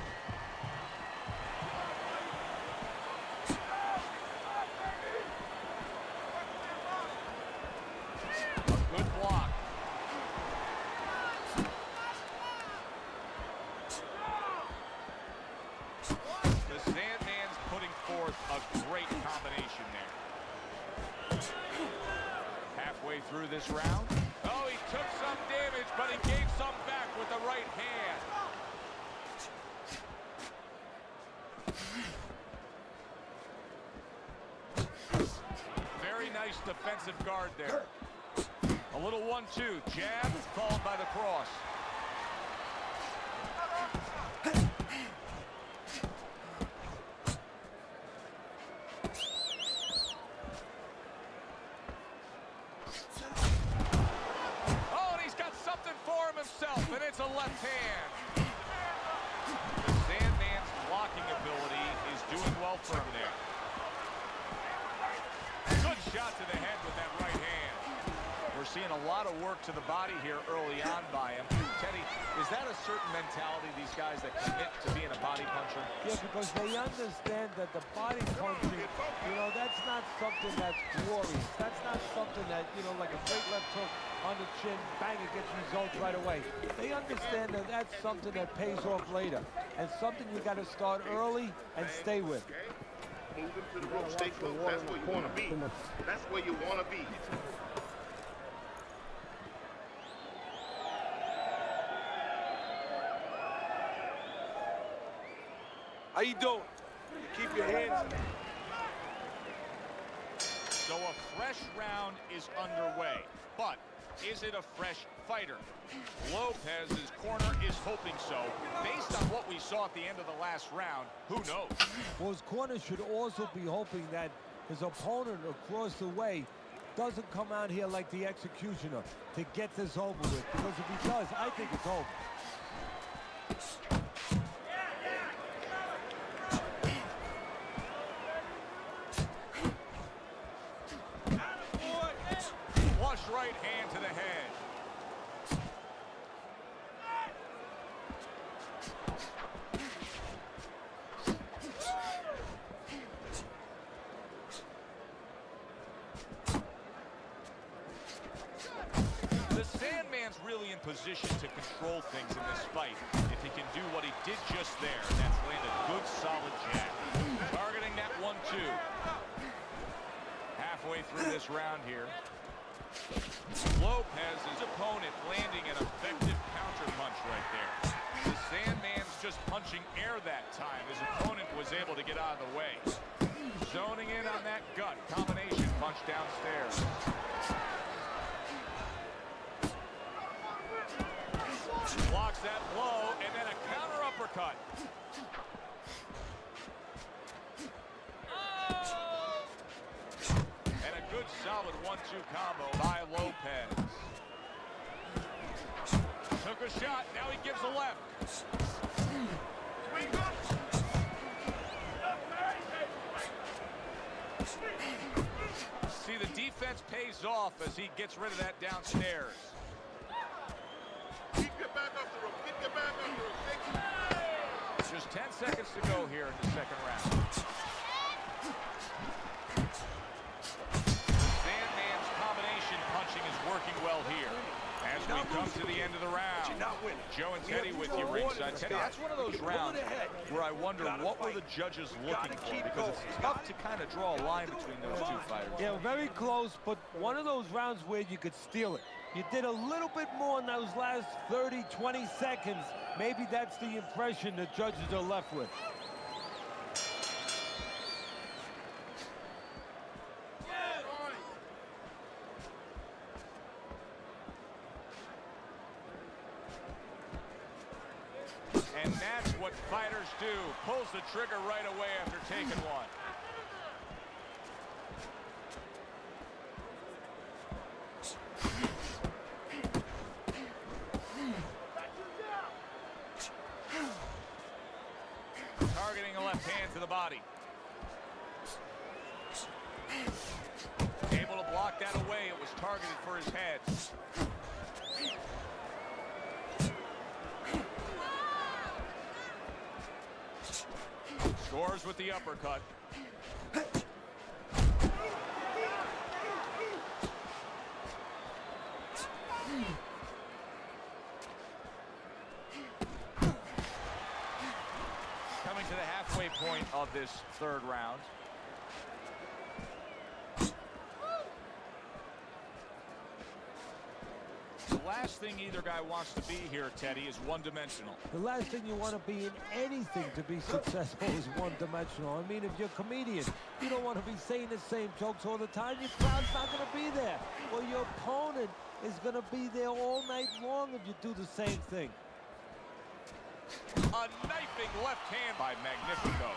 A good block. The Sandman's putting forth a great combination there. Halfway through this round. Oh, he took some damage, but he gave some back with the right hand. Very nice defensive guard there. A little 1-2. Jab followed by the cross. And it's a left hand. The Sandman's blocking ability is doing well for him there. Good shot to the head with that right hand. We're seeing a lot of work to the body here early on by him. Teddy, is that a certain mentality, these guys that commit to being a body puncher? Yeah, because they understand that the body punching, that's not something that's glorious. That's not something that, like a straight left hook on the chin, bang, it gets results right away. They understand that that's something that pays off later, and something you got to start early and stay with. Move him to the rope, stay close. That's where you want to be. That's where you want to be. How you doing? Keep your hands. So a fresh round is underway, but is it a fresh fighter? Lopez's corner is hoping so. Based on what we saw at the end of the last round, who knows? Well, his corner should also be hoping that his opponent across the way doesn't come out here like the executioner to get this over with. Because if he does, I think it's over. Right hand to the head. The Sandman's really in position to control things in this fight. If he can do what he did just there, that's landed a good solid jab. Targeting that 1-2. Halfway through this round here. Lopez's opponent landing an effective counter punch right there. The Sandman's just punching air that time. His opponent was able to get out of the way. Zoning in on that gut combination punch downstairs. Blocks that blow, and then a counter uppercut. And a good solid 1-2 combo by Lopez. Took a shot, now he gives a left. See, the defense pays off as he gets rid of that downstairs. Keep your back up the rope. Keep your back up the rope. Just 10 seconds to go here in the second round. Sandman's combination punching is working well here. As we come to the end of the round, Joe and Teddy with you ringside. Teddy, that's one of those rounds where I wonder what were the judges looking for, because it's tough to kind of draw a line between those two fighters. Yeah, very close, but one of those rounds where you could steal it. You did a little bit more in those last 30, 20 seconds. Maybe that's the impression the judges are left with. And that's what fighters do. Pulls the trigger right away after taking one. Targeting a left hand to the body. Able to block that away. It was targeted for his head. Scores with the uppercut. Coming to the halfway point of this third round. The last thing either guy wants to be here, Teddy, is one-dimensional. The last thing you want to be in anything to be successful is one-dimensional. I mean, if you're a comedian, you don't want to be saying the same jokes all the time. Your crowd's not going to be there. Well, your opponent is going to be there all night long if you do the same thing. A knifing left hand by Magnifico.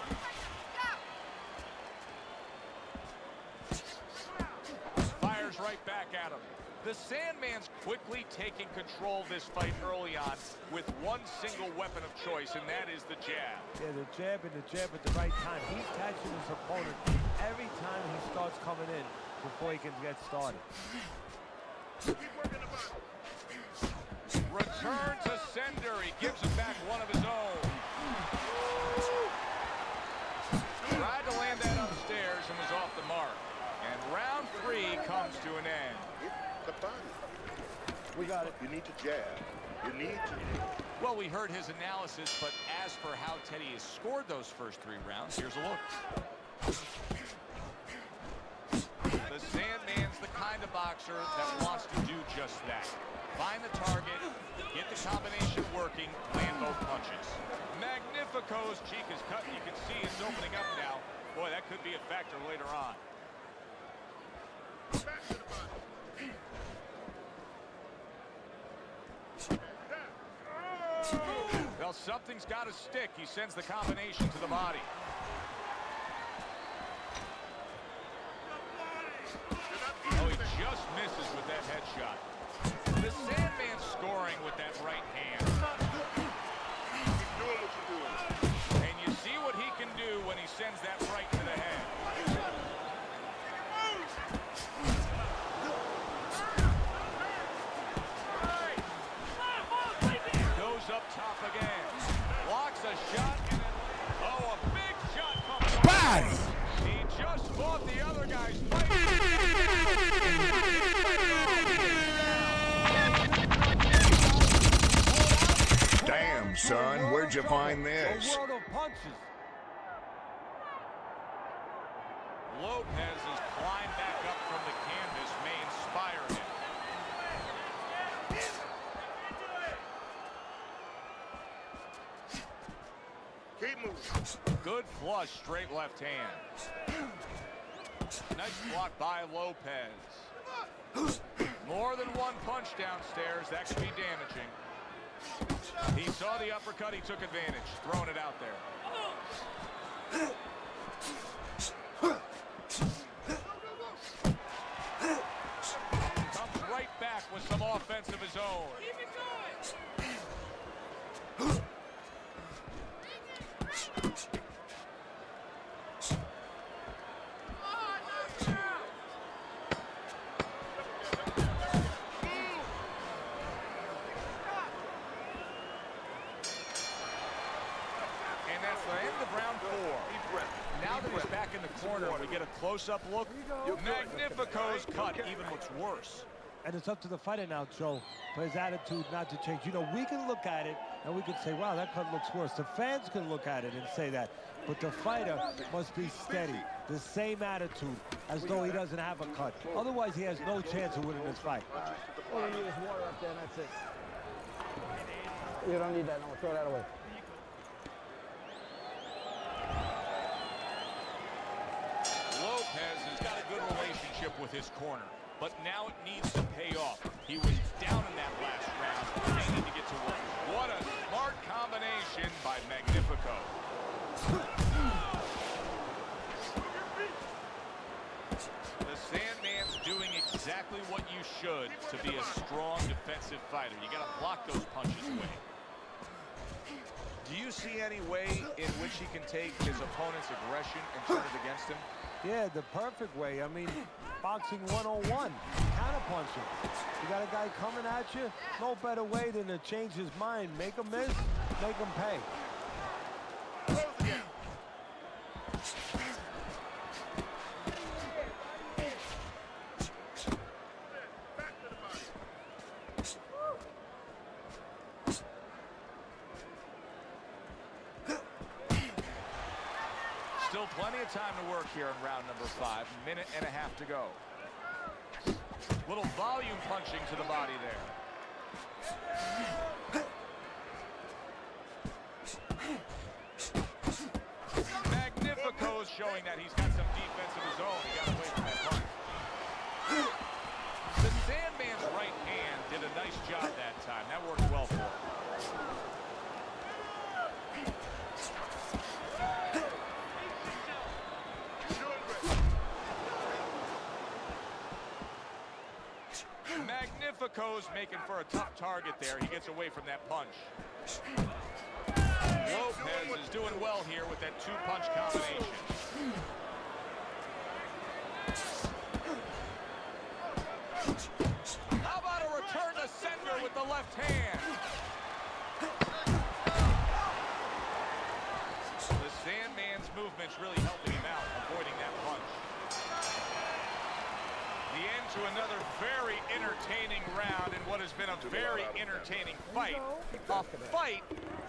Fires right back at him. The Sandman's quickly taking control of this fight early on with one single weapon of choice, and that is the jab. Yeah, the jab and the jab at the right time. He's catching his opponent every time he starts coming in before he can get started. Return to sender. He gives him back one of his own. Tried to land that upstairs and was off the mark. And round 3 comes to an end. We got it. You need to jab. You need to. Well, we heard his analysis, but as for how Teddy has scored those first 3 rounds, here's a look. The Sandman's the kind of boxer that wants to do just that. Find the target, get the combination working, land both punches. Magnifico's cheek is cut. You can see it's opening up now. Boy, that could be a factor later on. Well, something's got to stick. He sends the combination to the body. Oh, he just misses with that headshot. The Sandman scoring with that right hand. Keep doing what you're doing. And you see what he can do when he sends that right to the head. Goes up top again. Blocks a shot and then, oh, a big shot comes on. Body! He just fought the other guy's fight. Damn, son, where'd you find this? A world of punches. Lopez's climb back up from the canvas may inspire him. Keep moving. Good flush, straight left hand. Nice block by Lopez. More than one punch downstairs, that could be damaging. He saw the uppercut, he took advantage, throwing it out there. Comes right back with some offense of his own. Now that he's back in the corner, we get a close-up look. Magnifico's cut even looks worse. And it's up to the fighter now, Joe, for his attitude not to change. You know, we can look at it and we can say, wow, that cut looks worse. The fans can look at it and say that. But the fighter must be steady, the same attitude, as though he doesn't have a cut. Otherwise, he has no chance of winning this fight. All you need is water up there, and that's it. You don't need that, no, throw that away. Lopez has got a good relationship with his corner, but now it needs to pay off. He was down in that last round. They need to get to work. What a smart combination by Magnifico. The Sandman's doing exactly what you should to be a strong defensive fighter. You got to block those punches away. Do you see any way in which he can take his opponent's aggression and turn it against him? Yeah, the perfect way. I mean, boxing 101, counterpunching. You got a guy coming at you, no better way than to change his mind. Make him miss, make him pay. Still plenty of time to work here in round number 5. Minute and a half to go. Little volume punching to the body there. Magnifico's showing that he's got some defense of his own. He got away from that punch. The Sandman's right hand did a nice job that time. That worked well for him. Magnifico's making for a tough target there. He gets away from that punch. Lopez is doing well here with that two-punch combination. How about a return to sender with the left hand? The Sandman's movement's really helping him out, avoiding that punch. The end to another very entertaining round in what has been a very entertaining fight. A fight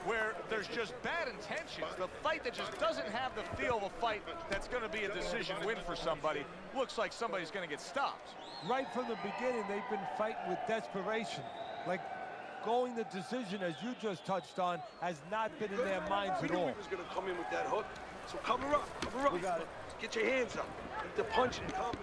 where there's just bad intentions. The fight that just doesn't have the feel of a fight that's going to be a decision win for somebody. Looks like somebody's going to get stopped. Right from the beginning, they've been fighting with desperation. Like going the decision, as you just touched on, has not been in their minds at all. He was going to come in with that hook. So cover up, cover up. We got it. Get your hands up. Get the punch and cover.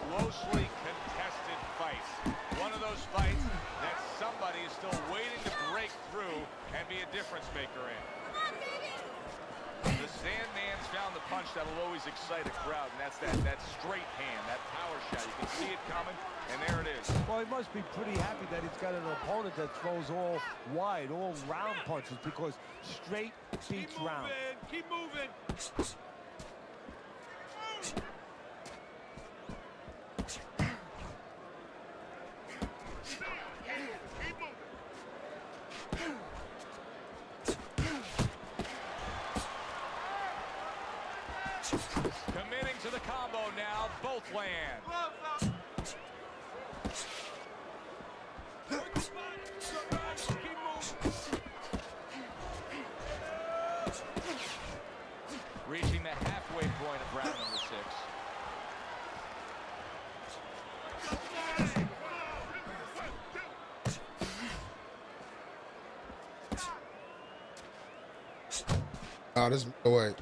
Closely contested fight. One of those fights that somebody is still waiting to break through and be a difference maker in. The Sandman's found the punch that'll always excite a crowd, and that's that straight hand, that power shot. You can see it coming, and there it is. Well, he must be pretty happy that he's got an opponent that throws all wide, all round punches, because straight beats round. Keep moving. Committing to the combo now, both land. Reaching the halfway point of round number 6. No, this wait.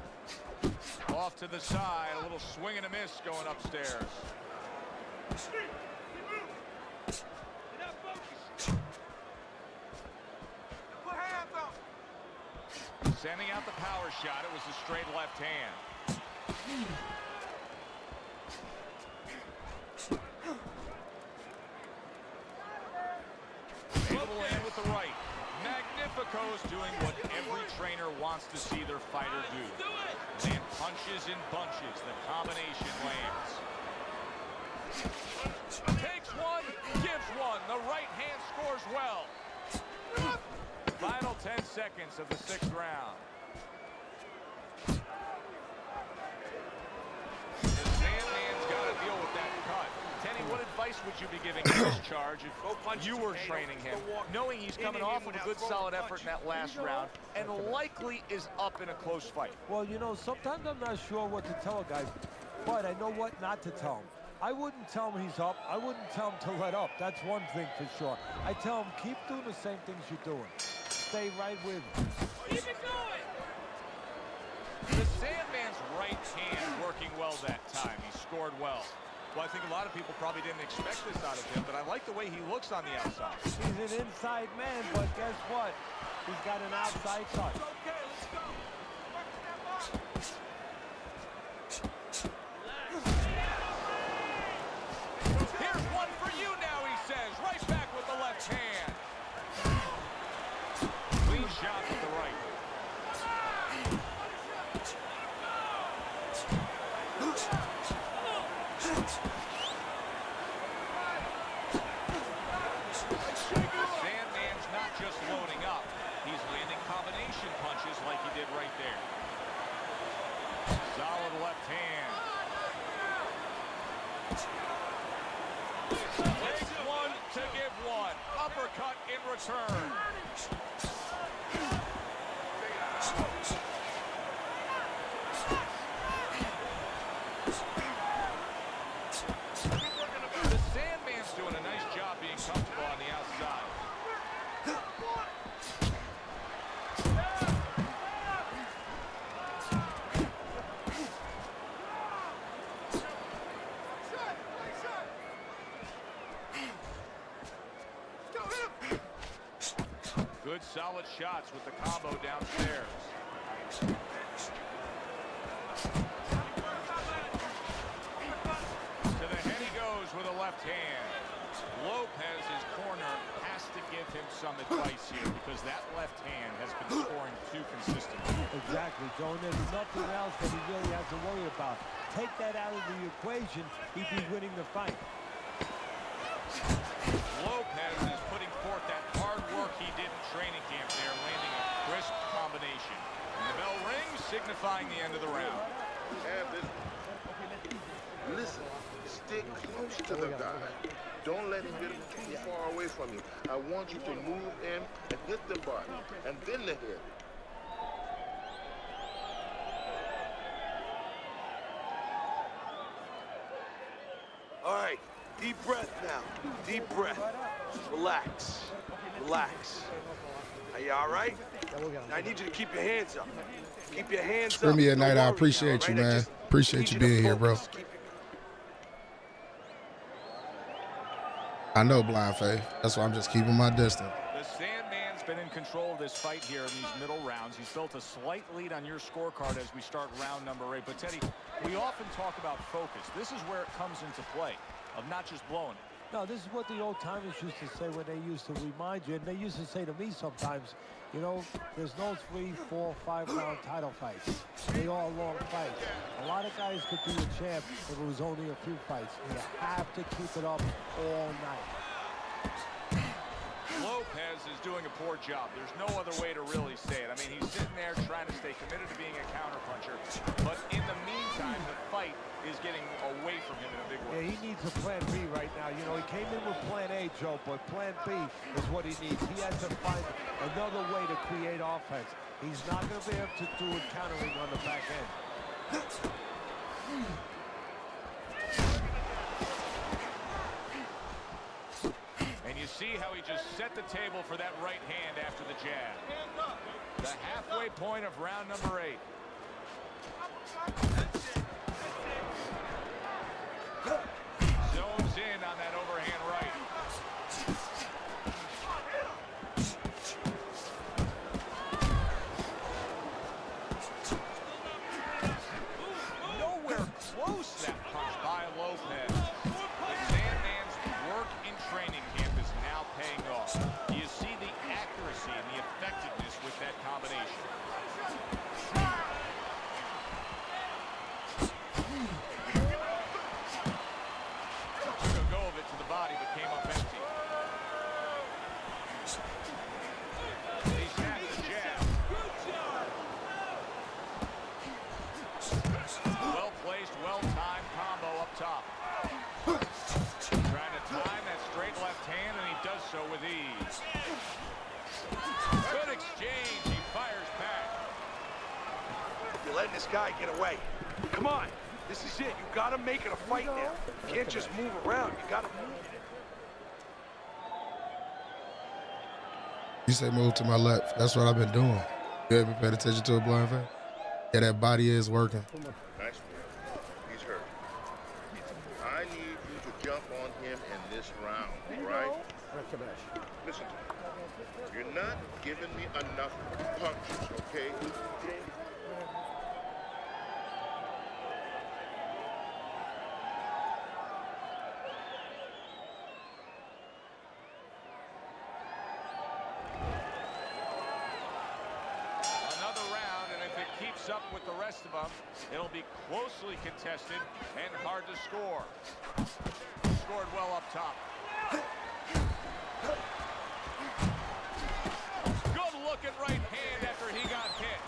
Off to the side, a little swing and a miss going upstairs. Sending out the power shot. It was a straight left hand. Able to land with the right. Magnifico's doing what every trainer wants to see their fighter do. Land punches in bunches. The combination lands. Takes one, gives one. The right hand scores well. Final 10 seconds of the 6th round. The Sandman's got to deal with that cut. Tenny, what advice would you be giving in this charge if you were training him, knowing he's coming off of a good solid effort in that last round and likely is up in a close fight? Well, you know, sometimes I'm not sure what to tell a guy, but I know what not to tell him. I wouldn't tell him he's up. I wouldn't tell him to let up. That's one thing for sure. I tell him, keep doing the same things you're doing. Stay right with him. Keep it going! The Sandman's right hand working well that time. He scored well. Well, I think a lot of people probably didn't expect this out of him, but I like the way he looks on the outside. He's an inside man, but guess what? He's got an outside touch. Okay, let's go. Here's one for you now, he says. Right back with the left hand. Clean shot with the right. The Sandman's not just loading up. He's landing combination punches like he did right there. Solid left hand. Takes one to give one. Uppercut in return. The Sandman's doing a nice job being comfortable on the outside. Good solid shots with the combo downstairs. To the head he goes with a left hand. Lopez's corner has to give him some advice here because that left hand has been scoring too consistently. Exactly, Joe. There's nothing else that he really has to worry about. Take that out of the equation, he'd be winning the fight. Lopez is putting forth that hard work he did in training camp there, landing a crisp combination. And the bell rings, signifying the end of the round. Listen, stick close to the guy. Don't let him get too far away from you. I want you to move in and hit the body, and then the head. All right, deep breath now. Deep breath. Relax. Relax. Are you all right? Now I need you to keep your hands up. Keep your hands up. Premier Don't night, I worry appreciate now, you, right? man. Appreciate you being here, bro. I know Blind Faith. That's why I'm just keeping my distance. The Sandman's been in control of this fight here in these middle rounds. He's built a slight lead on your scorecard as we start round number 8. But Teddy, we often talk about focus. This is where it comes into play, of not just blowing it. No, this is what the old timers used to say when they used to remind you, and they used to say to me sometimes, you know, there's no 3, 4, 5 round title fights. They all long fights. A lot of guys could be a champ if it was only a few fights. You have to keep it up all night. Lopez is doing a poor job. There's no other way to really say it. I mean, he's sitting there trying to stay committed to being a counterpuncher, but in the meantime, the fight is getting away from him in a big way. Yeah, he needs a plan B right now. You know, he came in with plan A, Joe, but plan B is what he needs. He has to find another way to create offense. He's not going to be able to do it countering on the back end. And you see how he just set the table for that right hand after the jab. The halfway point of round number 8. Zones in on that overhand right. Nowhere close that punch by Lopez. The Sandman's work in training camp is now paying off. You see the accuracy and the effectiveness with that combination. Took a go of it to the body, but came up empty. He snapped the jab. Well placed, well timed combo up top. Trying to time that straight left hand, and he does so with ease. Good exchange. He fires back. You're letting this guy get away. Come on. This is it. You gotta make it a fight now. You can't just move around. You gotta move. You say move to my left. That's what I've been doing. You ever paid attention to a blind face? Yeah, that body is working. Nice man. He's hurt. I need you to jump on him in this round, all right? Listen to me. You're not giving me enough punches, okay? Up with the rest of them, it'll be closely contested and hard to score. Scored well up top. Good looking right hand after he got hit.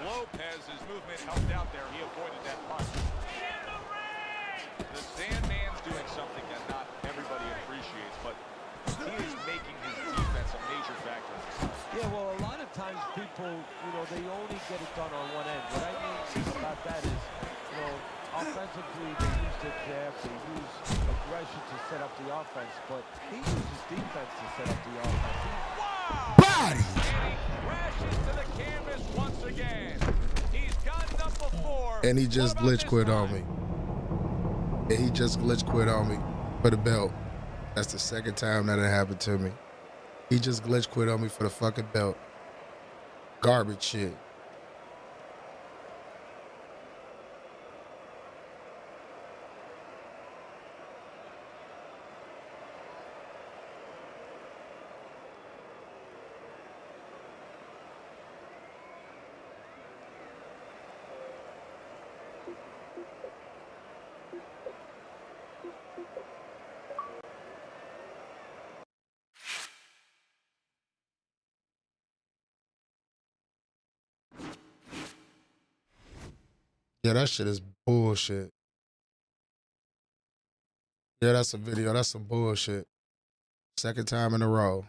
Lopez's movement helped out there. He avoided that punch. The Sandman's doing something that not everybody appreciates, but he is making his defense a major factor. Yeah, well, a lot of times people, they only get it done on one end. What I mean about that is, offensively they use their jab, they use aggression to set up the offense, but he uses defense to set up the offense. Wow! Body! And he crashes to the canvas once again. He's gotten up before. And he just glitch quit on me. And he just glitch quit on me for the belt. That's the second time that it happened to me. He just glitch quit on me for the fucking belt. Garbage shit. Yeah, that shit is bullshit. Yeah, that's a video. That's some bullshit. Second time in a row.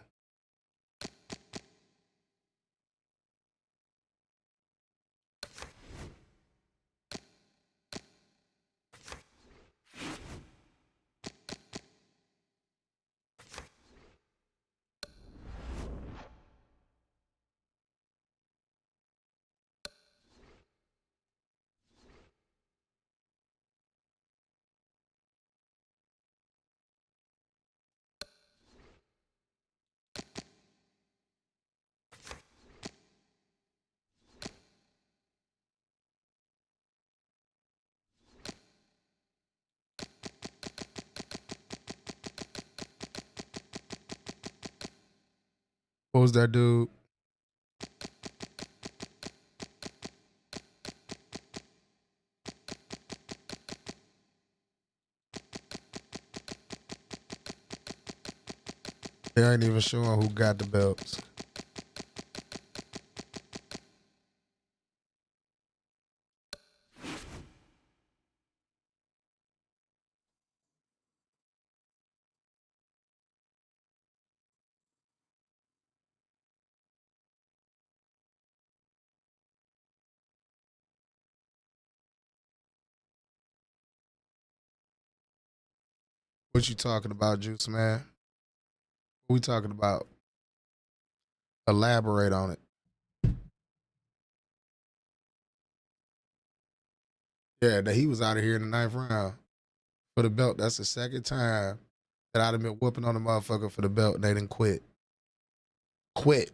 What was that dude? They ain't even showing who got the belts. What you talking about, Juice Man? We talking about? Elaborate on it. Yeah, that he was out of here in the 9th round for the belt. That's the second time that I'd have been whooping on the motherfucker for the belt and they didn't quit. Quit.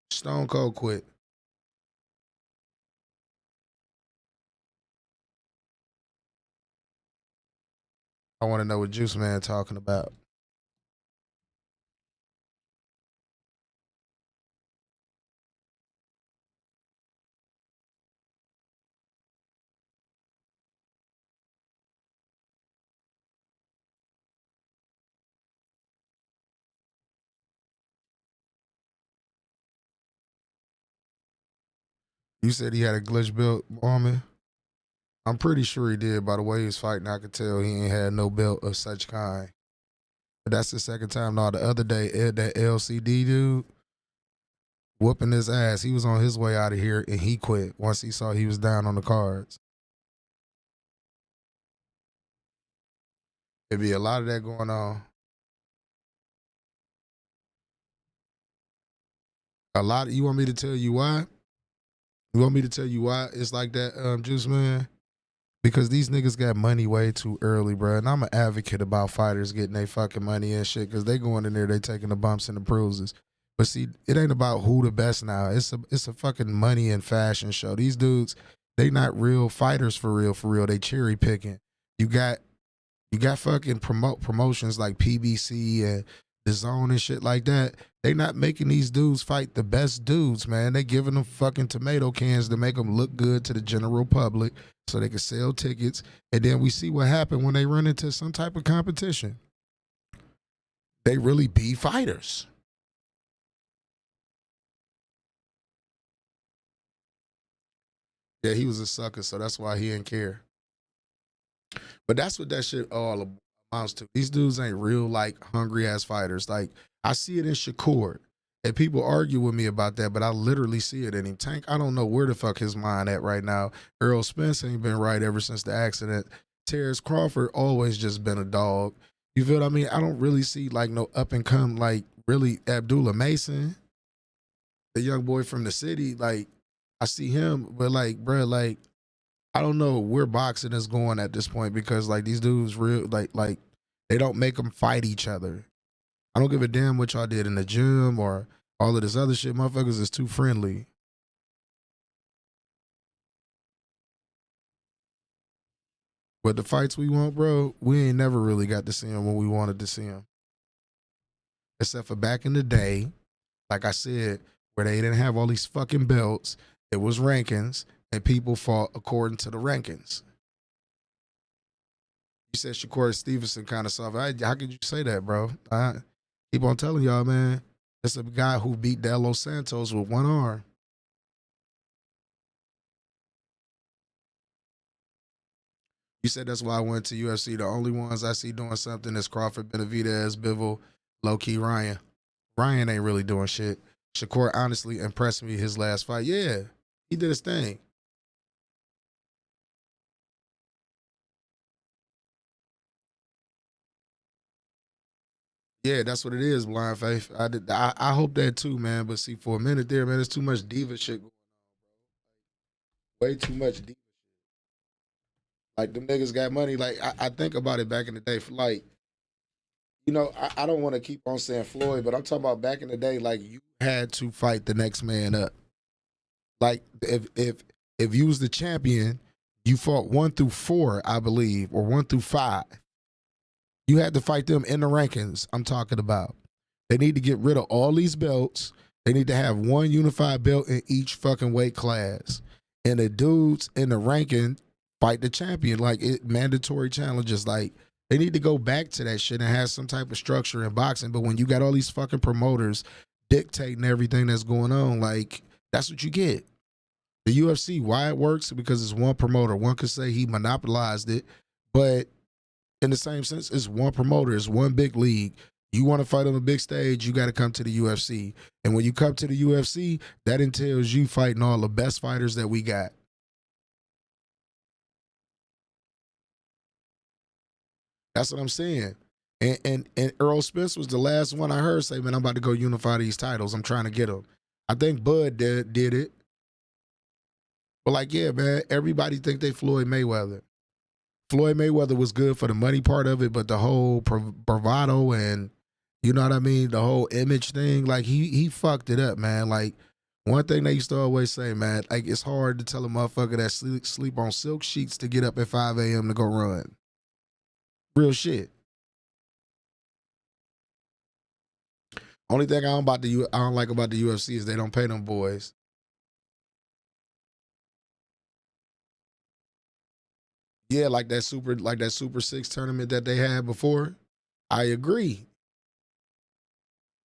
Stone Cold quit. I want to know what Juice Man talking about. You said he had a glitch belt on me? I'm pretty sure he did. By the way he was fighting, I could tell he ain't had no belt of such kind. But that's the second time. No, the other day, that LCD dude whooping his ass. He was on his way out of here and he quit once he saw he was down on the cards. There'd be a lot of that going on. A lot. You want me to tell you why? You want me to tell you why it's like that, Juice Man? Because these niggas got money way too early, bro. And I'm an advocate about fighters getting their fucking money and shit because they going in there, they taking the bumps and the bruises. But see, it ain't about who the best now. It's a fucking money and fashion show. These dudes, they not real fighters for real, for real. They cherry picking. You got fucking promotions like PBC and the Zone and shit like that. They not making these dudes fight the best dudes, man. They giving them fucking tomato cans to make them look good to the general public so they can sell tickets. And then we see what happened when they run into some type of competition. They really be fighters. Yeah, he was a sucker, so that's why he didn't care. But that's what that shit all amounts to. These dudes ain't real, like, hungry ass fighters. Like, I see it in Shakur. And people argue with me about that, but I literally see it in him. Tank, I don't know where the fuck his mind at right now. Earl Spence ain't been right ever since the accident. Terrence Crawford always just been a dog. You feel what I mean? I don't really see like no up and come like really Abdullah Mason, the young boy from the city. Like I see him, but like, bro, like I don't know where boxing is going at this point because like these dudes real like they don't make them fight each other. I don't give a damn what y'all did in the gym or all of this other shit. Motherfuckers is too friendly. But the fights we want, bro, we ain't never really got to see them when we wanted to see them. Except for back in the day, like I said, where they didn't have all these fucking belts. It was rankings, and people fought according to the rankings. You said Shakur Stevenson kind of soft. How could you say that, bro? I keep on telling y'all, man. It's a guy who beat De Los Santos with one arm. You said that's why I went to UFC. The only ones I see doing something is Crawford, Benavidez, Bivol, low-key Ryan. Ryan ain't really doing shit. Shakur honestly impressed me his last fight. Yeah, he did his thing. Yeah, that's what it is, Blind Faith. I hope that too, man. But see, for a minute there, man, there's too much diva shit going on, bro. Way too much diva. Like, them niggas got money. Like, I think about it back in the day. For like, you know, I don't want to keep on saying Floyd, but I'm talking about back in the day, like, you had to fight the next man up. Like, if you was the champion, you fought 1 through 4, I believe, or 1 through 5. You had to fight them in the rankings I'm talking about. They need to get rid of all these belts. They need to have one unified belt in each fucking weight class. And the dudes in the ranking fight the champion. Like, mandatory challenges. Like, they need to go back to that shit and have some type of structure in boxing. But when you got all these fucking promoters dictating everything that's going on, like, that's what you get. The UFC, why it works? Because it's one promoter. One could say he monopolized it, but in the same sense, it's one promoter, it's one big league. You want to fight on a big stage, you got to come to the UFC. And when you come to the UFC, that entails you fighting all the best fighters that we got. That's what I'm saying. And Earl Spence was the last one I heard say, man, I'm about to go unify these titles. I'm trying to get them. I think Bud did it. But like, yeah, man, everybody think they Floyd Mayweather. Floyd Mayweather was good for the money part of it, but the whole bravado and, you know what I mean, the whole image thing, like he fucked it up, man. Like, one thing they used to always say, man, like it's hard to tell a motherfucker that sleep on silk sheets to get up at 5 a.m. to go run. Real shit. Only thing I don't like about the UFC is they don't pay them boys. Yeah, like that Super 6 tournament that they had before. I agree.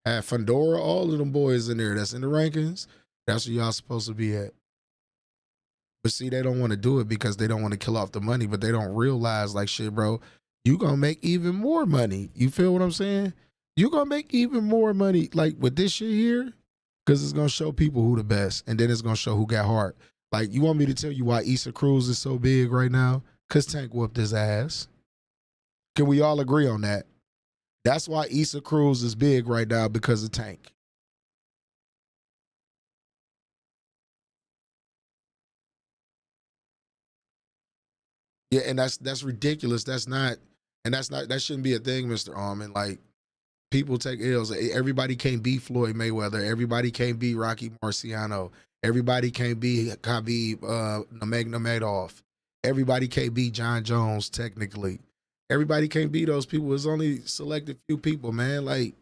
Had Fandora, all of them boys in there that's in the rankings. That's where y'all supposed to be at. But see, they don't want to do it because they don't want to kill off the money, but they don't realize, like, shit, bro, you gonna make even more money. You feel what I'm saying? You gonna make even more money, like, with this shit here, because it's gonna show people who the best, and then it's gonna show who got heart. Like, you want me to tell you why Issa Cruz is so big right now? Because Tank whooped his ass. Can we all agree on that? That's why Issa Cruz is big right now, because of Tank. Yeah, and that's ridiculous. That shouldn't be a thing, Mr. Almond. Like, people take L's. Everybody can't be Floyd Mayweather. Everybody can't be Rocky Marciano. Everybody can't be Khabib Nurmagomedov. Everybody can't be John Jones, technically. Everybody can't be those people. There's only selected few people, man. Like,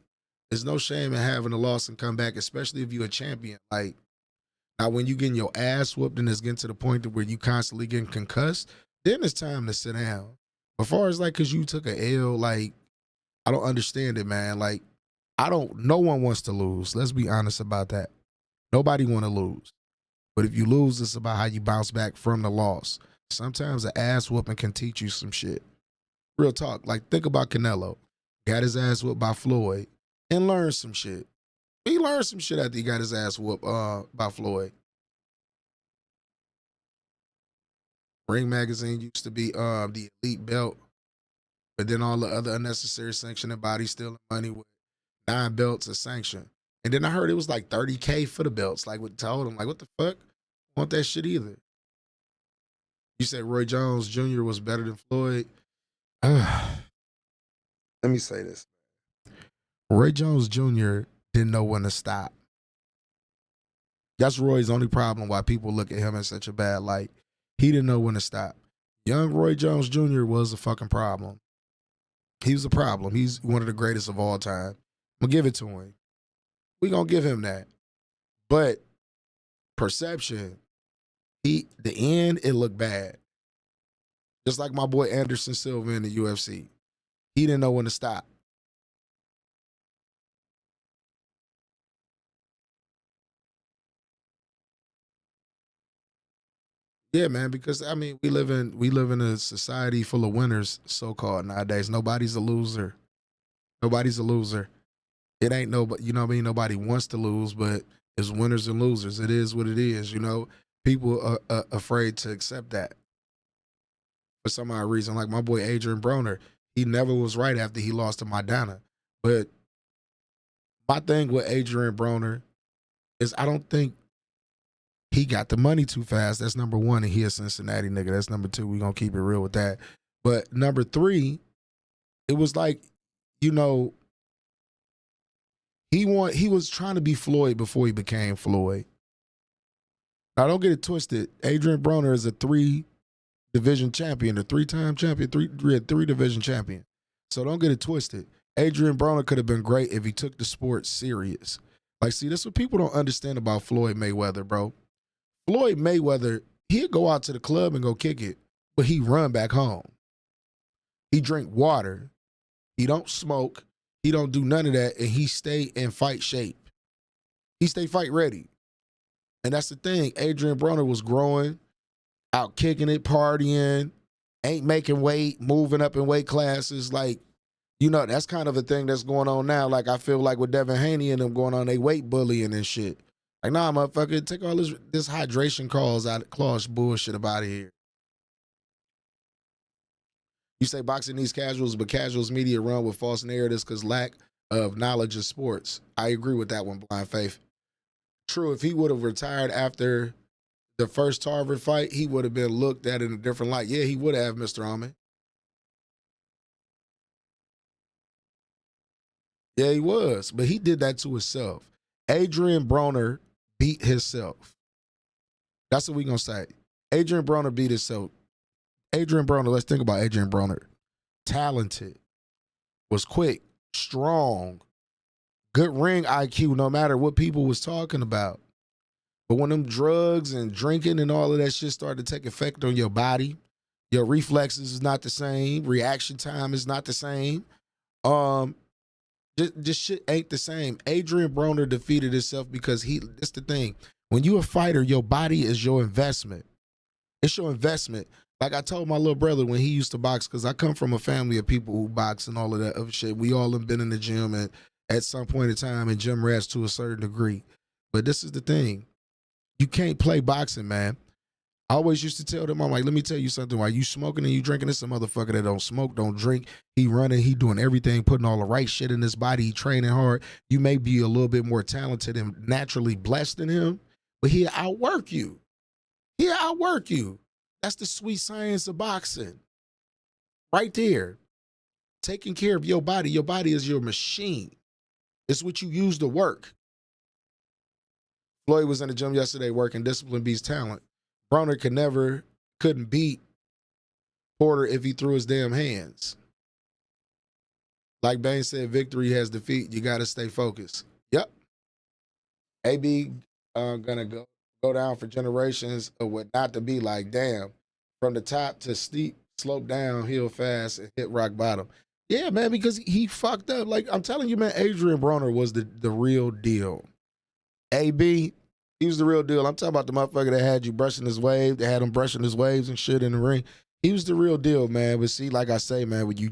there's no shame in having a loss and come back, especially if you're a champion. Like, now when you getting your ass whooped and it's getting to the point where you constantly getting concussed, then it's time to sit down. As far as like, cause you took a L, like, I don't understand it, man. Like, no one wants to lose. Let's be honest about that. Nobody want to lose. But if you lose, it's about how you bounce back from the loss. Sometimes an ass whooping can teach you some shit. Real talk. Like, think about Canelo. Got his ass whooped by Floyd and learned some shit. He learned some shit after he got his ass whooped by Floyd. Ring Magazine used to be the elite belt, but then all the other unnecessary sanctioning bodies stealing money with 9 belts a sanction. And then I heard it was like $30K for the belts. Like, what told him, like, what the fuck? I want that shit either. You said Roy Jones Jr. was better than Floyd. Let me say this. Roy Jones Jr. didn't know when to stop. That's Roy's only problem why people look at him in such a bad light. He didn't know when to stop. Young Roy Jones Jr. was a fucking problem. He was a problem. He's one of the greatest of all time. I'm going to give it to him. We're going to give him that. But perception, the end, it looked bad. Just like my boy Anderson Silva in the UFC. He didn't know when to stop. Yeah, man, because I mean, we live in a society full of winners, so-called, nowadays. Nobody's a loser. Nobody's a loser. It ain't nobody, you know what I mean? Nobody wants to lose, but it's winners and losers. It is what it is, you know? People are afraid to accept that for some odd reason. Like my boy Adrian Broner, he never was right after he lost to Maidana. But my thing with Adrian Broner is I don't think he got the money too fast. That's number one, and he a Cincinnati nigga. That's number two. We gonna keep it real with that. But number three, it was like, you know, he was trying to be Floyd before he became Floyd. Now don't get it twisted. Adrian Broner is a 3-division champion, a 3-time champion, three division champion. So don't get it twisted. Adrian Broner could have been great if he took the sport serious. Like, see, this is what people don't understand about Floyd Mayweather, bro. Floyd Mayweather, he'd go out to the club and go kick it, but he run back home. He drink water. He don't smoke. He don't do none of that, and he stay in fight shape. He stay fight ready. And that's the thing. Adrian Broner was growing, out kicking it, partying, ain't making weight, moving up in weight classes. Like, you know, that's kind of a thing that's going on now. Like, I feel like with Devin Haney and them going on, they weight bullying and shit. Like, nah, motherfucker, take all this hydration clause bullshit about here. You say boxing needs casuals, but casuals media run with false narratives because lack of knowledge of sports. I agree with that one, Blind Faith. True, if he would have retired after the first Tarver fight, he would have been looked at in a different light. Yeah, he would have, Mr. Ahmed. Yeah, he was, but he did that to himself. Adrian Broner beat himself. That's what we gonna say. Adrian Broner beat himself. Adrian Broner, let's think about Adrian Broner. Talented, was quick, strong, good ring IQ, no matter what people was talking about. But when them drugs and drinking and all of that shit started to take effect on your body, your reflexes is not the same, reaction time is not the same. This shit ain't the same. Adrian Broner defeated himself because it's the thing. When you a fighter, your body is your investment. It's your investment. Like I told my little brother when he used to box, because I come from a family of people who box and all of that other shit. We all have been in the gym and at some point in time and gym rats to a certain degree. But this is the thing. You can't play boxing, man. I always used to tell them, I'm like, let me tell you something. While you smoking and you drinking, this a motherfucker that don't smoke, don't drink. He running, he doing everything, putting all the right shit in his body. He training hard. You may be a little bit more talented and naturally blessed than him, but he'll outwork you. He'll outwork you. That's the sweet science of boxing. Right there. Taking care of your body. Your body is your machine. It's what you use to work. Floyd was in the gym yesterday working. Discipline beats talent. Broner couldn't beat Porter if he threw his damn hands. Like Bane said, victory has defeat. You got to stay focused. Yep. AB gonna go down for generations of what not to be like. Damn, from the top to steep slope downhill fast and hit rock bottom. Yeah, man, because he fucked up. Like I'm telling you, man, Adrian Broner was the real deal. AB, he was the real deal. I'm talking about the motherfucker that had you brushing his wave, that had him brushing his waves and shit in the ring. He was the real deal, man. But see, like I say, man, when you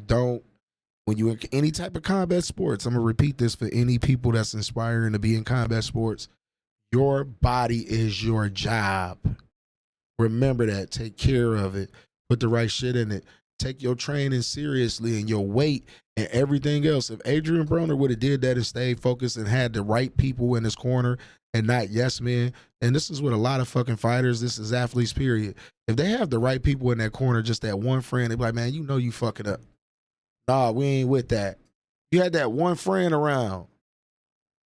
in any type of combat sports, I'm gonna repeat this for any people that's inspiring to be in combat sports, your body is your job. Remember that. Take care of it. Put the right shit in it. Take your training seriously and your weight and everything else. If Adrian Broner would have did that and stayed focused and had the right people in his corner and not yes men, and this is what a lot of fucking fighters, this is athletes, period. If they have the right people in that corner, just that one friend, they be like, man, you know you fucking up. Nah, we ain't with that. You had that one friend around.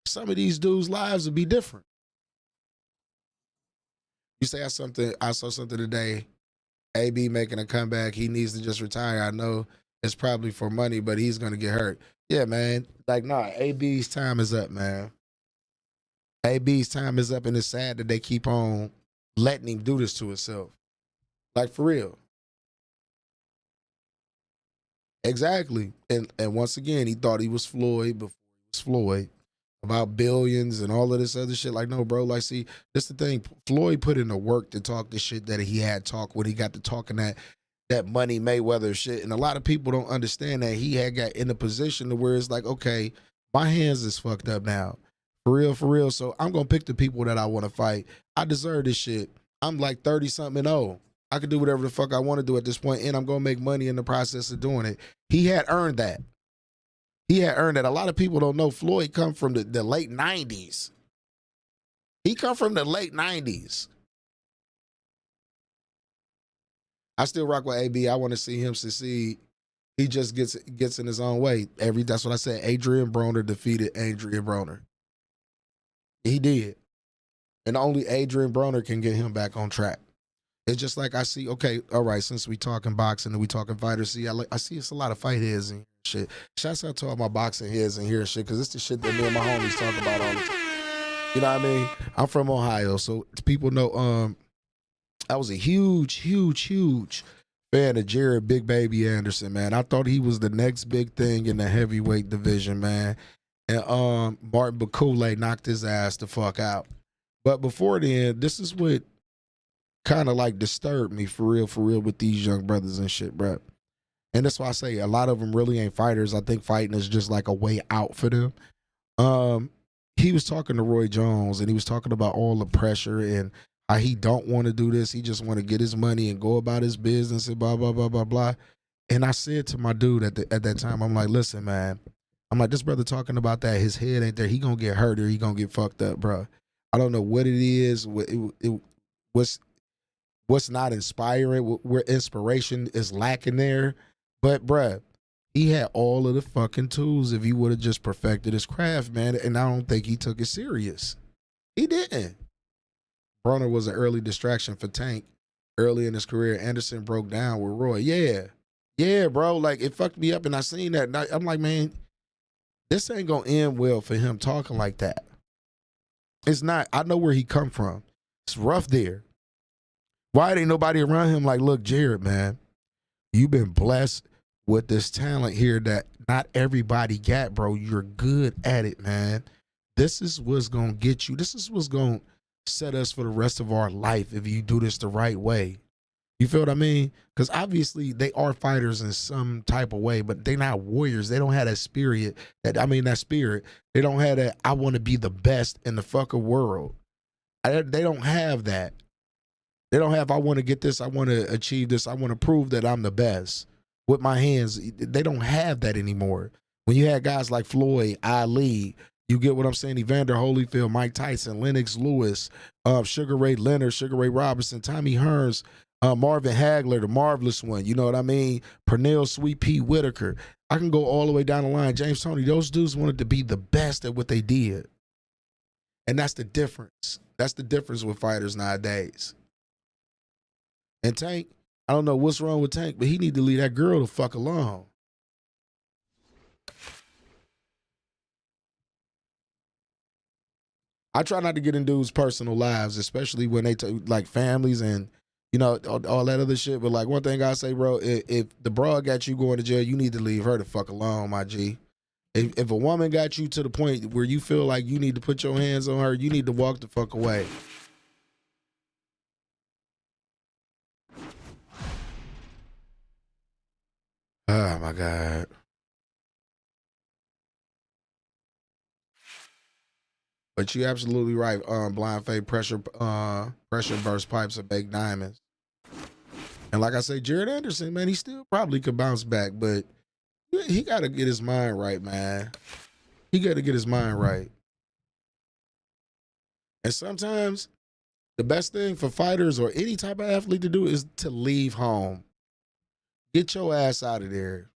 Some of these dudes' lives would be different. You say I saw something today. AB making a comeback. He needs to just retire. I know it's probably for money, but he's gonna get hurt. Yeah, man. Like, nah, AB's time is up, man. AB's time is up, and it's sad that they keep on letting him do this to himself. Like, for real. Exactly. And once again, he thought he was Floyd before he was Floyd. About billions and all of this other shit. Like, no, bro, like, see, this the thing. Floyd put in the work to talk the shit that he had talk when he got to talking that Money Mayweather shit. And a lot of people don't understand that he had got in a position to where it's like, okay, my hands is fucked up now. For real, for real. So I'm going to pick the people that I want to fight. I deserve this shit. I'm like 30-something and old. I can do whatever the fuck I want to do at this point, and I'm going to make money in the process of doing it. He had earned that. He had earned that. A lot of people don't know Floyd come from the late 90s. He come from the late 90s. I still rock with AB. I want to see him succeed. He just gets in his own way. That's what I said. Adrian Broner defeated Adrian Broner. He did. And only Adrian Broner can get him back on track. It's just like I see, okay, all right, since we talking boxing and we talking fighters, see, I see it's a lot of fight heads and shit. Shouts out to all my boxing heads in here and shit, because it's the shit that me and my homies talk about all the time. You know what I mean? I'm from Ohio, so people know I was a huge fan of Jared Big Baby Anderson, man. I thought he was the next big thing in the heavyweight division, man. And Martin Bakule knocked his ass the fuck out. But before then, this is what kind of like disturbed me for real with these young brothers and shit, bro. And that's why I say a lot of them really ain't fighters. I think fighting is just like a way out for them. He was talking to Roy Jones and he was talking about all the pressure and how he don't want to do this. He just want to get his money and go about his business and blah, blah, blah, blah, blah. And I said to my dude at that time, I'm like, listen, man. I'm like, this brother talking about that, his head ain't there. He gonna get hurt or he gonna get fucked up, bro. I don't know what it is. What's not inspiring, where inspiration is lacking there. But, bruh, he had all of the fucking tools if he would have just perfected his craft, man. And I don't think he took it serious. He didn't. Brunner was an early distraction for Tank early in his career. Anderson broke down with Roy. Yeah, bro. Like, it fucked me up, and I seen that. And I'm like, man, this ain't gonna end well for him talking like that. It's not. I know where he come from. It's rough there. Why ain't nobody around him like, look, Jared, man, you've been blessed with this talent here that not everybody got, bro. You're good at it, man. This is what's gonna get you. This is what's gonna set us for the rest of our life if you do this the right way. You feel what I mean? Because obviously they are fighters in some type of way, but they're not warriors. They don't have that spirit. That spirit. They don't have that. I want to be the best in the fucking world. They don't have that. They don't have. I want to get this. I want to achieve this. I want to prove that I'm the best with my hands. They don't have that anymore. When you had guys like Floyd, Ali, you get what I'm saying? Evander Holyfield, Mike Tyson, Lennox Lewis, Sugar Ray Leonard, Sugar Ray Robinson, Tommy Hearns. Marvin Hagler, the marvelous one, you know what I mean? Pernell Sweet Pea Whitaker. I can go all the way down the line. James Toney, those dudes wanted to be the best at what they did. And that's the difference. That's the difference with fighters nowadays. And Tank, I don't know what's wrong with Tank, but he need to leave that girl the fuck alone. I try not to get in dudes' personal lives, especially when they like families and you know, all that other shit. But like one thing I say, bro, if the broad got you going to jail, you need to leave her the fuck alone, my G. If a woman got you to the point where you feel like you need to put your hands on her, you need to walk the fuck away. Oh my God. But you're absolutely right. Blind Faith, pressure burst pipes and baked diamonds. And like I say, Jared Anderson, man, he still probably could bounce back, but he got to get his mind right, man. He got to get his mind right. And sometimes the best thing for fighters or any type of athlete to do is to leave home. Get your ass out of there.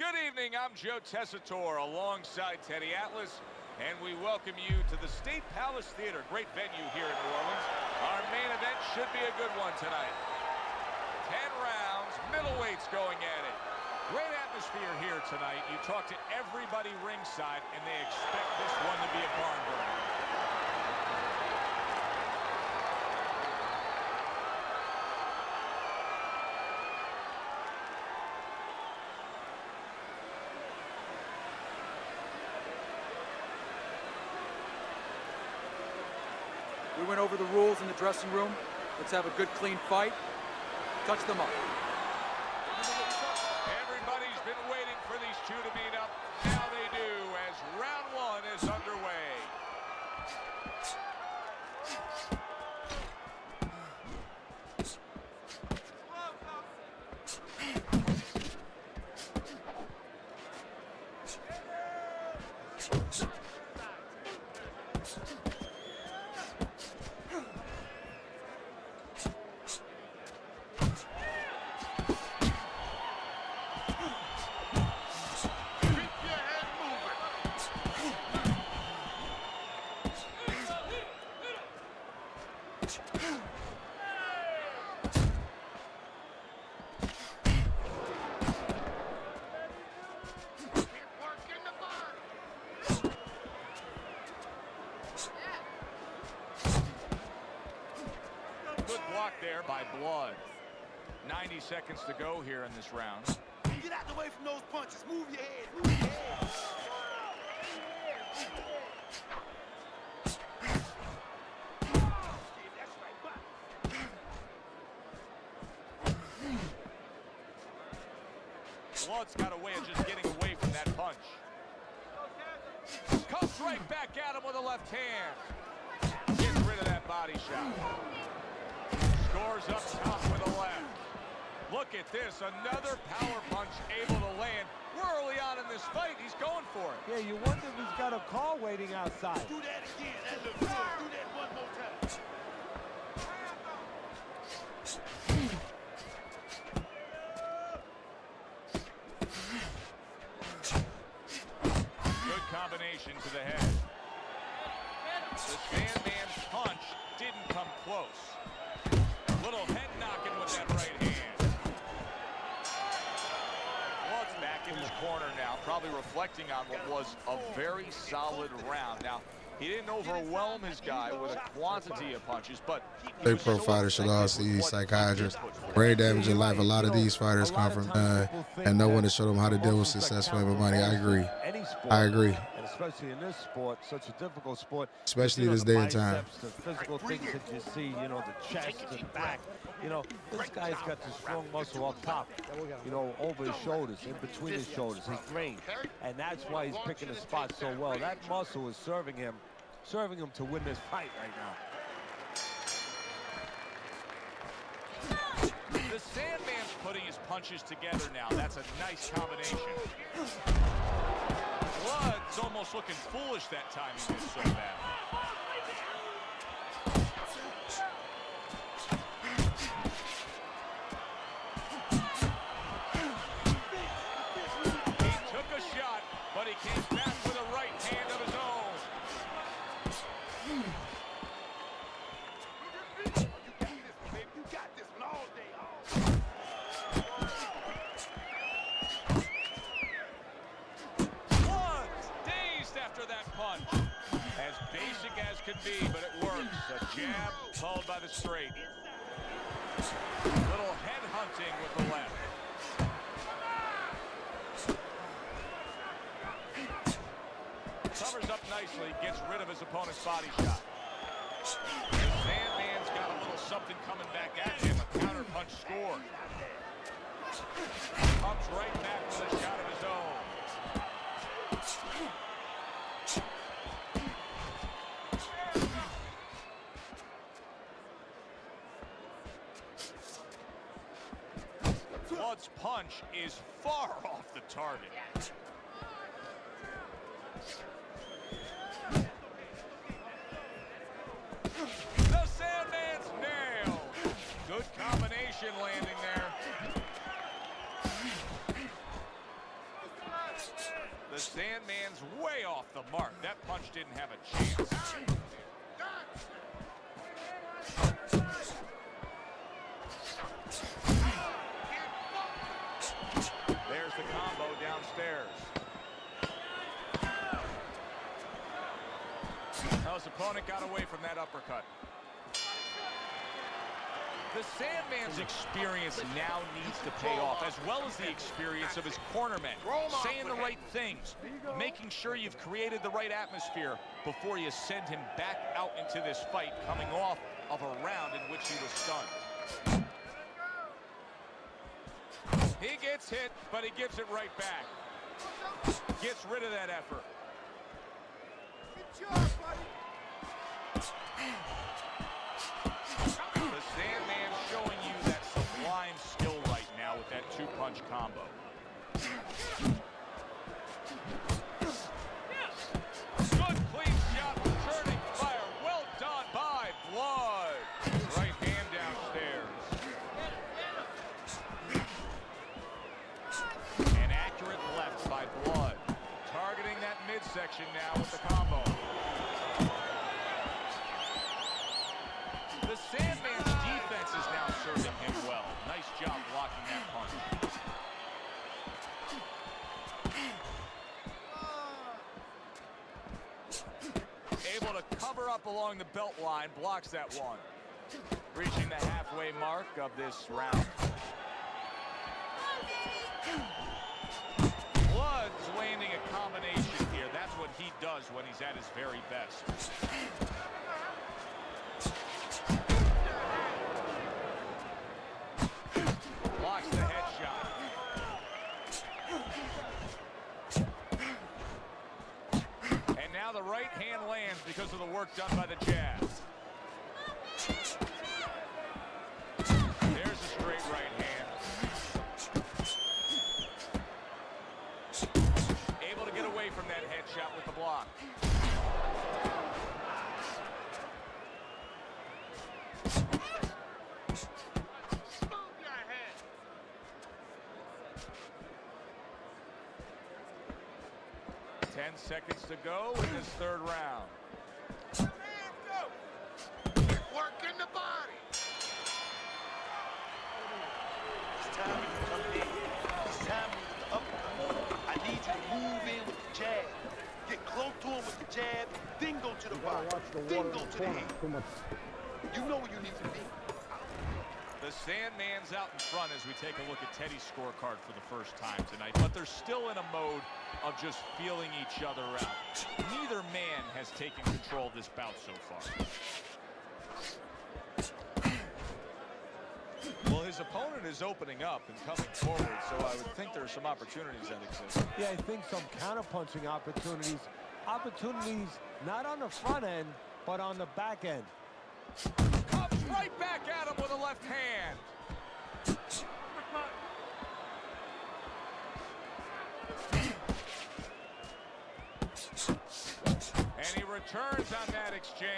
Good evening, I'm Joe Tessitore alongside Teddy Atlas, and we welcome you to the State Palace Theater. Great venue here in New Orleans. Our main event should be a good one tonight. 10 rounds, middleweights going at it. Great atmosphere here tonight. You talk to everybody ringside, and they expect this one to be a barn burner. We went over the rules in the dressing room. Let's have a good, clean fight. Touch them up. Everybody's been waiting for these two to meet up. Now they do as round one is underway. There by Blood. 90 seconds to go here in this round. Get out the way from those punches. Move your head. Move your head. Flood's got a way of just getting away from that punch. Comes right back at him with a left hand. Gets rid of that body shot. Scores up top with a left. Look at this, another power punch able to land. We're early on in this fight. He's going for it. Yeah, you wonder if he's got a car waiting outside. Do that again. That looks good. Do that one more time. Good combination to the head. The Sandman's punch didn't come close. Little head knocking with that right hand. Flood's back in his corner now, probably reflecting on what was a very solid round. Now, he didn't overwhelm his guy with a quantity of punches, but Big pro fighters should all see psychiatrists. Brain damage in life. A lot of these fighters come from and no one to show them how to deal with success, fame, and money. I agree. I agree. And especially in this sport, such a difficult sport. Especially this day and time. The physical things that you see, you know, the chest and back. You know, this guy's got the strong muscle up top, you know, over his shoulders, in between his shoulders, his brain. And that's why he's picking the spot so well. That muscle is serving him to win this fight right now. the Sandman's putting his punches together now. That's a nice combination. Blood's almost looking foolish that time. He did so bad. He took a shot, but he came back with a right hand of his own. As basic as can be, but it works. A jab followed by the straight. Little head hunting with the left. Covers up nicely, gets rid of his opponent's body shot. The Sandman's got a little something coming back at him. A counter punch scored. Comes right back with a shot of his own. Flood's punch is far off the target. The Sandman's nail. Good combination landing there. The Sandman's way off the mark. That punch didn't have a chance. There's the combo downstairs. Now his opponent got away from that uppercut. The Sandman's experience now needs to pay off, as well as the experience of his cornermen. Saying the right things, making sure you've created the right atmosphere before you send him back out into this fight, coming off of a round in which he was stunned. He gets hit, but he gives it right back. Gets rid of that effort. Good job, buddy. The Sandman showing you that sublime skill right now with that two-punch combo. Good clean shot, returning fire. Well done by Blood. Right hand downstairs. An accurate left by Blood. Targeting that midsection now with the combo. The Sandman's defense is now serving him well. Nice job blocking that punch. Able to cover up along the belt line, blocks that one. Reaching the halfway mark of this round. Blood's landing a combination here. That's what he does when he's at his very best. Blocks the headshot. hands because of the work done by the jab. There's a straight right hand. Able to get away from that headshot with the block. 10 seconds to go in this third round. Working the body. It's time you come in. It's time with the uppercut. I need you to move in with the jab. Get close to him with the jab, then go to the body, then go to the head. You know where you need to be. The Sandman's out in front as we take a look at Teddy's scorecard for the first time tonight, but they're still in a mode of just feeling each other out. Neither man has taken control of this bout so far. Well, his opponent is opening up and coming forward, so I would think there are some opportunities that exist. Yeah, I think some counter-punching opportunities. Opportunities not on the front end, but on the back end. Comes right back at him with a left hand. And he returns on that exchange.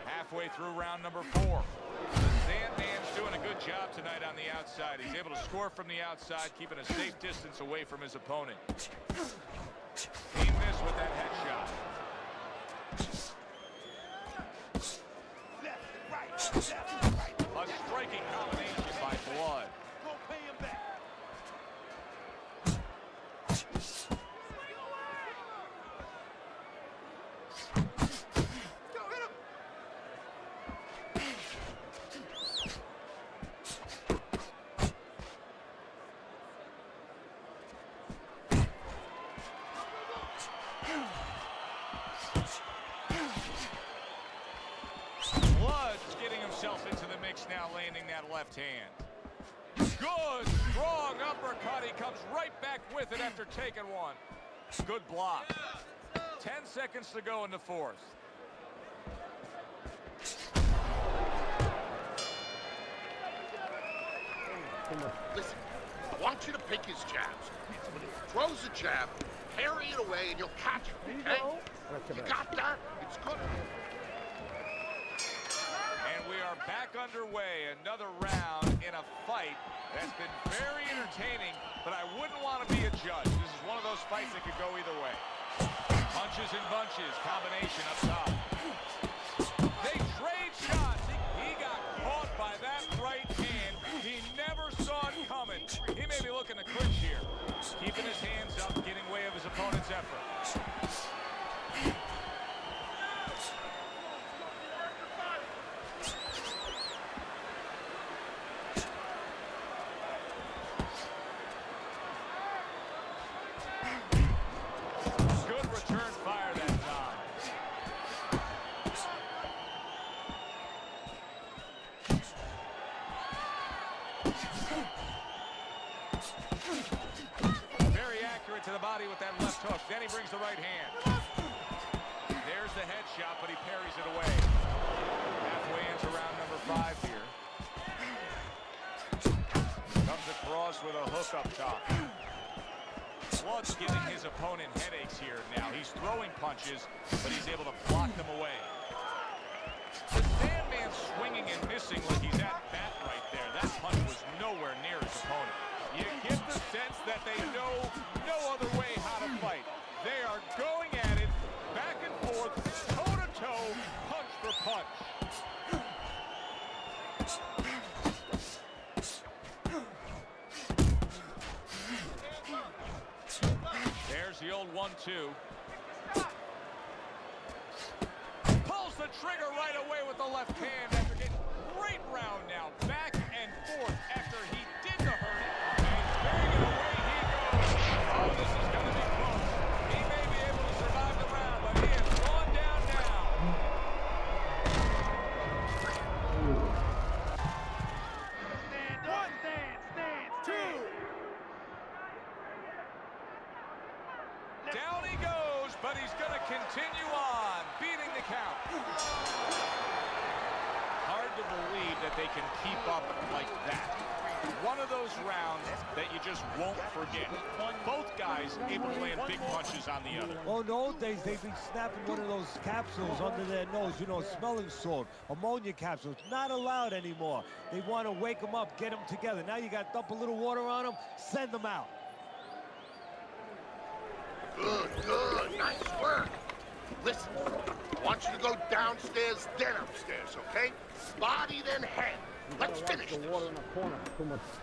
Halfway through round number 4. Sandman's doing a good job tonight on the outside. He's able to score from the outside, keeping a safe distance away from his opponent. He missed with that headshot. A striking combination by Blood. Go pay him back. Blood's getting himself into the mix now, landing that left hand. Good, strong uppercut. He comes right back with it after taking one. Good block. 10 seconds to go in the 4th. Listen, I want you to pick his jabs. When he throws a jab, parry it away and you'll catch it, okay? You got that? It's good. And we are back underway. Another round in a fight that's been very entertaining, but I wouldn't want to be a judge. This is one of those fights that could go either way. Punches and bunches, combination up top. They trade shots. He got caught by that right hand. He never saw it coming. He may be looking to clinch here. Keeping his hands up, getting way of his opponent's effort. Good return fire that time. Very accurate to the body with that left hook. Then he brings the right hand. There's the headshot, but he parries it away. Halfway into round number 5 here. Comes across with a hook up top. Blood's giving his opponent headaches here now. He's throwing punches, but he's able to block them away. The Sandman's swinging and missing like he's at bat right there. That punch was nowhere near his opponent. You get the sense that they know no other way how to fight. They are going at it, back and forth, toe-to-toe, punch for punch. There's the old 1-2. Pulls the trigger right away with the left hand after getting great round now. Back and forth after he did the hurt. And carrying it away he goes. Oh, this is going to be close. He may be able to that they can keep up like that. One of those rounds that you just won't forget. Both guys able to land big punches on the other. Well, in the old days, they'd be snapping one of those capsules under their nose, you know, smelling salt, ammonia capsules. Not allowed anymore. They want to wake them up, get them together. Now you got to dump a little water on them, send them out. Good, good. Nice work. Listen, I want you to go downstairs, then upstairs, okay? Body, then head. Let's finish this.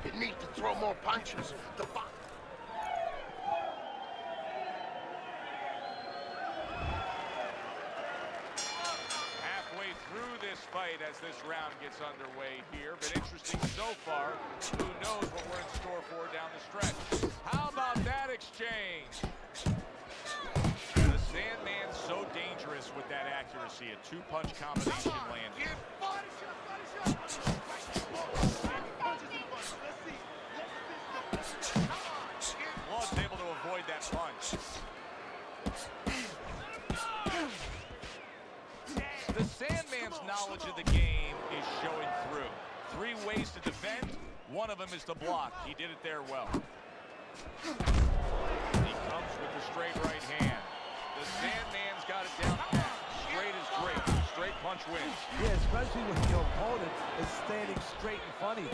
You need to throw more punches. Halfway through this fight as this round gets underway here. Been interesting so far. Who knows what we're in store for down the stretch. How about that exchange? The Sandman's so dangerous with that accuracy. A two-punch combination landing. Blood's able to avoid that punch. The Sandman's knowledge of the game is showing through. 3 ways to defend. One of them is to block. He did it there well. He comes with the straight right hand. The Sandman's got it down pat. Straight is great. Straight punch wins. Yeah, especially when your opponent is standing straight in front of you.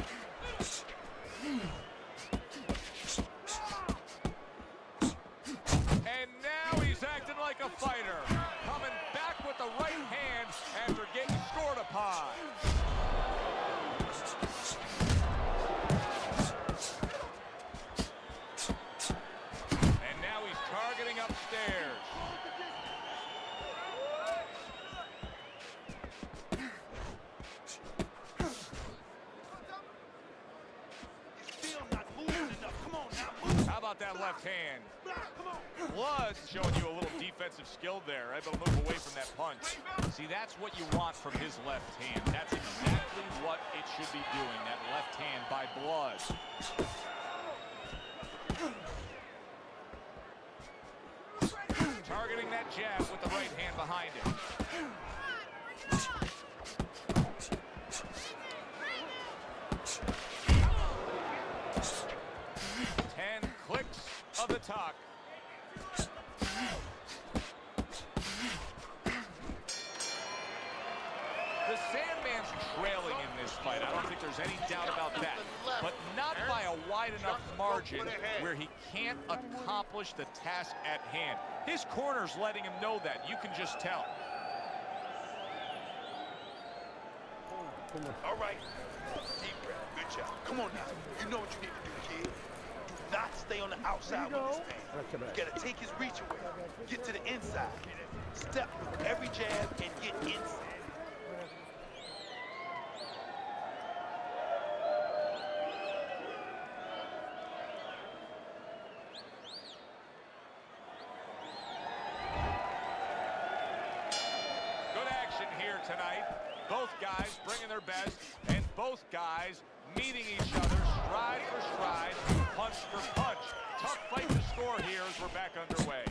And now he's acting like a fighter. Coming back with the right hand after getting scored upon. And now he's targeting upstairs. How about that left hand? Blood's showing you a little defensive skill there. Able to move away from that punch. See, that's what you want from his left hand. That's exactly what it should be doing, that left hand by Blood. Targeting that jab with the right hand behind it. Of the talk. The Sandman's trailing in this fight. I don't think there's any doubt about that. But not by a wide enough margin where he can't accomplish the task at hand. His corner's letting him know that. You can just tell. All right. Deep breath. Good job. Come on now. You know what you need to do, kid. Do not stay on the outside with this man. You gotta take his reach away. Get to the inside. Step with every jab and get inside. Good action here tonight. Both guys bringing their best, and both guys meeting each other stride for stride, punch for punch. Tough fight to score here as we're back underway.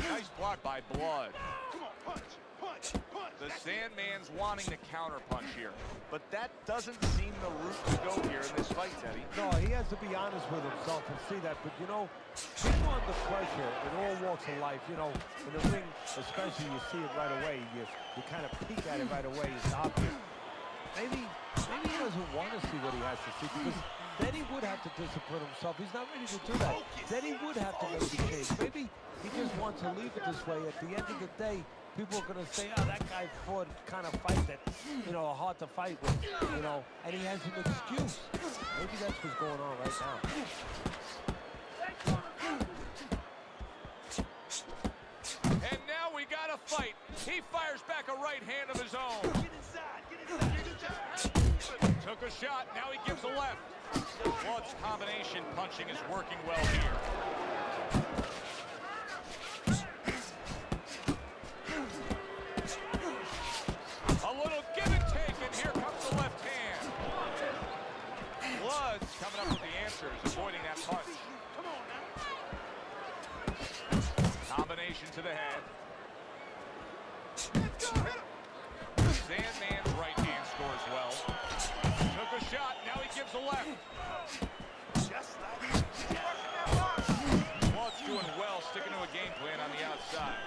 Nice block by Blood. Come on, punch, punch, punch. The Sandman's wanting to counterpunch here, but that doesn't seem the route to go here in this fight, Teddy. No, he has to be honest with himself and see that. But, you know, being under pressure in all walks of life, you know, in the ring especially, you see it right away. You kind of peek at it right away. It's obvious. Maybe he doesn't want to see what he has to see, because then he would have to discipline himself. He's not ready to do that. Then he would have to make the change. Maybe he just wants to leave it this way. At the end of the day, people are going to say, oh, that guy fought kind of fight that, you know, hard to fight with, you know, and he has an excuse. Maybe that's what's going on right now. And now we got a fight. He fires back a right hand of his own. Get inside, get inside, get inside. Took a shot, now he gives a left. Blood's combination punching is working well here. A little give and take, and here comes the left hand. Blood's coming up with the answers, avoiding that punch. Come on to the head. Sandman's right hand scores well. Took a shot, now he gives a left. Just like Blood's doing well, sticking to a game plan on the outside.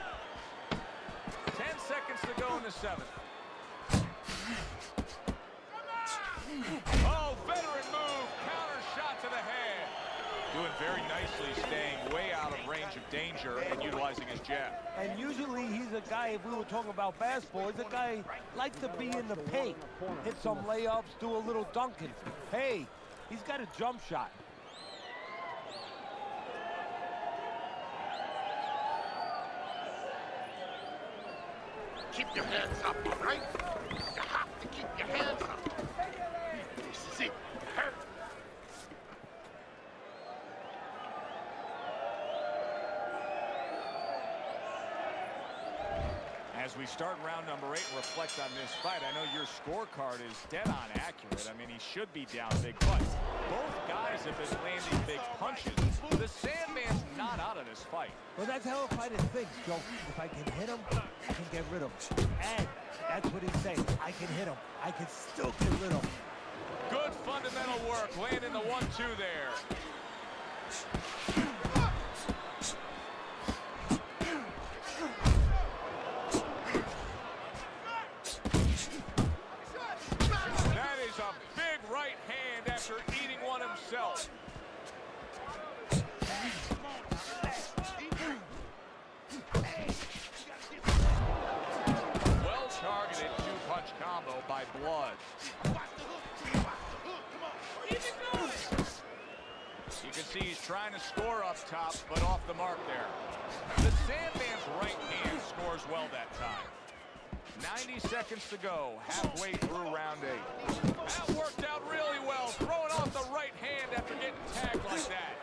10 seconds to go in the 7th. Oh, veteran move, counter shot to the head. Doing very nicely, staying way out of range of danger and utilizing his jab. And usually he's a guy, if we were talking about basketball, he's a guy likes to be in the paint. Hit some layups, do a little dunking. Hey, he's got a jump shot. Keep your hands up, all right? You have to keep your hands up. This is it. Hurt. As we start round number 8 and reflect on this fight, I know your scorecard is dead on accurate. I mean, he should be down big, but both guys have been landing big punches. The Sandman's not out of this fight. Well, that's how a fighter thinks, Joe. If I can hit him, I can get rid of him. And that's what he's saying. I can hit him. I can still get rid of him. Good fundamental work, landing the 1-2 there. That is a big right hand after eating one himself. Well-targeted 2-punch combo by Blood. You can see he's trying to score up top, but off the mark there. The Sandman's right hand scores well that time. 90 seconds to go, halfway through round 8. That worked out really well, throwing off the right hand after getting tagged like that.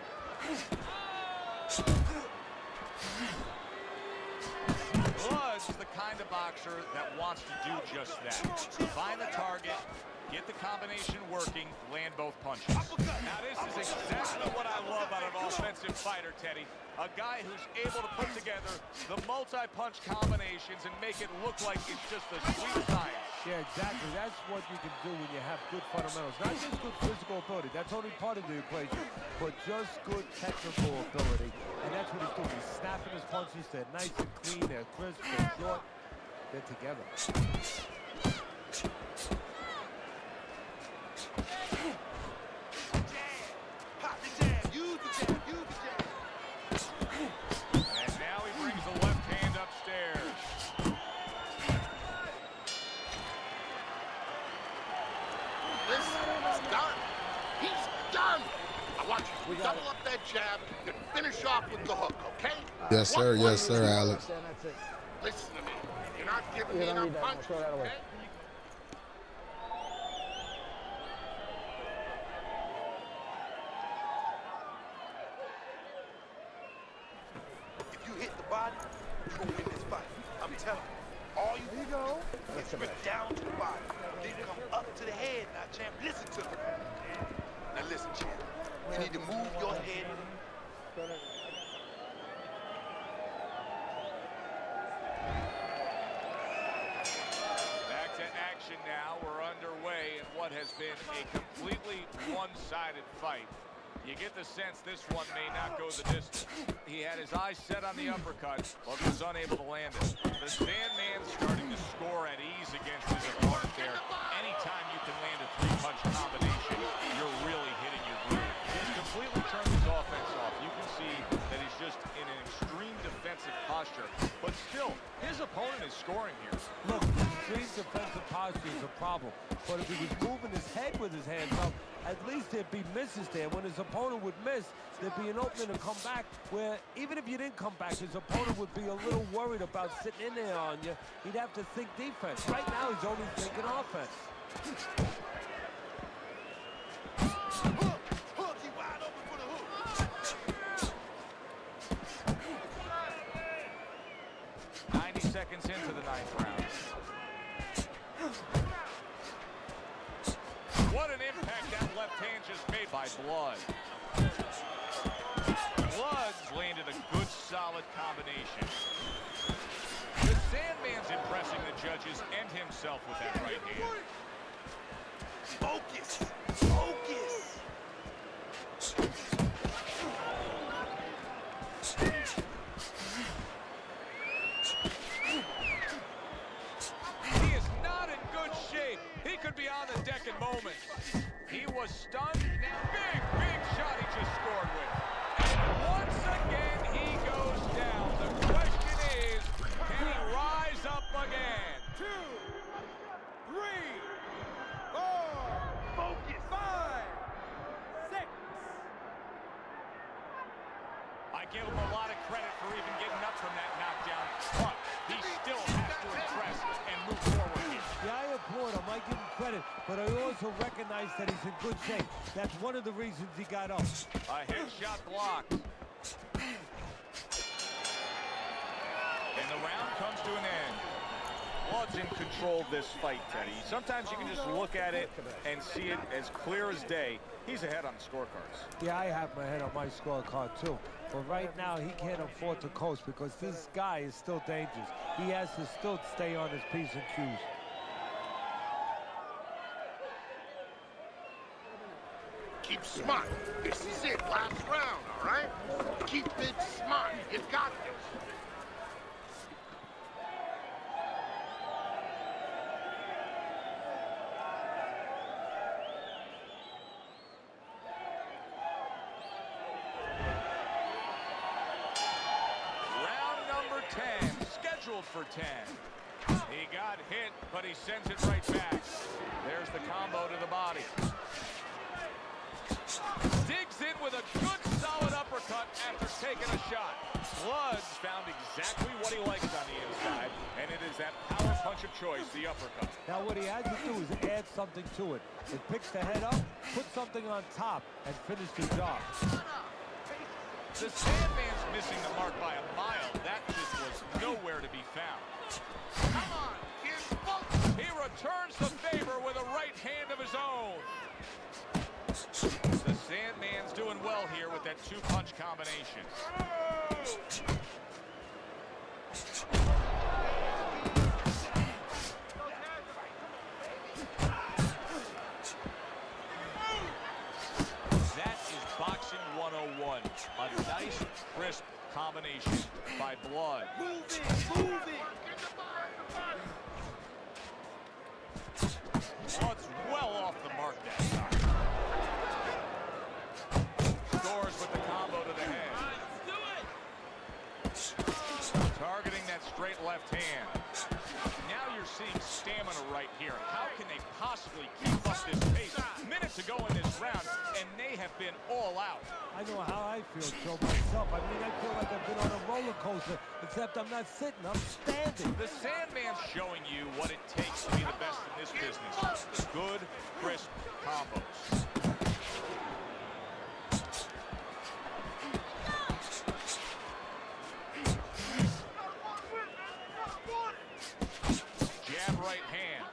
Blood's the kind of boxer that wants to do just that. Find the target, get the combination working, land both punches. Now this is exactly what I love out of an offensive fighter, Teddy. A guy who's able to put together the multi-punch combinations and make it look like it's just a sweet science. Yeah, exactly. That's what you can do when you have good fundamentals. Not just good physical ability. That's only part of the equation. But just good technical ability. And that's what he's doing. He's snapping his punches. They're nice and clean. They're crisp. They're short. They're together. And now he brings the left hand upstairs. This is done. He's done. I want you to double up that jab and finish off with the hook, okay? Yes, sir. Yes, sir, Alex. Listen to me. You're not giving me enough punches, okay? if you hit the body, you win this fight. I'm telling you. All you go is rip down to the body. Then come up to the head now, champ. Listen to me. Now listen, champ. You need to move your head. Back to action now. We're underway in what has been a completely one-sided fight. You get the sense this one may not go the distance. He had his eyes set on the uppercut, but was unable to land it. The Sandman's starting to score at ease against his opponent there. Anytime you can land a 3-punch combination, you're really hitting your groove. He's completely turned his offense off. You can see that he's just in an extreme defensive posture, but still, his opponent is scoring here. Look, extreme defensive posture is a problem. But if he was moving his head with his hands up, at least there'd be misses there. When his opponent would miss, there'd be an opening to come back where even if you didn't come back, his opponent would be a little worried about sitting in there on you. He'd have to think defense. Right now, he's only thinking offense. Hook, he wide open for the hook. 90 seconds into the 9th round. What an impact that left hand just made by Blood. Blood's landed a good, solid combination. with that right hand. Focus. Focus. He is not in good shape. He could be on the deck in moments. He was stunned. Now, big shot he just scored with. And once again, he goes down. The question is, can he rise up again? 2, 3, 4, Focus. 5, 6. I give him a lot of credit for even getting up from that knockdown, but he still has to impress and move forward here. Yeah, I applaud him. I give him credit, but I also recognize that he's in good shape. That's one of the reasons he got up. A headshot blocked. And the round comes to an end. Blood's in control of this fight, Teddy. Sometimes you can just look at it and see it as clear as day. He's ahead on the scorecards. Yeah, I have my head on my scorecard too. But right now, he can't afford to coast because this guy is still dangerous. He has to still stay on his P's and Q's. Keep smart. This is it. Last round, all right? Keep it smart. You got this. Round number 10, scheduled for 10. He got hit, but he sends it right back. There's the combo to the body. Digs in with a good, solid uppercut after taking a shot. Blood's found exactly what he likes on the inside, and it is that power punch of choice, the uppercut. Now, what he has to do is add something to it. It picks the head up, put something on top, and finish the job. The Sandman's missing the mark by a mile. That just was nowhere to be found. Come on, kid. He returns the favor with a right hand of his own. The Sandman's doing well here with that two-punch combination. That is boxing 101. A nice, crisp combination by Blood. Move it. Blood's well off the mark that time. Scores with the combo to the head. Targeting that straight left hand. Now you're seeing stamina right here. How can they possibly keep up this pace? Minute to go in this round, and they have been all out. I know how I feel, Joe, myself. I mean, I feel like I've been on a roller coaster, except I'm not sitting, I'm standing. The Sandman's showing you what it takes to be the best in this business. Good, crisp combos. Jab right hand.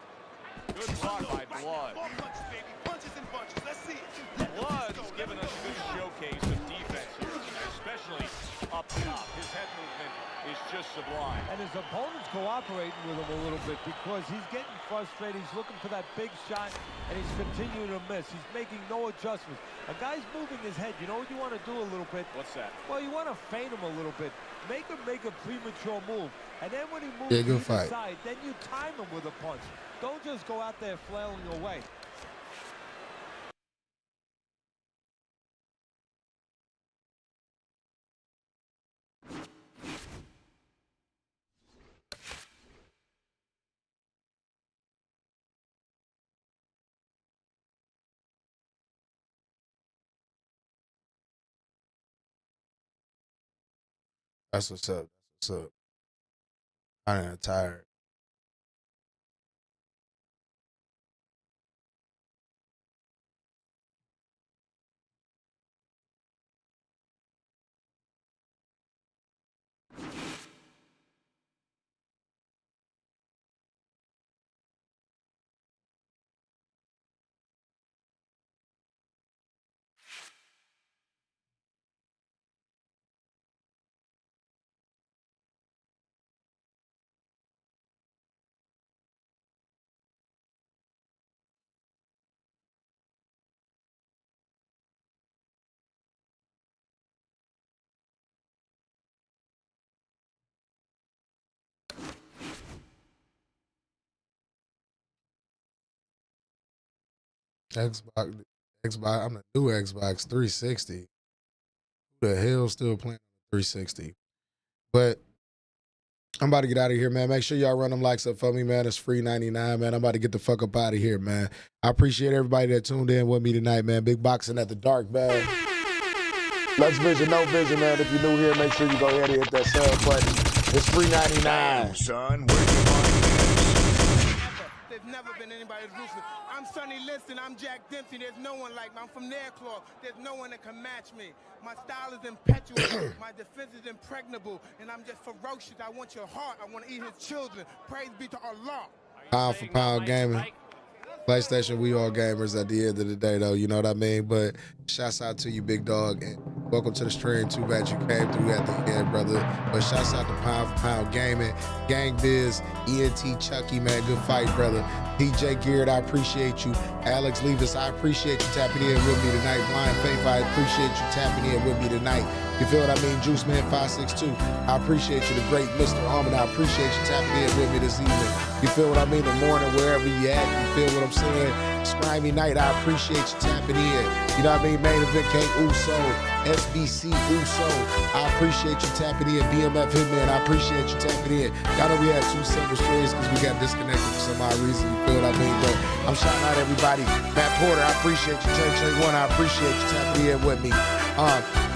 Good block by Blood. More punches, baby. Punches and bunches. Let's see it. Blood's given us a good showcase of defense here tonight, especially up top. His head movement is just sublime. And his opponent's cooperating with him a little bit because he's getting frustrated. He's looking for that big shot, and he's continuing to miss. He's making no adjustments. A guy's moving his head. You know what you want to do a little bit? What's that? Well, you want to feint him a little bit. Make him make a premature move. And then when he moves Yeah, to good the fight. side, then you time him with a punch. Don't just go out there flailing away. That's what's up. That's what's up. I'm tired. Xbox. I'm the new Xbox 360. Who the hell still playing 360? But I'm about to get out of here, man. Make sure y'all run them likes up for me, man. It's free 99, man. I'm about to get the fuck up out of here, man. I appreciate everybody that tuned in with me tonight, man. Big boxing at the dark, man. Let's vision, no vision, man. If you're new here, make sure you go ahead and hit that sub button. It's free 99. Damn, son, where'd you find this? There's never been anybody as ruthless. I'm Sonny Liston. I'm Jack Dempsey. There's no one like me. I'm from Nairclaw. There's no one that can match me. My style is impetuous. My defense is impregnable. And I'm just ferocious. I want your heart. I want to eat his children. Praise be to Allah. Pound for pound gaming. PlayStation, we all gamers at the end of the day, though. You know what I mean? But shouts out to you, big dog. And welcome to the stream. Too bad you came through at the end, brother. But shouts out to Pound for Pound Gaming, Gang Biz, ENT Chucky, man. Good fight, brother. DJ Geared, I appreciate you. Alex Levis, I appreciate you tapping in with me tonight. Blind Faith, I appreciate you tapping in with me tonight. You feel what I mean? Juice Man 562, I appreciate you. The great Mr. Harmon, I appreciate you tapping in with me this evening. You feel what I mean? The morning, wherever you at, you feel what I'm saying? Scrimey Night, I appreciate you tapping in. You know what I mean? Main Event King Uso, SBC Uso, I appreciate you tapping in. BMF Hitman, I appreciate you tapping in. Y'all know we had 2 separate streams because we got disconnected for some odd reason. You feel what I mean? But I'm shouting out everybody. Matt Porter, I appreciate you. Trey 1, I appreciate you tapping in with me.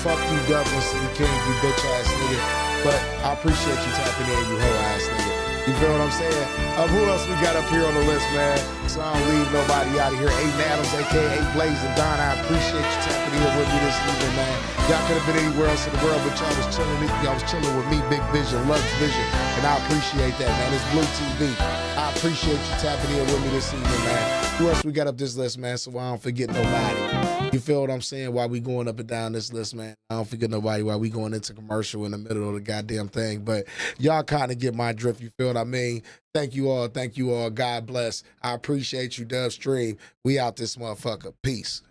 Fuck you, Douglas City King, you bitch ass nigga. But I appreciate you tapping in, you hoe ass nigga. You feel what I'm saying? Who else we got up here on the list, man? So I don't leave nobody out of here. Aiden Adams, aka Blaze and Don, I appreciate you tapping in with me this evening, man. Y'all could have been anywhere else in the world, but y'all was chilling. Y'all was chilling with me, Big Vision, Lux Vision, and I appreciate that, man. It's Blue TV. I appreciate you tapping in with me this evening, man. Who else we got up this list, man? So I don't forget nobody. You feel what I'm saying? While we going up and down this list, man, I don't forget nobody while we going into commercial in the middle of the goddamn thing. But y'all kind of get my drift. You feel what I mean? Thank you all. Thank you all. God bless. I appreciate you, Dub Stream. We out this motherfucker. Peace.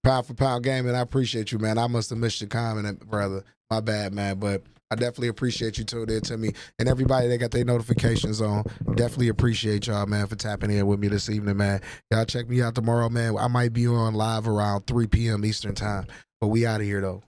Pound for Pound Gaming, I appreciate you, man. I must have missed your comment, brother. My bad, man. But I definitely appreciate you tuned in to me. And everybody that got their notifications on, definitely appreciate y'all, man, for tapping in with me this evening, man. Y'all check me out tomorrow, man. I might be on live around 3 p.m. Eastern time. But we out of here, though.